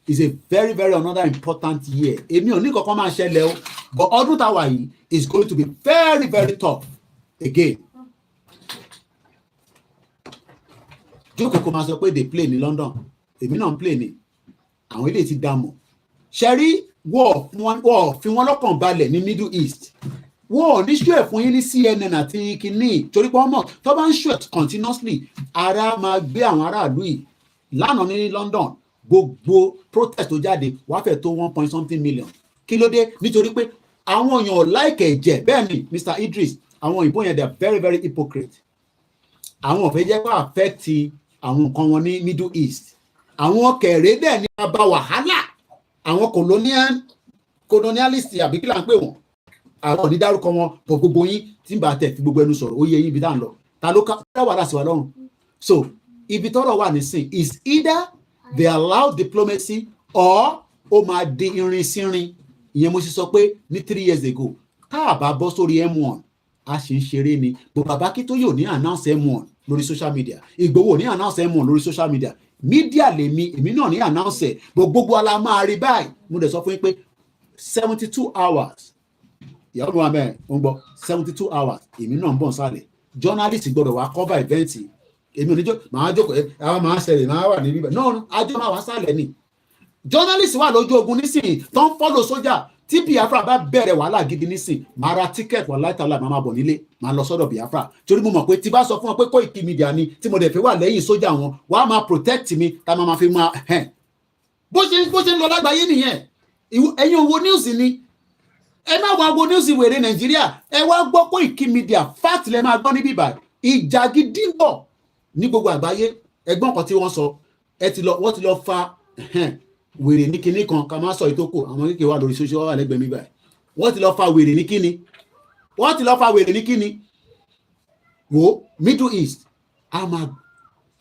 is a very very another important year èmi ò ní kankan máa ṣẹlẹ̀ o but ọdún tàwa yìí is going to be very very tough again. jókòó kó máa sọ pé they play ní London èmi náà ń play ní àwọn ilé ti dààmú ṣẹ́rí wọ́ọ̀ fi wọ́n lọ́kàn balẹ̀ ní Middle East wọ́ọ̀ ní ṣú ẹ̀ fún yín ní CNN àti kìíní torí pé wọ́n mọ̀ tó bá ń ṣú ẹ̀ continuously ara máa gbé àwọn aráàlú yìí lánàá ní London gbogbo protest tó jáde wàá fẹ́ tó 1.something million kí ló dé nítorí pé àwọn èèyàn láìkẹ̀ ẹ̀jẹ̀ bẹ́ẹ̀ ni Mr. Idris àwọn òyìnbó yẹn they are very very hypocrite àwọn ò fẹ́ jẹ́ pé affect àwọn nǹkan wọn ní Middle East àwọn kẹ̀rẹ́ dẹ̀ ní abá wàhálà àwọn colonialist àbí kí là ń pè wọ́n àwọn òní dárúkọ wọn bọ̀ gbogbo yín tí ń bá tẹ̀ fi gbogbo ẹnu sọ̀rọ̀ ó yẹ yín ibi tá à ń lọ ta ló ká wàhálà sí wa lọ́rùn so ibi tọ́rọ̀ wà nísìn is either they allow diplomacy or ó máa di irin sírin ìyẹn mo sì sọ pé ní 3 years ago tá a bá bọ́ sórí M1 a sì ń ṣeré ni bó bàbá kí tó yóò ní announce M1 lórí social media Ìgbòho ní announce M1 lórí social media media èmi náà ní announce ẹ̀ gbogbo ala máa rí báyìí mo dẹ̀ sọ fún yín pé 72 hours ìyàwó mi wà mẹ́rin ó ń gbọ́ 72 hours èmi náà ń bọ̀ sálẹ̀ journalist gbọ́dọ̀ wá cover event èmi ò ní màá jókòó àwọn máa ṣẹlẹ̀ máa wà níbí báyìí náà àjọ máa wá sálẹ̀ ni journalist wà lójú ogun nísìnyí tó ń follow sójà tí Biafra bá bẹ̀rẹ̀ wàhálà gidi nísìn máa ra ticket wà láìtàlá máa bọ̀ nílé máa lọ sọ́dọ̀ Biafra torí mo mọ̀ pé tí bá sọ fún wọn pé Koikimedia ni tí mo dẹ̀ fi wà lẹ́yìn sójà wọn wọ́n á máa protect mi tá máa fi máa bó ṣe ń lọ lágbàáyé nìyẹn ẹ̀yin owó news ni ẹ má wá wo news wèrè Nàìjíríà ẹ wá gbọ́ Koikimedia fact lẹ máa gbọ́ níbí báyìí ìjà gidi ń bọ̀ ní gbogbo àgbáyé ẹgbọ́n kan tí wọ́n sọ wọ́n ti lọ fa wèrè ní kinní kan ká máa sọ ìtókò àwọn kékeré wà lórí social wà lẹ́gbẹ̀ẹ́ mi báyìí wọ́n ti lọ fa wèrè ní kíni wo Middle East a máa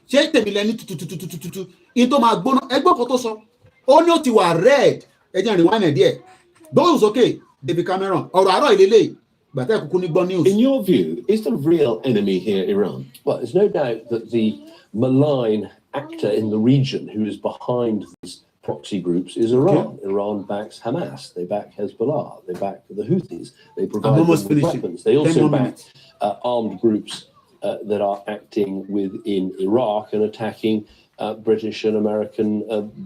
ṣé tèmi lẹ́ni tutututututu in tó máa gbóná ẹgbẹ́ kan tó sọ ó ní ó ti wà red ẹjẹ́ rìn wánẹ̀ díẹ̀ gbóhùn sókè David Cameron ọ̀rọ̀ àárọ̀ ìlélẹ̀ gbàtẹ́ kúkú ní gbọ́ news. In your view, is the real enemy here Iran? Well, there's no doubt that the malign actor in the region who is behind these proxy groups is Iran. Okay. Iran backs Hamas. They back Hezbollah. They back the Houthis. They provide them with weapons. They also back armed groups that are acting within Iraq and attacking British and American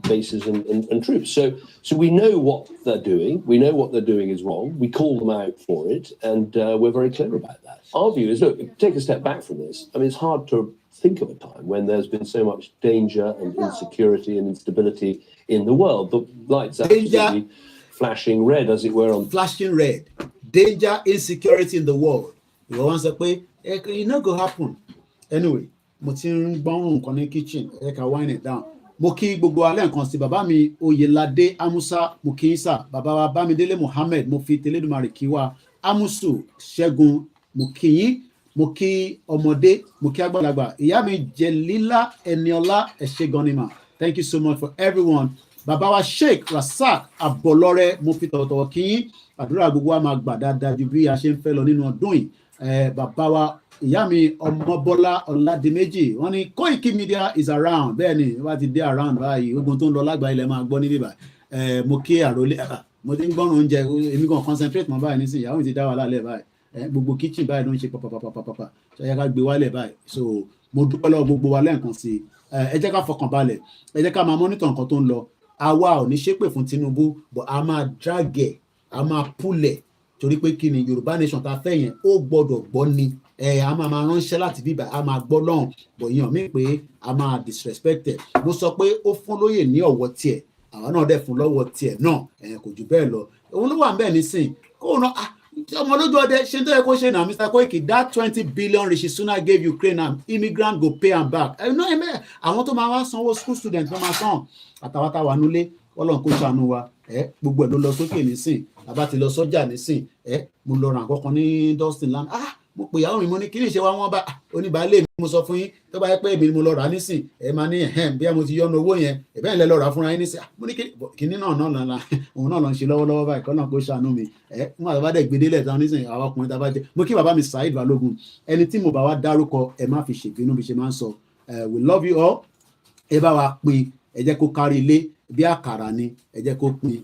bases and troops. So we know what they're doing. We know what they're doing is wrong. We call them out for it, and we're very clear about that. Our view is, look, take a step back from this. I mean, it's hard to think of a time when there's been so much danger and insecurity and instability in the world. The lights are absolutely flashing red, as it were. Flashing red. Danger, insecurity in the world. You want to say, it's not going to happen. Anyway, mo ti ń gbọ́rùn nǹkan ní kitchen, ẹ ká wine it down. Mo kí gbogbo alẹ́ nǹkan sí bàbá mi Oyèládé Amusa, mo kí yín sà. Bàbá wa Bámidélé Mohammed, mo fi tẹlẹ́dùmarè kí wa. Amusu Ṣẹ́gun, mo kí yín. Mo kí ọmọdé, mo kí àgbàlagbà. Ìyá mi Jelila Eniola, ẹ ṣé gan ni mà. Thank you so much for everyone. Bàbá wa Sheikh Rasak Abolore, mo fi tọ̀wọ̀tọ̀wọ̀ kí yín. Àdúrà gbogbo wa máa gbà dáadáa ju bí a ṣe ń fẹ́ lọ nínú ọdún yìí. Bàbá wa ìyá mi Ọmọbọ́lá Ọládìméjì, wọ́n ní Koikimedia is around. Bẹ́ẹ̀ ni wọ́n ti dé around báyìí. Ogun tó ń lọ lágbàá ilẹ̀ máa gbọ́ níbí báyìí. Mo kí àròlé, mo ti ń gbọ́rùn oúnjẹ, èmi kan concentrate mọ́ báyìí nísìnyí. Ìyàwó mi ti dá wa lálẹ́ báyìí. Gbogbo kitchen báyìí ló ń ṣe pàpàpàpàpàpà. Ṣé ẹ ká gbé wálẹ̀ báyìí? So mo dúpẹ́ lọ́wọ́ gbogbo wa lẹ́ẹ̀kan sí i. Ẹ jẹ́ ká fọkàn balẹ̀. Ẹ jẹ́ ká máa monitor nǹkan tó ń lọ. Àwa ò ní ṣépè fún Tinubu, but a máa drag ẹ̀, a máa pull ẹ̀. Torí pé kí ni Yorùbá nation ta fẹ́ yẹn ó gbọ́dọ̀ gbọ́ ni. A máa ránṣẹ́ láti bíbá, a máa gbọ́ lọ́hùn. But yàn mí pé a máa disrespect ẹ̀. Mo sọ pé ó fún lóyè ní ọ̀wọ̀ tiẹ̀. Àwa náà dẹ̀ fún lọ́wọ́ tiẹ̀ náà. Kò jù bẹ́ẹ̀ lọ. Òun ló wà ń bẹ́ẹ̀ nísìn. Kó náà ọmọ lójú ọdẹ ṣe ń tẹ́ ẹ kó ṣe náà Mr. Koiki, that 20 billion Rishi Sunak gave Ukraine and immigrant go pay am back. Àwọn tó máa wá sanwó school students ló máa san àtàwátà wà nulẹ̀ Ọlọ́run kó ṣàánú wa. Gbogbo ẹ̀ ló lọ sókè nísìn. Bàbá ti lọ sọ́jà nísìn. Mo lọ ra nǹkan kan ní Dustin land. Mo pè ìyàwó mi, mo ní kí ni ìṣe wa wọ́n bá oníbàálẹ̀ mi, mo sọ fún yín tó bá yẹ pé èmi ni mo lọ rà á nísìn. Ẹ máa ní bí mo ti yọnu owó yẹn ẹ̀bẹ́ ìlẹ̀ lọ rà fúnra yín nísìn. Mo ní kíní náà òun náà lọ ń ṣe lọ́wọ́lọ́wọ́ báyìí kọ́ náà kó ṣàánú mi. Wọ́n àti bá dẹ̀ gbedélẹ̀ tán nísìn àwọn ọkùnrin tá a bá jẹ́. Mo kí bàbá mi Saheed Balogun, ẹni tí mo bá wá dárúkọ ẹ má fi ṣèbínú bí ṣe máa ń sọ. We love you all. Ẹ bá wa pín, ẹ jẹ́ kó kárí ilé bí àkàrà ni, ẹ jẹ́ kó pín.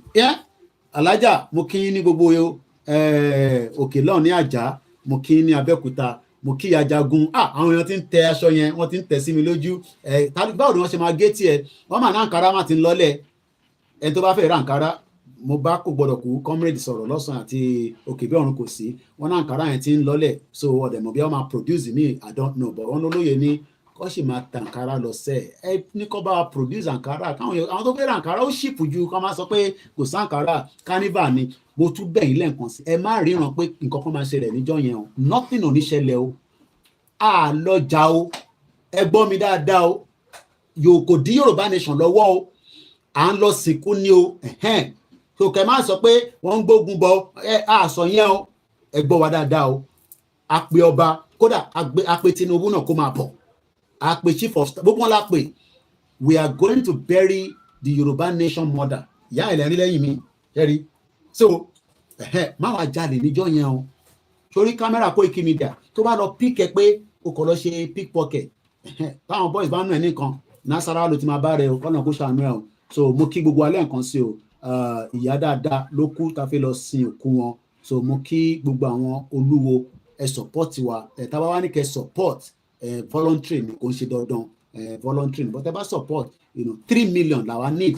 Alájà, mo kí yín ní gbogbo òkè lọ́ọ̀ ní Àjà, mo kí yín ní Abẹ́òkúta, mo kí Ajagun. Àwọn èèyàn ti ń tẹ aṣọ yẹn, wọ́n ti ń tẹ̀ sí mi lójú. Báwo ni wọ́n ṣe máa gé tiẹ̀? Wọ́n máa ná àǹkárá máa ti ń lọ́lẹ̀. Ẹni tó bá fẹ́ ra àǹkárá, mo bá kò gbọdọ̀ kú comrade sọ̀rọ̀ lọ́sàn àti òkè bí ọ̀run kò sí. Wọ́n ná àǹkárá yẹn ti ń lọ́lẹ̀. So ọ̀dẹ̀ mọ̀ bí wọ́n máa produce ní I don't know, but wọ́n lólóye ní kọ́ sì máa ta àǹkárá lọ sẹ́ ẹ ní kọ́ bá wa produce àǹkárá káwọn àwọn tó fẹ́ ra àǹkárá ó ṣìpù ju kọ́ máa sọ pé kò sí àǹkárá carnival ni. Mo tún bẹ̀yìn lẹ́ẹ̀kan sí ẹ má ríran pé nǹkan kan máa ṣẹlẹ̀ níjọ́ yẹn o, nothing ò ní ṣẹlẹ̀ o, àlọ́jà o, ẹ gbọ́ mi dáadáa o, kò dí Yorùbá nation lọ́wọ́ o, à ń lọ sìnkú ni o, so kẹ máa sọ pé wọ́n ń gbógun bọ àṣọ yẹn o, ẹ gbọ́ wa dáadáa o, àpè ọba kódà àpè Tinubu náà kó máa bọ̀, àpè chief of staff gbogbo wọn la pè, we are going to bury the Yorùbá nation mother. Ìyá ìlẹ́rìí lẹ́yìn mi ẹ̀rí. So má wàá jalè níjọ́ yẹn o, torí kámẹ́rà Koikimedia tó bá lọ pick ẹ pé o kò lọ ṣe pickpocket táwọn boys bá nù ẹ nìkan Nasarawa ló ti máa bá rẹ o, kọ́nà kó ṣàánú ẹ o. So mo kí gbogbo alẹ́ nǹkan sí o, ìyá dáadáa ló kú tá a fi lọ sin òkú wọn. So mo kí gbogbo àwọn olúwo ẹ support wa, tá a bá wá ní kẹ́ support voluntary ni kò ń ṣe dandan voluntary, but ẹ bá support 3 million làwa need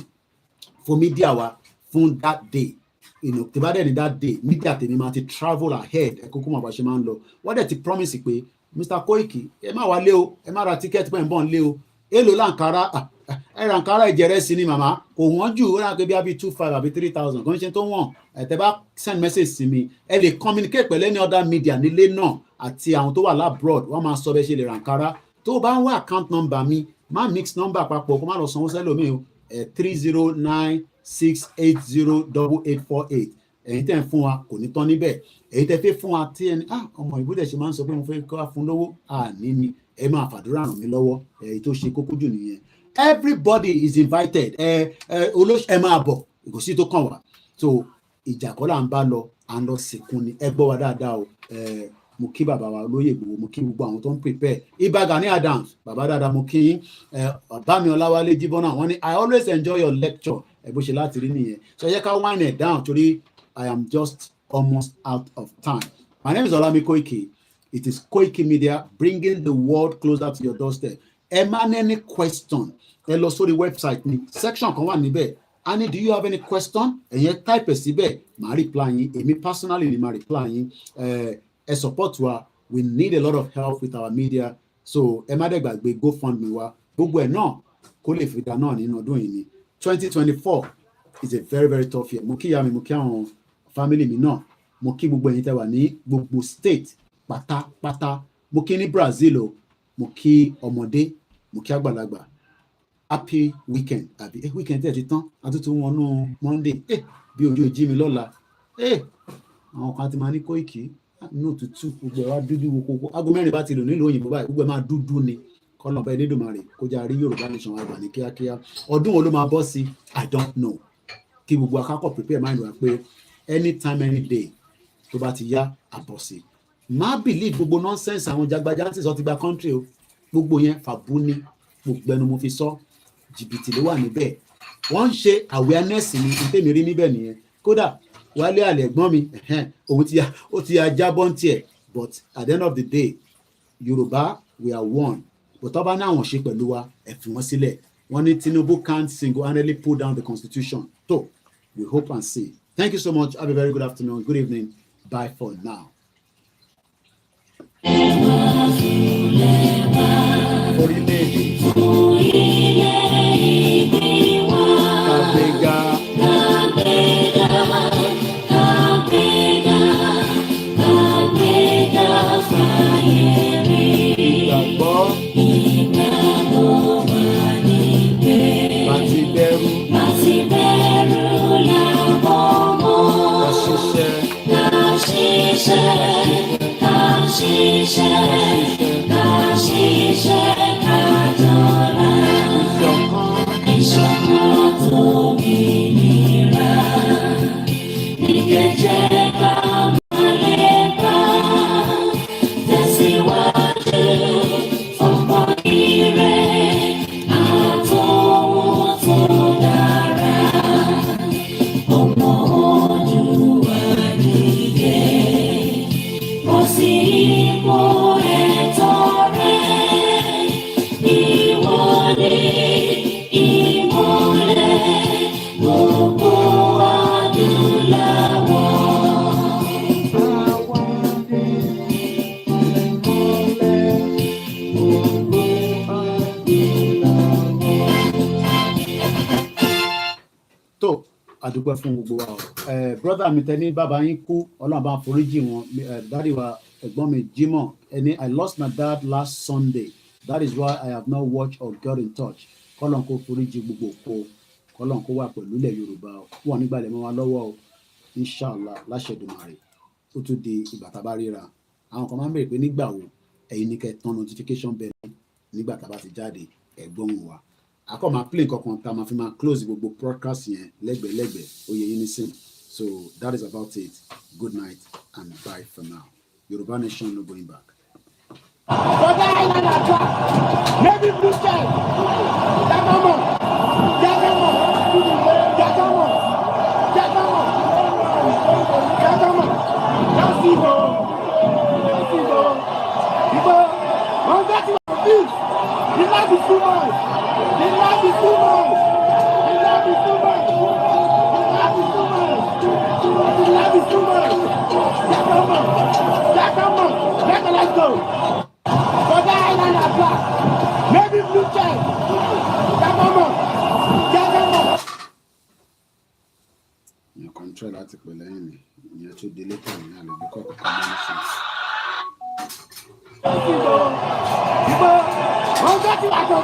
fún media wa fún that day. Tí bá dẹ̀ ní that day media tèmi máa ti travel ahead ẹ kúkú mọ̀ bá ṣe máa ń lọ. Wọ́n dẹ̀ ti promise pé Mr. Koiki ẹ má wá lé o, ẹ má ra ticket pẹ̀ ń bọ̀ ń lé o, èlò làǹkárá ẹ ra àǹkárá ìjẹrẹ sí ni màmá kò wọ́n jù ó rà pé bí i 2,500 àbí 3,000 kò ń ṣe tó wọ̀n. Tẹ́ bá send message sí mi ẹ lè communicate pẹ̀lú any other media nílé náà àti àwọn tó wà labroad wọ́n máa sọ bẹ́ẹ̀ ṣe lè ra àǹkárá. Tó o bá ń wá account number mi má mix number papọ̀ kó má lọ sanwó sẹ́lòmíì o, 309-680-8848. Ẹ̀yin tẹ́ ń fún wa kò ní tán níbẹ̀, èyí tẹ́ fẹ́ fún wa tí ẹni ọmọ ìbúdẹ̀ ṣe máa ń sọ pé mo fẹ́ kọ́ fún lówó àní ni ẹ máa fàdúrà ràn mí lọ́wọ́, èyí tó ṣe kókó jù nìyẹn. Everybody is invited, ẹ máa bọ̀ kò sí tó kàn wá. So ìjà kọ́ là ń bá lọ à ń lọ sìnkún ni, ẹ gbọ́ wa dáadáa o. Mo kí bàbá wa olóyè gbogbo, mo kí gbogbo àwọn tó ń prepare. Ìbà Gani Adams bàbá dáadáa mo kí yín. Bàbá mi Ọláwálé Jíbọ́nà wọ́n ní I always enjoy your lecture. Bó ṣe láti rí nìyẹn. So yẹ ká wind it down torí I am just almost out of time. My name is OLAYOMI KOIKI. It is Koikimedia bringing the world closer to your doorstep. Any question ẹ lọ sórí website ni section kan wà níbẹ̀ a ní do you have any question ẹ̀yẹn type ẹ̀ síbẹ̀ màá reply yín èmi personally ni màá reply yín ẹ support wa we need a lot of help with our media so ẹ má dẹ̀ gbàgbé GoFundMe wa gbogbo ẹ̀ náà kó lè fi dá náà nínú ọdún yìí ni 2024 is a very very tough year mo kí ìyá mi mo kí àwọn family mi náà mo kí gbogbo ẹ̀yin tẹ́ wà ní gbogbo state pátápátá mo kí ní Brazil o mo kí ọmọdé mo kí àgbàlagbà happy weekend àbí weekend tẹ̀ ti tán àtúntò wọnú Monday bí ojú ojí mi lọ́la àwọn kan ti máa ní Koiki ní òtútù gbogbo ẹ̀ wá dúdú wo kókó aago mẹ́rin bá ti lò nílùú òyìnbó báyìí gbogbo ẹ̀ máa dúdú ni kọ́lọ̀ bẹ́ẹ̀ Elédùmarè kó já rí Yorùbá nation wa gbà ní kíákíá ọdún wo ló máa bọ́ sí I don't know kí gbogbo akákọ̀ prepare mind wa pé anytime any day tó bá ti yá àbọ̀ sí má believe gbogbo nonsense àwọn jagbajanti sọ ti gba country o gbogbo yẹn fàbú ní gbogbo ẹnu mo fi sọ jìbìtì ló wà níbẹ̀ wọ́n ń ṣe awareness ní tèmi rí níbẹ̀ nìyẹn kódà Wálé àlẹ́ ẹ̀gbọ́n mi ó ti ya jábọ́ ń tiẹ̀ but at the end of the day Yorùbá we are one but tó bá ní àwọn ṣe pẹ̀lú wa ẹ fi wọ́n sílẹ̀ wọ́n ní Tinubu can't single-handedly pull down the constitution so we hope and see. Thank you so much. Have a very good afternoon. Good evening. Bye for now. Adúpẹ́ fún gbogbo wa brother mi tẹni bàbá yín kú Ọlọ́run bá foríjì wọn dáàdi wa ẹ̀gbọ́n mi Jimoh ẹni I lost my dad last Sunday that is why I have not watched or got in touch kọ́lọ́n kó foríjì gbogbo òpó kọ́lọ́n kó wà pẹ̀lú ilẹ̀ Yorùbá wọn nígbà lẹ́mọ́ wa lọ́wọ́ o inshallah láṣẹ̀dùmarè ó tún di ìgbà tá a bá ríra àwọn kan máa ń bèrè pé nígbà wo ẹ̀yin ní kẹ́ tán notification bell nígbà tá a bá ti jáde ẹ̀gbọ́n wa akọ máa play kankan tá a máa fi máa close gbogbo broadcast yẹn lẹ́gbẹ̀lẹ́gbẹ̀ oyè yín nísìn so that is about it good night and bye for now Yoruba nation no going back. Bọ́dá island àgbà maybe blue sky jágámọ̀ lásìkò ìbò wọn gbé tí wọn bí the land is too much the land is too much the land is too much the land is too much jágámọ̀ let's go. Bọ́dá island àgbà maybe blue sky jágámọ̀. ìyẹn kan try láti pè lẹ́yìn mi ìyẹn tó délé tàn ní àlejò kọ̀ọ̀kan mọ́nì sí.